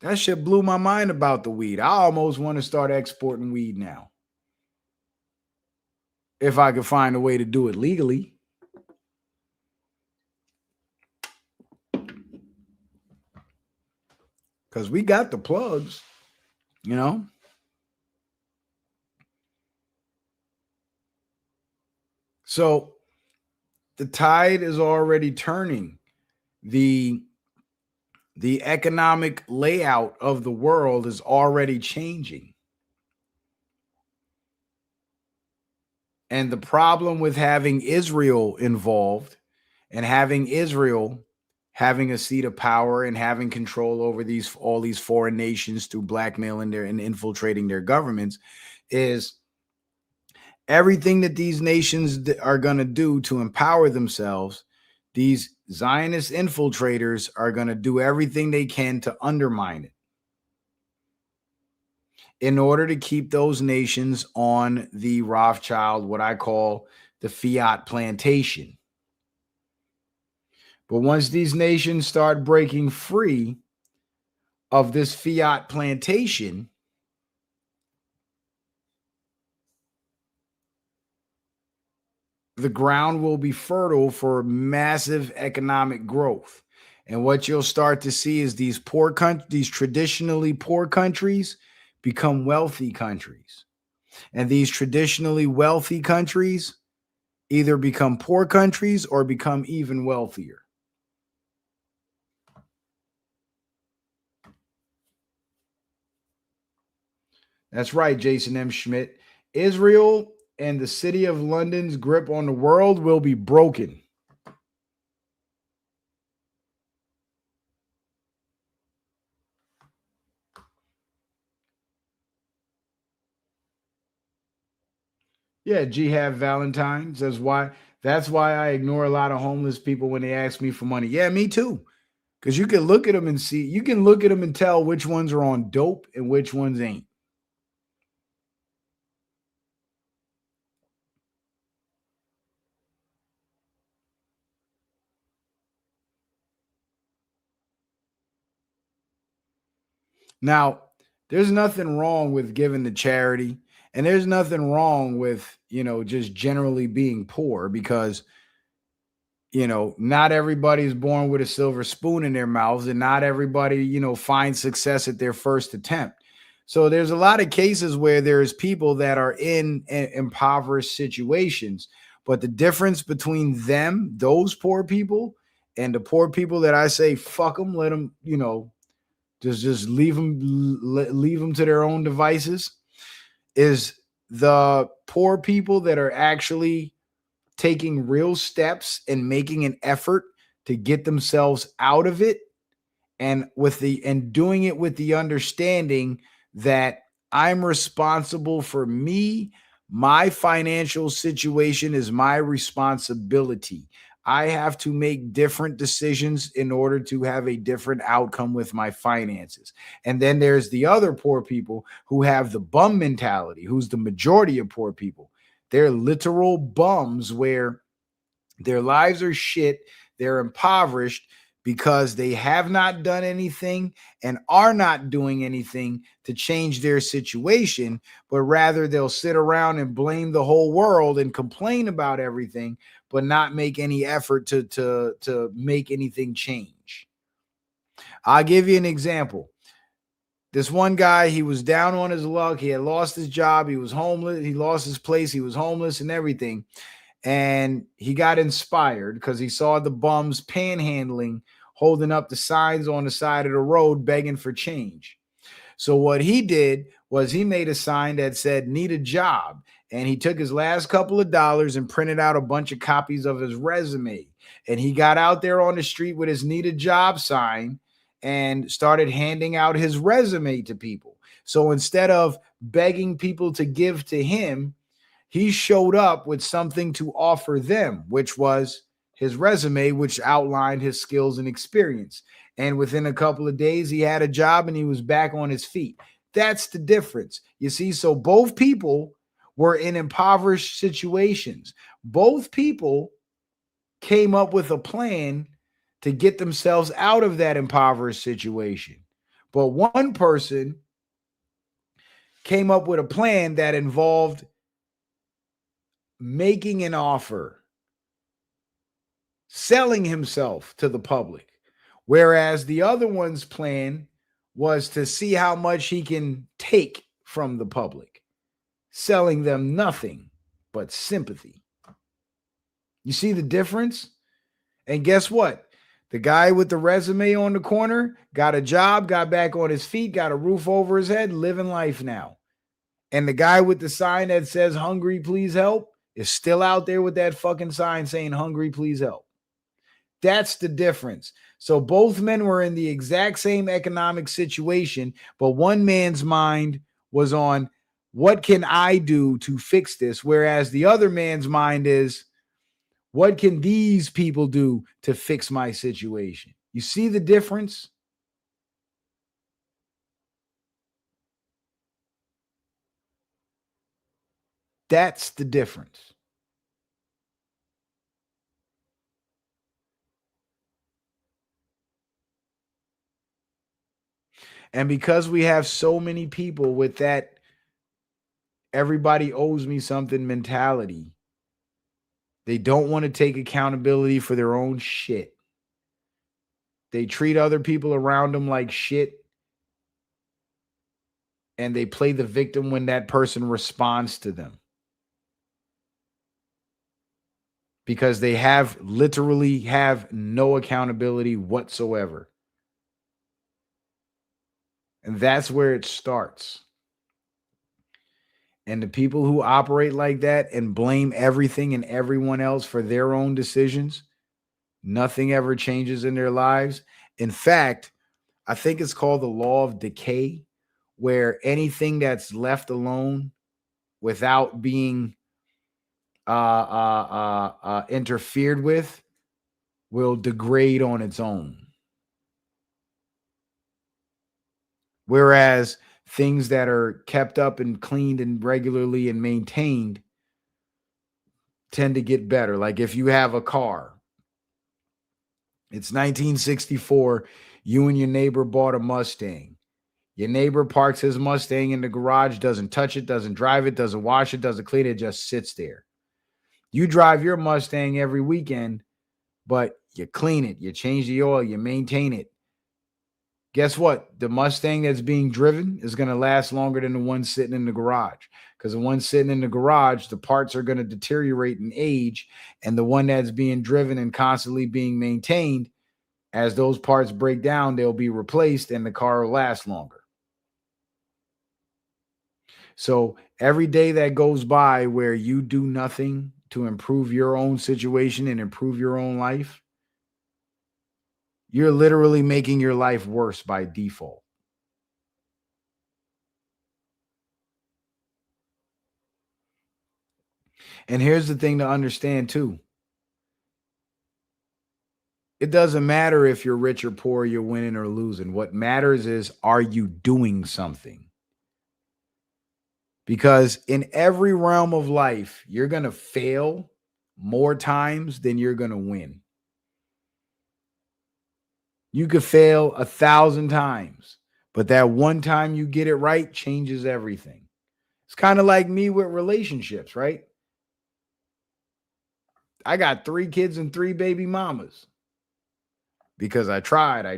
That shit blew my mind about the weed. I almost want to start exporting weed now. If I could find a way to do it legally. Because we got the plugs, you know? So the tide is already turning. The economic layout of the world is already changing. And the problem with having Israel involved and having Israel having a seat of power and having control over all these foreign nations through blackmailing and infiltrating their governments is everything that these nations are going to do to empower themselves. These Zionist infiltrators are going to do everything they can to undermine it in order to keep those nations on the Rothschild, what I call the fiat plantation. But once these nations start breaking free of this fiat plantation, the ground will be fertile for massive economic growth. And what you'll start to see is these traditionally poor countries become wealthy countries. And these traditionally wealthy countries either become poor countries or become even wealthier. That's right, Jason M. Schmidt. Israel and the city of London's grip on the world will be broken. Yeah, Jihad Valentine says why. That's why I ignore a lot of homeless people when they ask me for money. Yeah, me too. Because you can look at them and see, you can look at them and tell which ones are on dope and which ones ain't. Now, there's nothing wrong with giving to charity, and there's nothing wrong with, just generally being poor because, not everybody is born with a silver spoon in their mouths, and not everybody, finds success at their first attempt. So there's a lot of cases where there's people that are in impoverished situations, but the difference between them, those poor people, and the poor people that I say, fuck them, let them, just leave them to their own devices, is the poor people that are actually taking real steps and making an effort to get themselves out of it, and doing it with the understanding that I'm responsible for me. My financial situation is my responsibility. I have to make different decisions in order to have a different outcome with my finances. And then there's the other poor people who have the bum mentality, who's the majority of poor people. They're literal bums where their lives are shit. They're impoverished because they have not done anything and are not doing anything to change their situation, but rather they'll sit around and blame the whole world and complain about everything, but not make any effort to make anything change. I'll give you an example. This one guy, he was down on his luck. He had lost his job. He was homeless. He lost his place. He was homeless and everything. And he got inspired because he saw the bums panhandling, holding up the signs on the side of the road begging for change. So what he did was he made a sign that said need a job, and he took his last couple of dollars and printed out a bunch of copies of his resume, and he got out there on the street with his need a job sign and started handing out his resume to people. So instead of begging people to give to him, he showed up with something to offer them, which was his resume, which outlined his skills and experience. And within a couple of days, he had a job and he was back on his feet. That's the difference. You see, so both people were in impoverished situations. Both people came up with a plan to get themselves out of that impoverished situation. But one person came up with a plan that involved making an offer, selling himself to the public, whereas the other one's plan was to see how much he can take from the public, selling them nothing but sympathy. You see the difference? And guess what? The guy with the resume on the corner got a job, got back on his feet, got a roof over his head, living life now. And the guy with the sign that says hungry, please help is still out there with that fucking sign saying hungry, please help. That's the difference. So both men were in the exact same economic situation, but one man's mind was on what can I do to fix this? Whereas the other man's mind is, what can these people do to fix my situation? You see the difference? That's the difference. And because we have so many people with that everybody owes me something mentality, they don't want to take accountability for their own shit. They treat other people around them like shit, and they play the victim when that person responds to them. Because they literally have no accountability whatsoever. And that's where it starts. And the people who operate like that and blame everything and everyone else for their own decisions, nothing ever changes in their lives. In fact, I think it's called the law of decay, where anything that's left alone without being interfered with will degrade on its own. Whereas things that are kept up and cleaned and regularly and maintained tend to get better. Like if you have a car, it's 1964, you and your neighbor bought a Mustang. Your neighbor parks his Mustang in the garage, doesn't touch it, doesn't drive it, doesn't wash it, doesn't clean it, just sits there. You drive your Mustang every weekend, but you clean it, you change the oil, you maintain it. Guess what? The Mustang that's being driven is going to last longer than the one sitting in the garage, because the one sitting in the garage, the parts are going to deteriorate and age, and the one that's being driven and constantly being maintained, as those parts break down, they'll be replaced and the car will last longer. So every day that goes by where you do nothing to improve your own situation and improve your own life, you're literally making your life worse by default. And here's the thing to understand too. It doesn't matter if you're rich or poor, you're winning or losing. What matters is, are you doing something? Because in every realm of life, you're going to fail more times than you're going to win. You could fail 1,000 times, but that one time you get it right changes everything. It's kind of like me with relationships, right? I got 3 kids and 3 baby mamas because I tried. I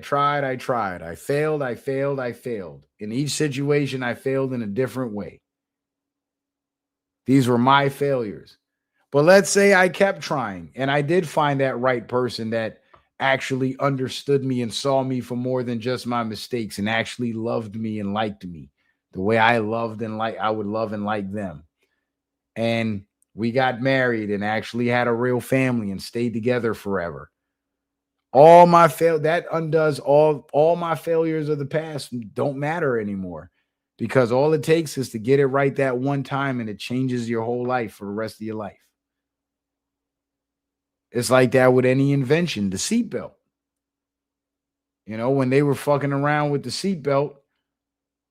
failed. In each situation, I failed in a different way. These were my failures. But let's say I kept trying and I did find that right person that actually understood me and saw me for more than just my mistakes and actually loved me and liked me the way I loved and like I would love and like them. And we got married and actually had a real family and stayed together forever. All my that undoes all my failures of the past don't matter anymore, because all it takes is to get it right that one time and it changes your whole life for the rest of your life. It's like that with any invention, the seatbelt. You know, when they were fucking around with the seatbelt,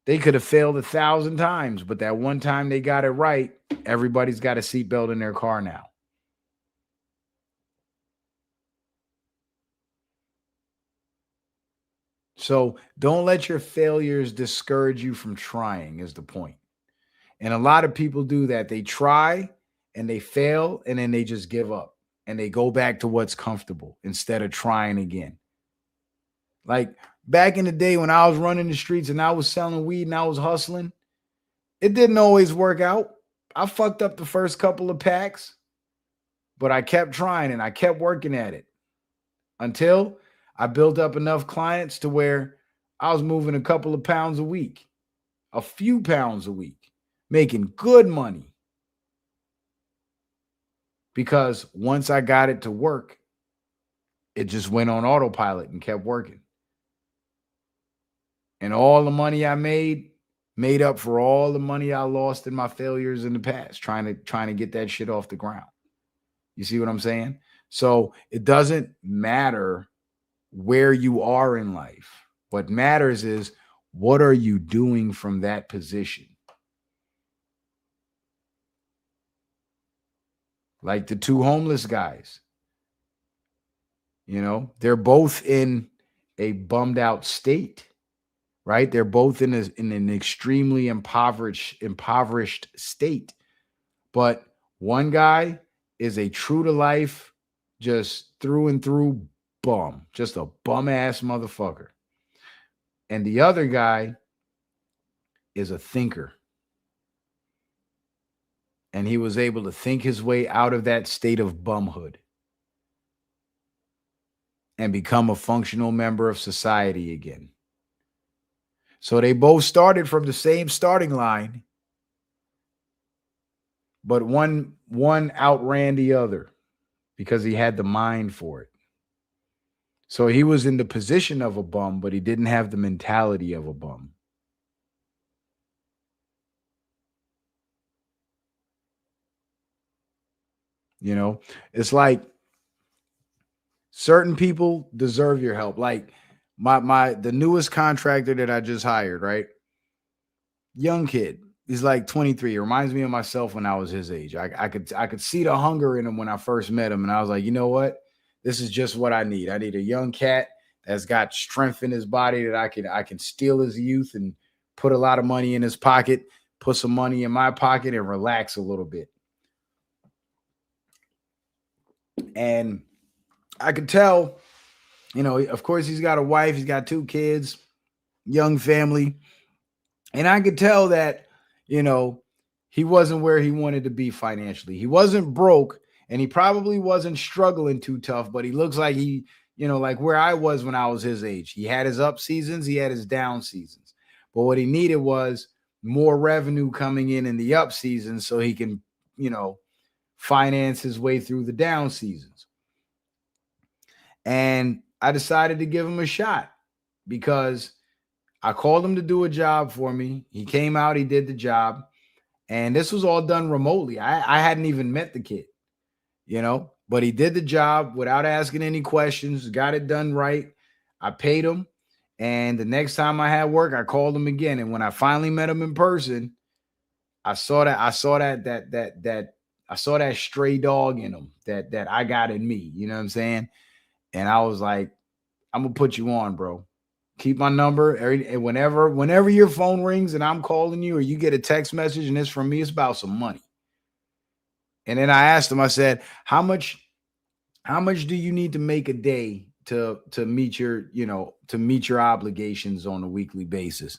they could have failed 1,000 times, but that one time they got it right, everybody's got a seatbelt in their car now. So don't let your failures discourage you from trying, is the point. And a lot of people do that. They try and they fail and then they just give up and they go back to what's comfortable instead of trying again. Like back in the day when I was running the streets and I was selling weed and I was hustling, it didn't always work out. I fucked up the first couple of packs, but I kept trying and I kept working at it until I built up enough clients to where I was moving a couple of pounds a week, a few pounds a week, making good money. Because once I got it to work, it just went on autopilot and kept working. And all the money I made up for all the money I lost in my failures in the past, trying to get that shit off the ground. You see what I'm saying? So it doesn't matter where you are in life. What matters is, what are you doing from that position? Like the two homeless guys, you know, they're both in a bummed out state, right? They're both in an extremely impoverished state. But one guy is a true to life, just through and through bum, just a bum ass motherfucker. And the other guy is a thinker. And he was able to think his way out of that state of bumhood and become a functional member of society again. So they both started from the same starting line, but one outran the other because he had the mind for it. So he was in the position of a bum, but he didn't have the mentality of a bum. You know, it's like certain people deserve your help. Like the newest contractor that I just hired, right? Young kid. He's like 23. He reminds me of myself when I was his age. I could see the hunger in him when I first met him. And I was like, you know what? This is just what I need. I need a young cat that's got strength in his body that I can steal his youth and put a lot of money in his pocket, put some money in my pocket and relax a little bit. And I could tell, you know, of course he's got a wife, he's got 2 kids, young family. And I could tell that, you know, he wasn't where he wanted to be financially. He wasn't broke and he probably wasn't struggling too tough, but he looks like he, you know, like where I was when I was his age. He had his up seasons, he had his down seasons. But what he needed was more revenue coming in the up seasons so he can, you know, finance his way through the down seasons. And I decided to give him a shot because I called him to do a job for me. He came out, he did the job. And this was all done remotely. I hadn't even met the kid, you know, but he did the job without asking any questions, got it done right. I paid him. And the next time I had work, I called him again. And when I finally met him in person, I saw that stray dog in him that I got in me. You know what I'm saying? And I was like, I'm gonna put you on, bro. Keep my number. And whenever your phone rings and I'm calling you or you get a text message and it's from me, it's about some money. And then I asked him, I said, how much do you need to make a day to meet your, you know, to meet your obligations on a weekly basis?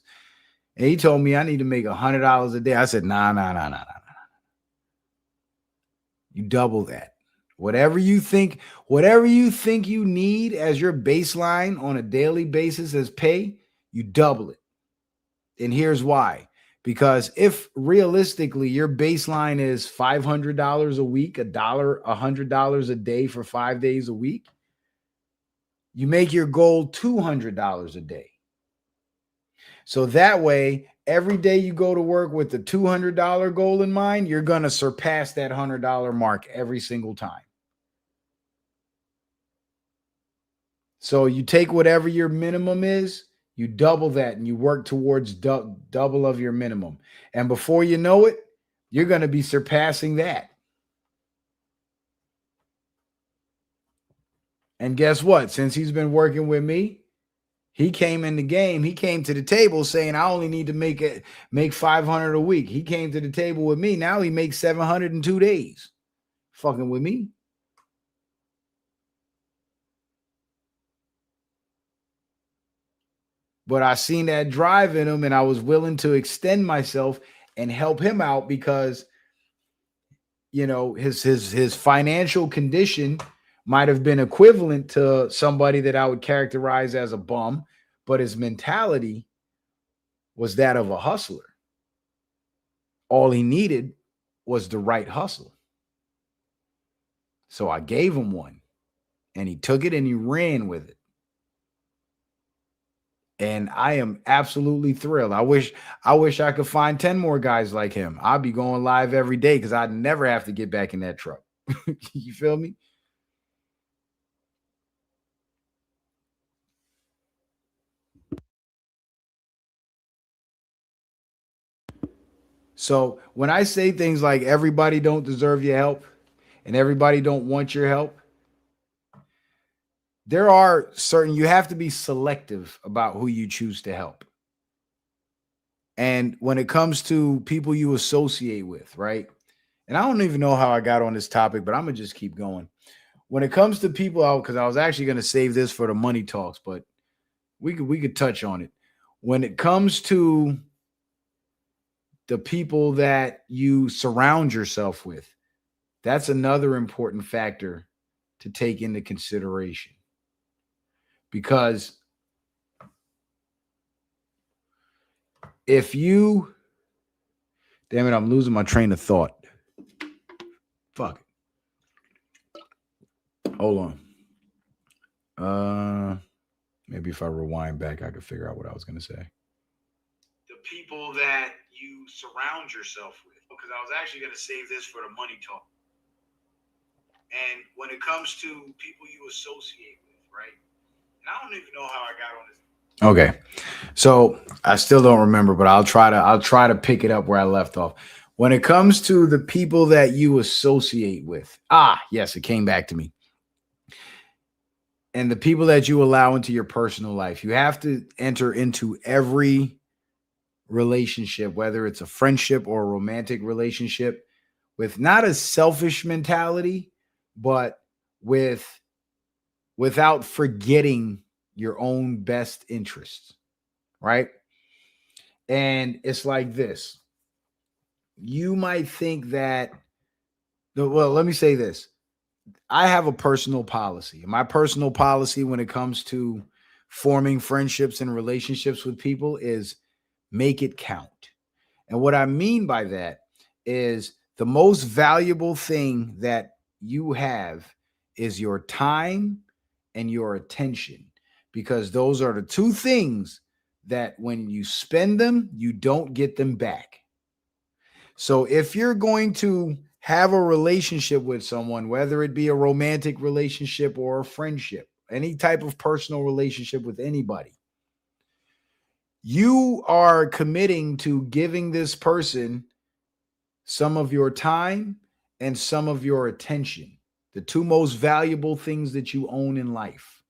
And he told me I need to make $100 a day. I said, nah. You double that Whatever you think you need as your baseline on a daily basis as pay, you double it. And here's why. Because if realistically your baseline is $500 a week, $100 a day for 5 days a week, you make your goal $200 a day. So that way, every day you go to work with the $200 goal in mind, you're going to surpass that $100 mark every single time. So you take whatever your minimum is, you double that, and you work towards double of your minimum. And before you know it, you're going to be surpassing that. And guess what? Since he's been working with me, he came in the game. He came to the table saying, I only need to make 500 a week. He came to the table with me. Now he makes 700 in 2 days. Fucking with me. But I seen that drive in him, and I was willing to extend myself and help him out because, you know, his financial condition might have been equivalent to somebody that I would characterize as a bum, but his mentality was that of a hustler. All he needed was the right hustle. So I gave him one, and he took it and he ran with it. And I am absolutely thrilled. I wish I could find 10 more guys like him. I'd be going live every day because I'd never have to get back in that truck. You feel me? So when I say things like everybody don't deserve your help and everybody don't want your help, there are certain, you have to be selective about who you choose to help. And when it comes to people you associate with, right? And I don't even know how I got on this topic, but I'm gonna just keep going. When it comes to people out, because I was actually gonna save this for the money talks, but we could touch on it. When it comes to the people that you surround yourself with, that's another important factor to take into consideration. Because if you, damn it, I'm losing my train of thought. Fuck. Hold on. Maybe if I rewind back, I could figure out what I was going to say. The people that you surround yourself with, because I was actually going to save this for the money talk. And when it comes to people you associate with, right? And I don't even know how I got on this. Okay. So I still don't remember, but I'll try to pick it up where I left off. When it comes to the people that you associate with, yes, it came back to me. And the people that you allow into your personal life, you have to enter into every relationship, whether it's a friendship or a romantic relationship, with not a selfish mentality, but without forgetting your own best interests, right? And it's like this. You might think that, well, let me say this. I have a personal policy. My personal policy when it comes to forming friendships and relationships with people is make it count. And what I mean by that is the most valuable thing that you have is your time and your attention, because those are the two things that when you spend them, you don't get them back. So if you're going to have a relationship with someone, whether it be a romantic relationship or a friendship, any type of personal relationship with anybody, you are committing to giving this person some of your time and some of your attention, the two most valuable things that you own in life.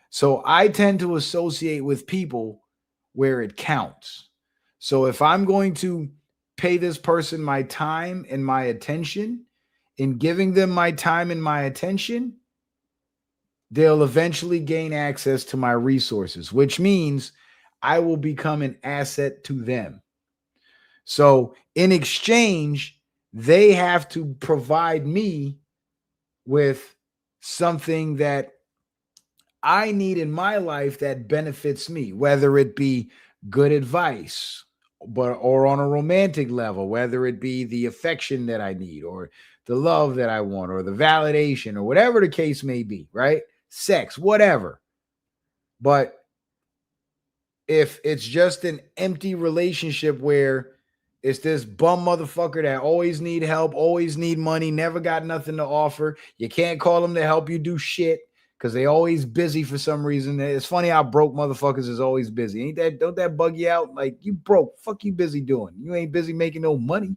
So I tend to associate with people where it counts. So if I'm going to pay this person my time and my attention, in giving them my time and my attention, they'll eventually gain access to my resources, which means I will become an asset to them. So in exchange, they have to provide me with something that I need in my life that benefits me, whether it be good advice, but or on a romantic level, whether it be the affection that I need or the love that I want or the validation or whatever the case may be, right? Sex, whatever. But if it's just an empty relationship where it's this bum motherfucker that always need help, always need money, never got nothing to offer, you can't call them to help you do shit because they always busy for some reason. It's funny how broke motherfuckers is always busy. Ain't that, don't that bug you out? Like, you broke, fuck you busy doing? You ain't busy making no money,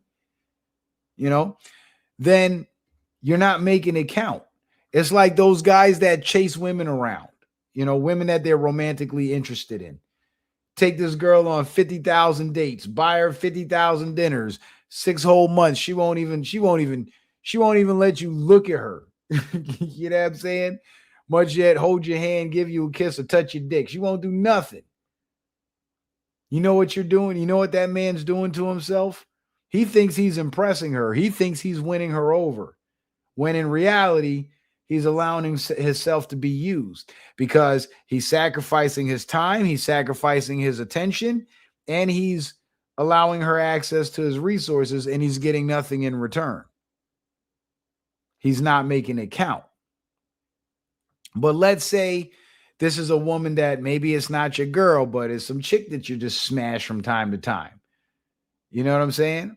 you know? Then you're not making it count. It's like those guys that chase women around, you know, women that they're romantically interested in. Take this girl on 50,000 dates, buy her 50,000 dinners, 6 whole months. She won't even let you look at her. You know what I'm saying? Much yet hold your hand, give you a kiss, or touch your dick. She won't do nothing. You know what you're doing? You know what that man's doing to himself? He thinks he's impressing her. He thinks he's winning her over. When in reality, he's allowing himself to be used because he's sacrificing his time, he's sacrificing his attention, and he's allowing her access to his resources, and he's getting nothing in return. He's not making it count. But let's say this is a woman that maybe it's not your girl, but it's some chick that you just smash from time to time. You know what I'm saying?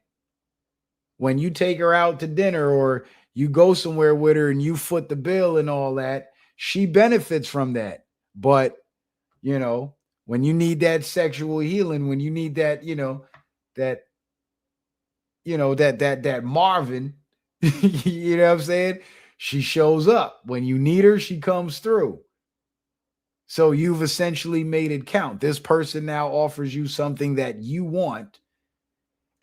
When you take her out to dinner or you go somewhere with her and you foot the bill and all that, she benefits from that. But, you know, when you need that sexual healing, when you need that, that Marvin, you know what I'm saying? She shows up. When you need her, she comes through. So you've essentially made it count. This person now offers you something that you want,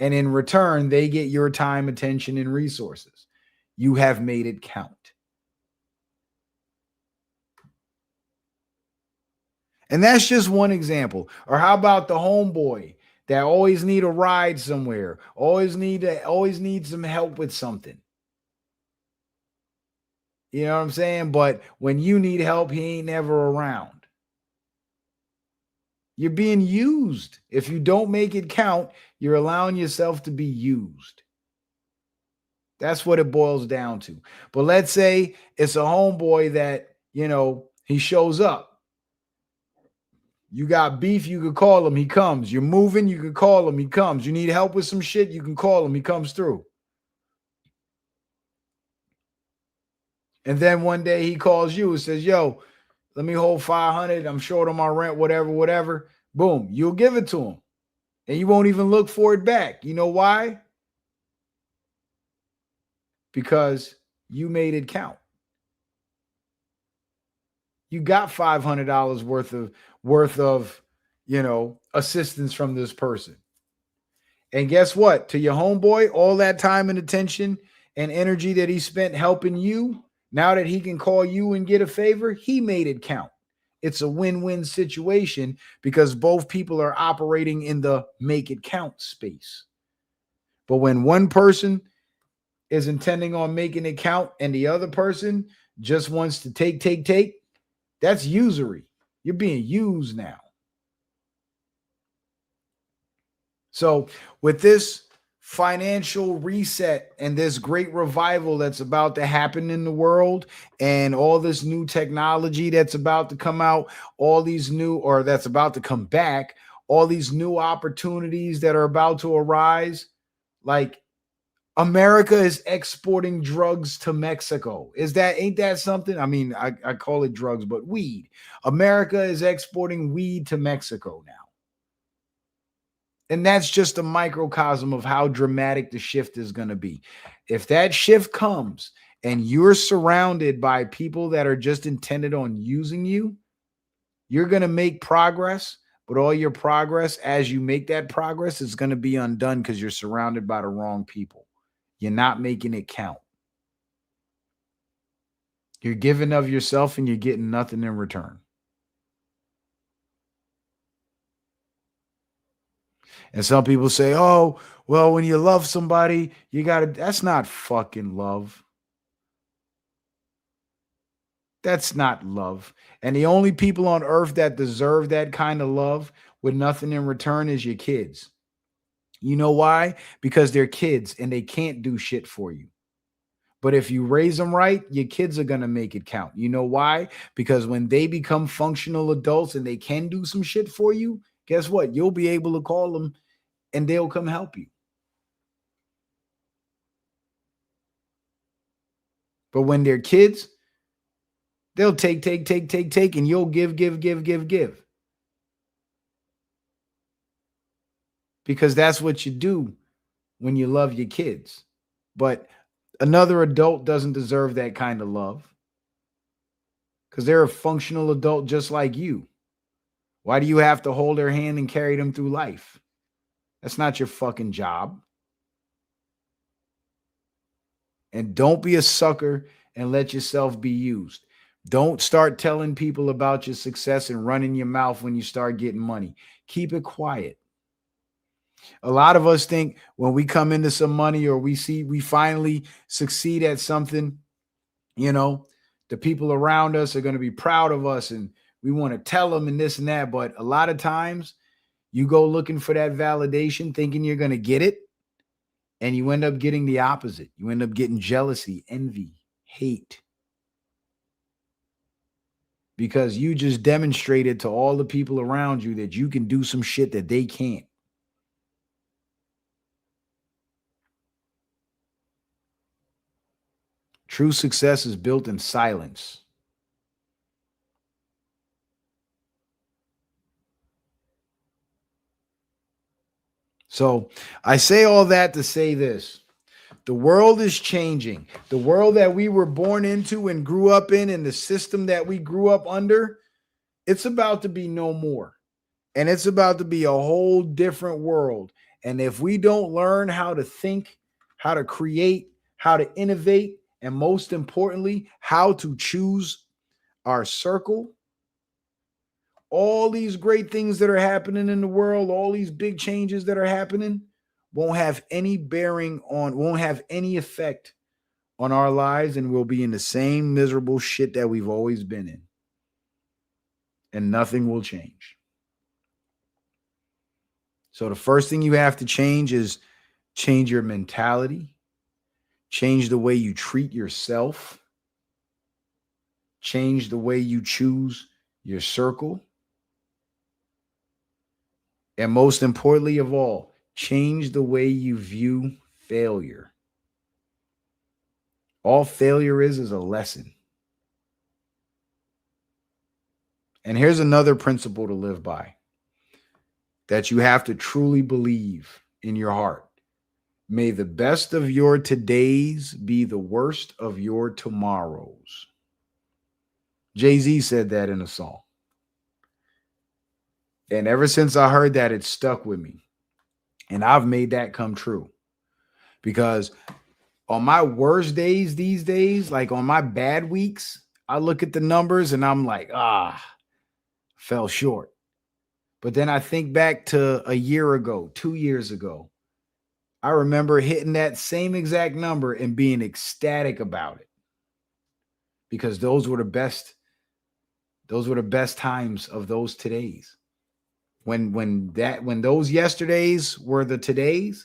and in return, they get your time, attention, and resources. You have made it count. And that's just one example. Or how about the homeboy that always need a ride somewhere, always need some help with something? You know what I'm saying? But when you need help, he ain't never around. You're being used. If you don't make it count, you're allowing yourself to be used. That's what it boils down to. But let's say it's a homeboy that, he shows up. You got beef, you could call him, he comes. You're moving, you could call him, he comes. You need help with some shit, you can call him, he comes through. And then one day he calls you and says, yo, let me hold 500. I'm short on my rent, whatever. Boom, you'll give it to him. And you won't even look for it back. You know why? Because you made it count. You got $500 worth of, assistance from this person. And guess what? To your homeboy, all that time and attention and energy that he spent helping you, now that he can call you and get a favor, he made it count. It's a win-win situation because both people are operating in the make it count space. But when one person is intending on making it count and the other person just wants to take, that's usury. You're being used now. So with this financial reset and this great revival that's about to happen in the world and all this new technology that's about to come out, that's about to come back, all these new opportunities that are about to arise, like America is exporting drugs to Mexico. Ain't that something? I mean, I call it drugs, but weed. America is exporting weed to Mexico now. And that's just a microcosm of how dramatic the shift is going to be. If that shift comes and you're surrounded by people that are just intended on using you, you're going to make progress, but all your progress, as you make that progress, is going to be undone because you're surrounded by the wrong people. You're not making it count. You're giving of yourself and you're getting nothing in return. And some people say, oh, well, when you love somebody, that's not fucking love. That's not love. And the only people on earth that deserve that kind of love with nothing in return is your kids. You know why? Because they're kids and they can't do shit for you. But if you raise them right, your kids are going to make it count. You know why? Because when they become functional adults and they can do some shit for you, guess what? You'll be able to call them and they'll come help you. But when they're kids, they'll take, and you'll give. Because that's what you do when you love your kids. But another adult doesn't deserve that kind of love because they're a functional adult just like you. Why do you have to hold their hand and carry them through life? That's not your fucking job. And don't be a sucker and let yourself be used. Don't start telling people about your success and running your mouth when you start getting money. Keep it quiet. A lot of us think when we come into some money or we finally succeed at something, the people around us are going to be proud of us and we want to tell them and this and that. But a lot of times you go looking for that validation thinking you're going to get it. And you end up getting the opposite. You end up getting jealousy, envy, hate. Because you just demonstrated to all the people around you that you can do some shit that they can't. True success is built in silence. So I say all that to say this. The world is changing. The world that we were born into and grew up in and the system that we grew up under, it's about to be no more. And it's about to be a whole different world. And if we don't learn how to think, how to create, how to innovate, and most importantly, how to choose our circle, all these great things that are happening in the world, all these big changes that are happening, won't have any effect on our lives, and we'll be in the same miserable shit that we've always been in. And nothing will change. So the first thing you have to change is change your mentality, change the way you treat yourself, change the way you choose your circle, and most importantly of all, change the way you view failure. All failure is a lesson. And here's another principle to live by that you have to truly believe in your heart. May the best of your todays be the worst of your tomorrows. Jay-Z said that in a song. And ever since I heard that, it stuck with me. And I've made that come true. Because on my worst days these days, like on my bad weeks, I look at the numbers and I'm like, fell short. But then I think back to a year ago, 2 years ago. I remember hitting that same exact number and being ecstatic about it. Because those were the best times of those todays. When those yesterdays were the todays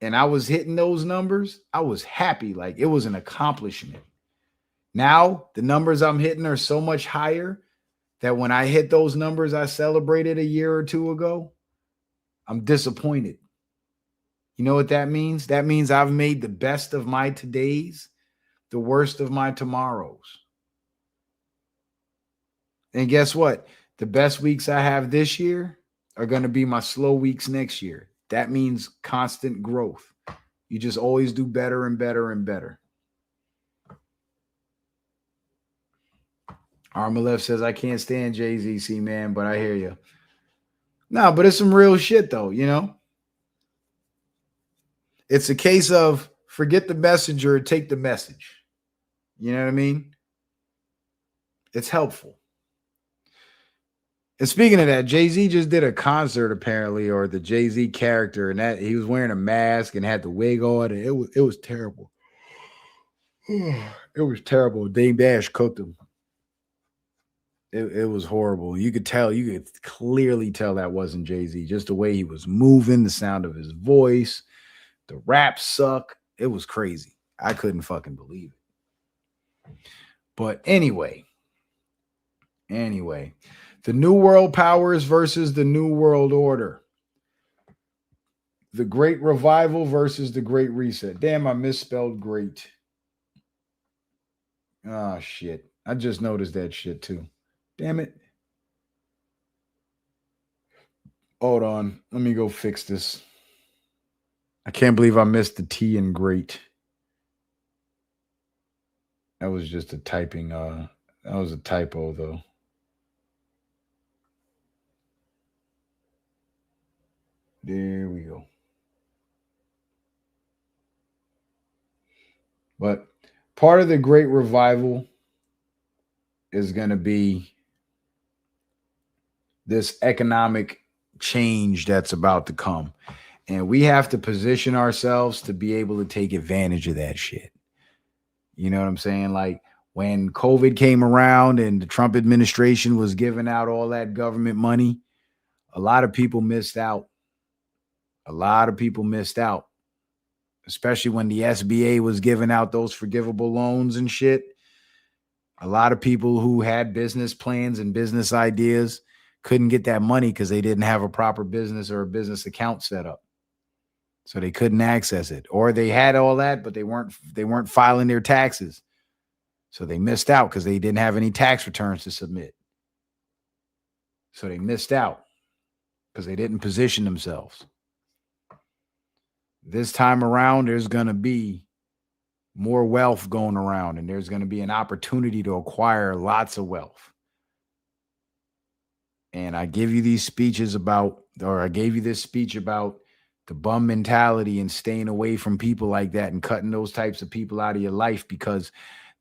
and I was hitting those numbers, I was happy. Like it was an accomplishment. Now the numbers I'm hitting are so much higher that when I hit those numbers I celebrated a year or two ago, I'm disappointed. You know what that means? That means I've made the best of my todays the worst of my tomorrows. And guess what? The best weeks I have this year are going to be my slow weeks next year. That means constant growth. You just always do better and better and better. Armalef says, I can't stand Jay-Z, man, but I hear you. No, but it's some real shit, though, It's a case of forget the messenger, take the message. You know what I mean? It's helpful. And speaking of that, Jay-Z just did a concert apparently, or the Jay-Z character, and that he was wearing a mask and had the wig on, and it was terrible. It was terrible. Dame Dash cooked him. It was horrible. You could clearly tell that wasn't Jay-Z. Just the way he was moving, the sound of his voice, the rap suck. It was crazy. I couldn't fucking believe it. But anyway, the New World Powers versus the New World Order. The Great Revival versus the Great Reset. Damn, I misspelled great. Oh, shit. I just noticed that shit too. Damn it. Hold on. Let me go fix this. I can't believe I missed the T in great. That was just a typing. That was a typo, though. There we go. But part of the Great Revival is going to be this economic change that's about to come. And we have to position ourselves to be able to take advantage of that shit. You know what I'm saying? Like when COVID came around and the Trump administration was giving out all that government money, a lot of people missed out. A lot of people missed out, especially when the SBA was giving out those forgivable loans and shit. A lot of people who had business plans and business ideas couldn't get that money because they didn't have a proper business or a business account set up. So they couldn't access it. Or they had all that, but they weren't filing their taxes. So they missed out because they didn't have any tax returns to submit. So they missed out because they didn't position themselves. This time around, there's going to be more wealth going around, and there's going to be an opportunity to acquire lots of wealth. And I give you these speeches about, or I gave you this speech about the bum mentality and staying away from people like that and cutting those types of people out of your life, because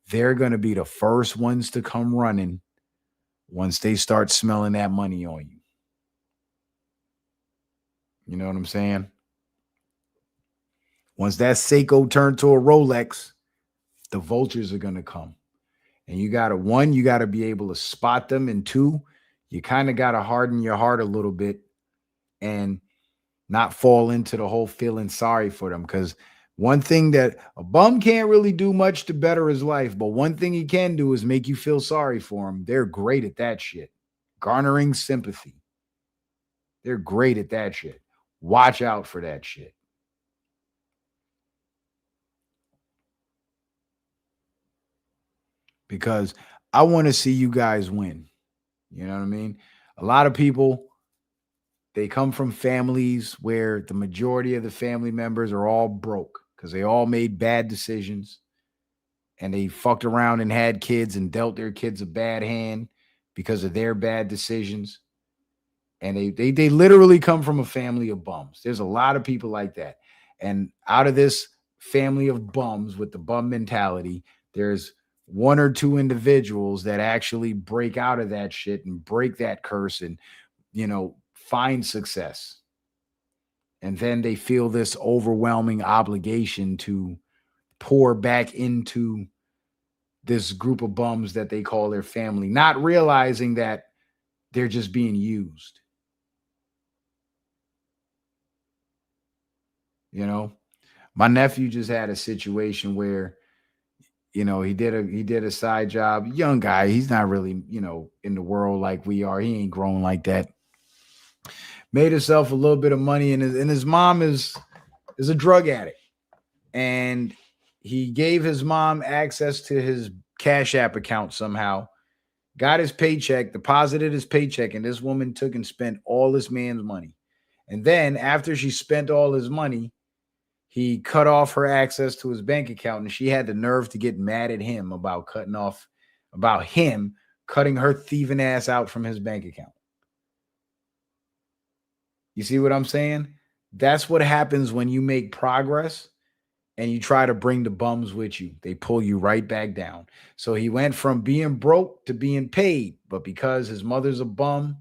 they're going to be the first ones to come running once they start smelling that money on you. You know what I'm saying? Once that Seiko turned to a Rolex, the vultures are going to come. And you got to be able to spot them. And two, you kind of got to harden your heart a little bit and not fall into the whole feeling sorry for them. Because one thing that a bum can't really do much to better his life, but one thing he can do is make you feel sorry for him. They're great at that shit. Garnering sympathy. They're great at that shit. Watch out for that shit. Because I want to see you guys win. You know what I mean? A lot of people, they come from families where the majority of the family members are all broke because they all made bad decisions and they fucked around and had kids and dealt their kids a bad hand because of their bad decisions. And they literally come from a family of bums. There's a lot of people like that. And out of this family of bums with the bum mentality, there's one or two individuals that actually break out of that shit and break that curse and, you know, find success. And then they feel this overwhelming obligation to pour back into this group of bums that they call their family, not realizing that they're just being used. You know, my nephew just had a situation where, you know, he did a side job. Young guy, he's not really, you know, in the world like we are. He ain't grown like that. Made himself a little bit of money, and his mom is a drug addict, and he gave his mom access to his Cash App account somehow. Got his paycheck, deposited his paycheck, and this woman took and spent all this man's money. And then after she spent all his money, he cut off her access to his bank account, and she had the nerve to get mad at him about him cutting her thieving ass out from his bank account. You see what I'm saying? That's what happens when you make progress and you try to bring the bums with you. They pull you right back down. So he went from being broke to being paid, but because his mother's a bum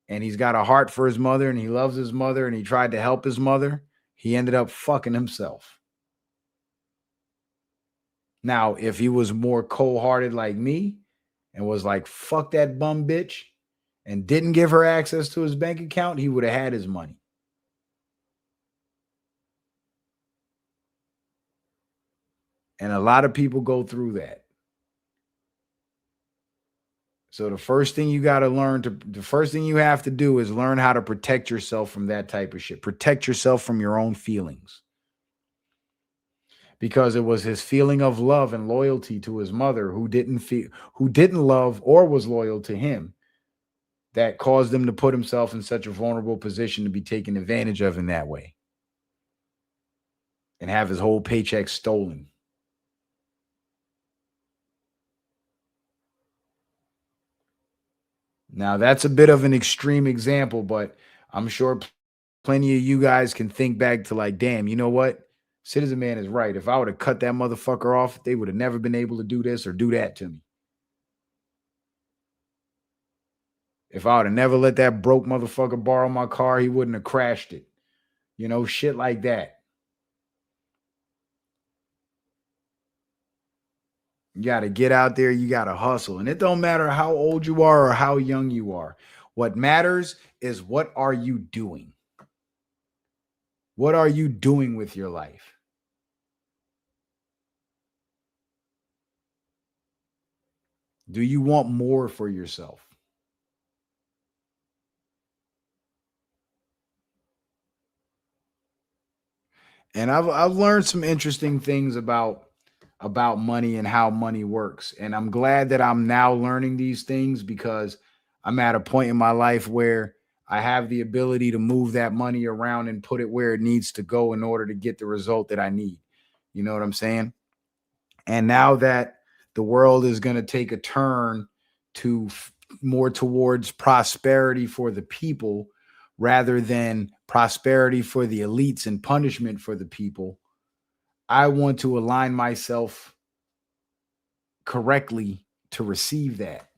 and he's got a heart for his mother and he loves his mother and he tried to help his mother, he ended up fucking himself. Now, if he was more cold-hearted like me and was like, fuck that bum bitch, and didn't give her access to his bank account, he would have had his money. And a lot of people go through that. So the first thing you got to learn the first thing you have to do is learn how to protect yourself from that type of shit. Protect yourself from your own feelings. Because it was his feeling of love and loyalty to his mother who didn't love or was loyal to him that caused him to put himself in such a vulnerable position to be taken advantage of in that way and have his whole paycheck stolen. Now, that's a bit of an extreme example, but I'm sure plenty of you guys can think back to like, damn, you know what? Citizen Man is right. If I would have cut that motherfucker off, they would have never been able to do this or do that to me. If I would have never let that broke motherfucker borrow my car, he wouldn't have crashed it. You know, shit like that. You got to get out there. You got to hustle. And it don't matter how old you are or how young you are. What matters is what are you doing? What are you doing with your life? Do you want more for yourself? And I've learned some interesting things about money and how money works. And I'm glad that I'm now learning these things because I'm at a point in my life where I have the ability to move that money around and put it where it needs to go in order to get the result that I need. You know what I'm saying? And now that the world is going to take a turn to more towards prosperity for the people rather than prosperity for the elites and punishment for the people, I want to align myself correctly to receive that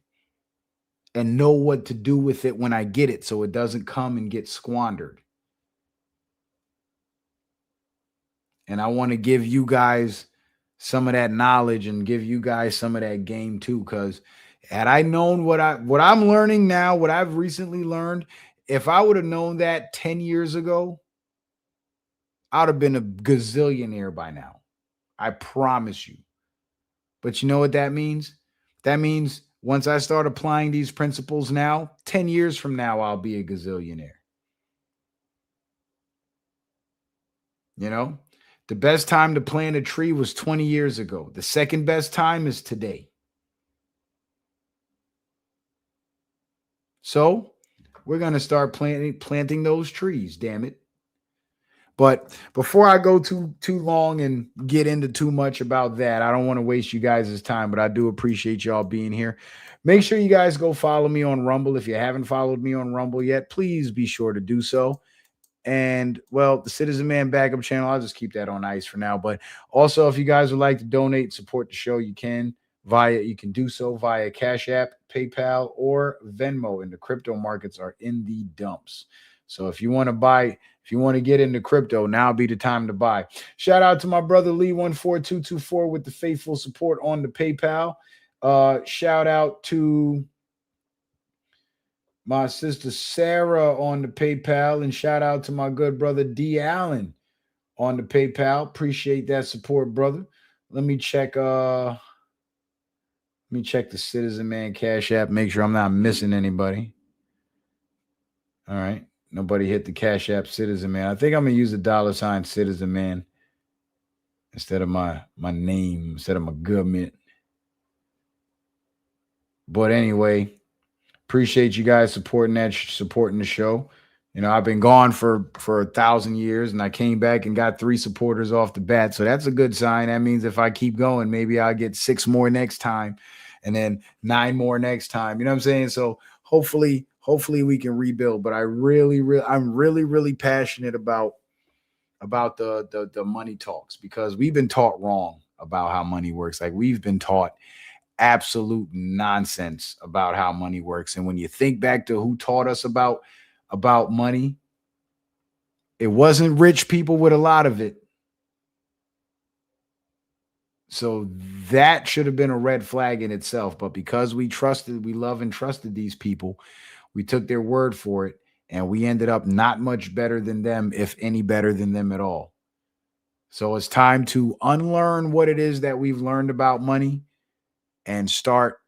and know what to do with it when I get it so it doesn't come and get squandered. And I want to give you guys some of that knowledge and give you guys some of that game too. Because had I known what I'm learning now, what I've recently learned, if I would have known that 10 years ago, I'd have been a gazillionaire by now. I promise you. But you know what that means? That means once I start applying these principles now, 10 years from now, I'll be a gazillionaire. You know, the best time to plant a tree was 20 years ago. The second best time is today. So we're going to start planting those trees, damn it. But before I go too long and get into too much about that, I don't want to waste you guys' time, but I do appreciate y'all being here. Make sure you guys go follow me on Rumble. If you haven't followed me on Rumble yet, please be sure to do so. And well, the Citizen Man backup channel, I'll just keep that on ice for now. But also, if you guys would like to donate, support the show, you can do so via Cash App, PayPal, or Venmo. And the crypto markets are in the dumps. So if you want to get into crypto, now be the time to buy. Shout out to my brother Lee14224 with the faithful support on the PayPal. Shout out to my sister Sarah on the PayPal, and shout out to my good brother D Allen on the PayPal. Appreciate that support, brother. Let me check the Citizen Man Cash App, make sure I'm not missing anybody. All right. Nobody hit the Cash App Citizen Man. I think I'm gonna use the $ Citizen Man instead of my name, instead of my government. But anyway, appreciate you guys supporting the show. You know, I've been gone for 1,000 years, and I came back and got 3 supporters off the bat. So that's a good sign. That means if I keep going, maybe I'll get 6 more next time, and then 9 more next time. You know what I'm saying? So hopefully we can rebuild. But I'm really passionate about the money talks because we've been taught wrong about how money works. Like we've been taught absolute nonsense about how money works. And when you think back to who taught us about money, it wasn't rich people with a lot of it. So that should have been a red flag in itself. But because we love and trusted these people, we took their word for it, and we ended up not much better than them, if any better than them at all. So it's time to unlearn what it is that we've learned about money and start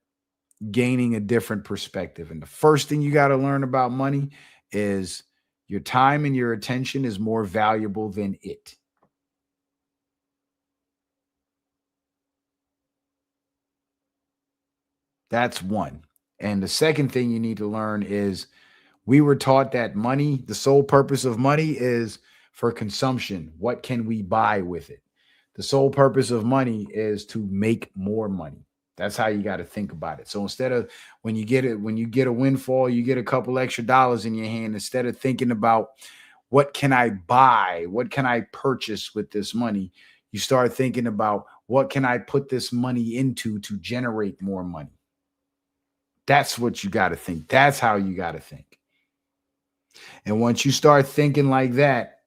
gaining a different perspective. And the first thing you got to learn about money is your time and your attention is more valuable than it. That's one. And the second thing you need to learn is we were taught that money, the sole purpose of money is for consumption. What can we buy with it? The sole purpose of money is to make more money. That's how you got to think about it. So instead of when you get a windfall, you get a couple extra dollars in your hand, instead of thinking about what can I buy? What can I purchase with this money? You start thinking about what can I put this money into to generate more money? That's what you got to think. That's how you got to think. And once you start thinking like that,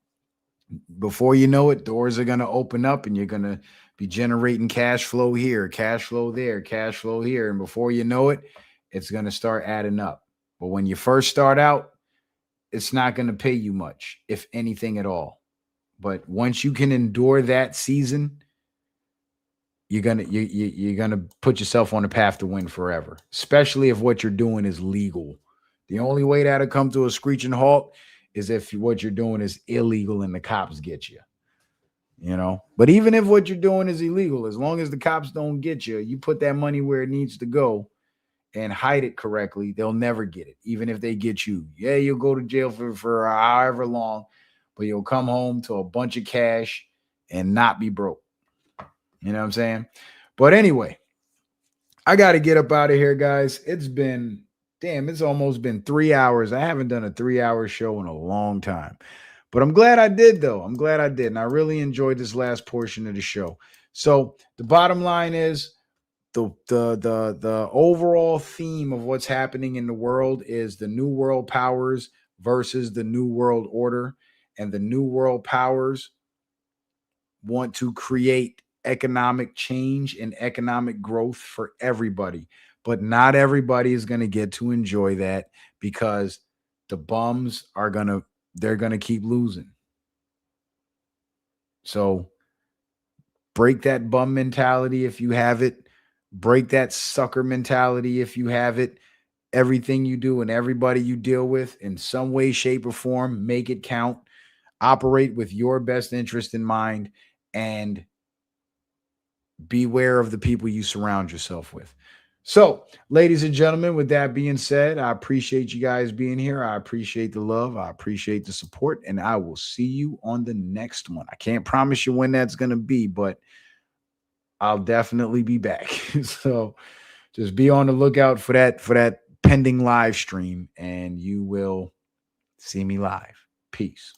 before you know it, doors are going to open up and you're going to be generating cash flow here, cash flow there, cash flow here. And before you know it, it's going to start adding up. But when you first start out, it's not going to pay you much, if anything at all. But once you can endure that season, you're gonna put yourself on a path to win forever, especially if what you're doing is legal. The only way that'll come to a screeching halt is if what you're doing is illegal and the cops get you. But even if what you're doing is illegal, as long as the cops don't get you, you put that money where it needs to go and hide it correctly, they'll never get it. Even if they get you, yeah, you'll go to jail for however long, but you'll come home to a bunch of cash and not be broke. You know what I'm saying? But anyway, I got to get up out of here, guys. It's almost been 3 hours. I haven't done a 3-hour show in a long time. But I'm glad I did, though. I'm glad I did. And I really enjoyed this last portion of the show. So the bottom line is the overall theme of what's happening in the world is the new world powers versus the new world order. And the new world powers want to create economic change and economic growth for everybody. But not everybody is going to get to enjoy that because the bums they're going to keep losing. So break that bum mentality if you have it. Break that sucker mentality if you have it. Everything you do and everybody you deal with in some way, shape, or form, make it count. Operate with your best interest in mind and beware of the people you surround yourself with. So, ladies and gentlemen, with that being said, I appreciate you guys being here. I appreciate the love. I appreciate the support. And I will see you on the next one. I can't promise you when that's going to be, but I'll definitely be back. So just be on the lookout for that pending live stream, and you will see me live. Peace.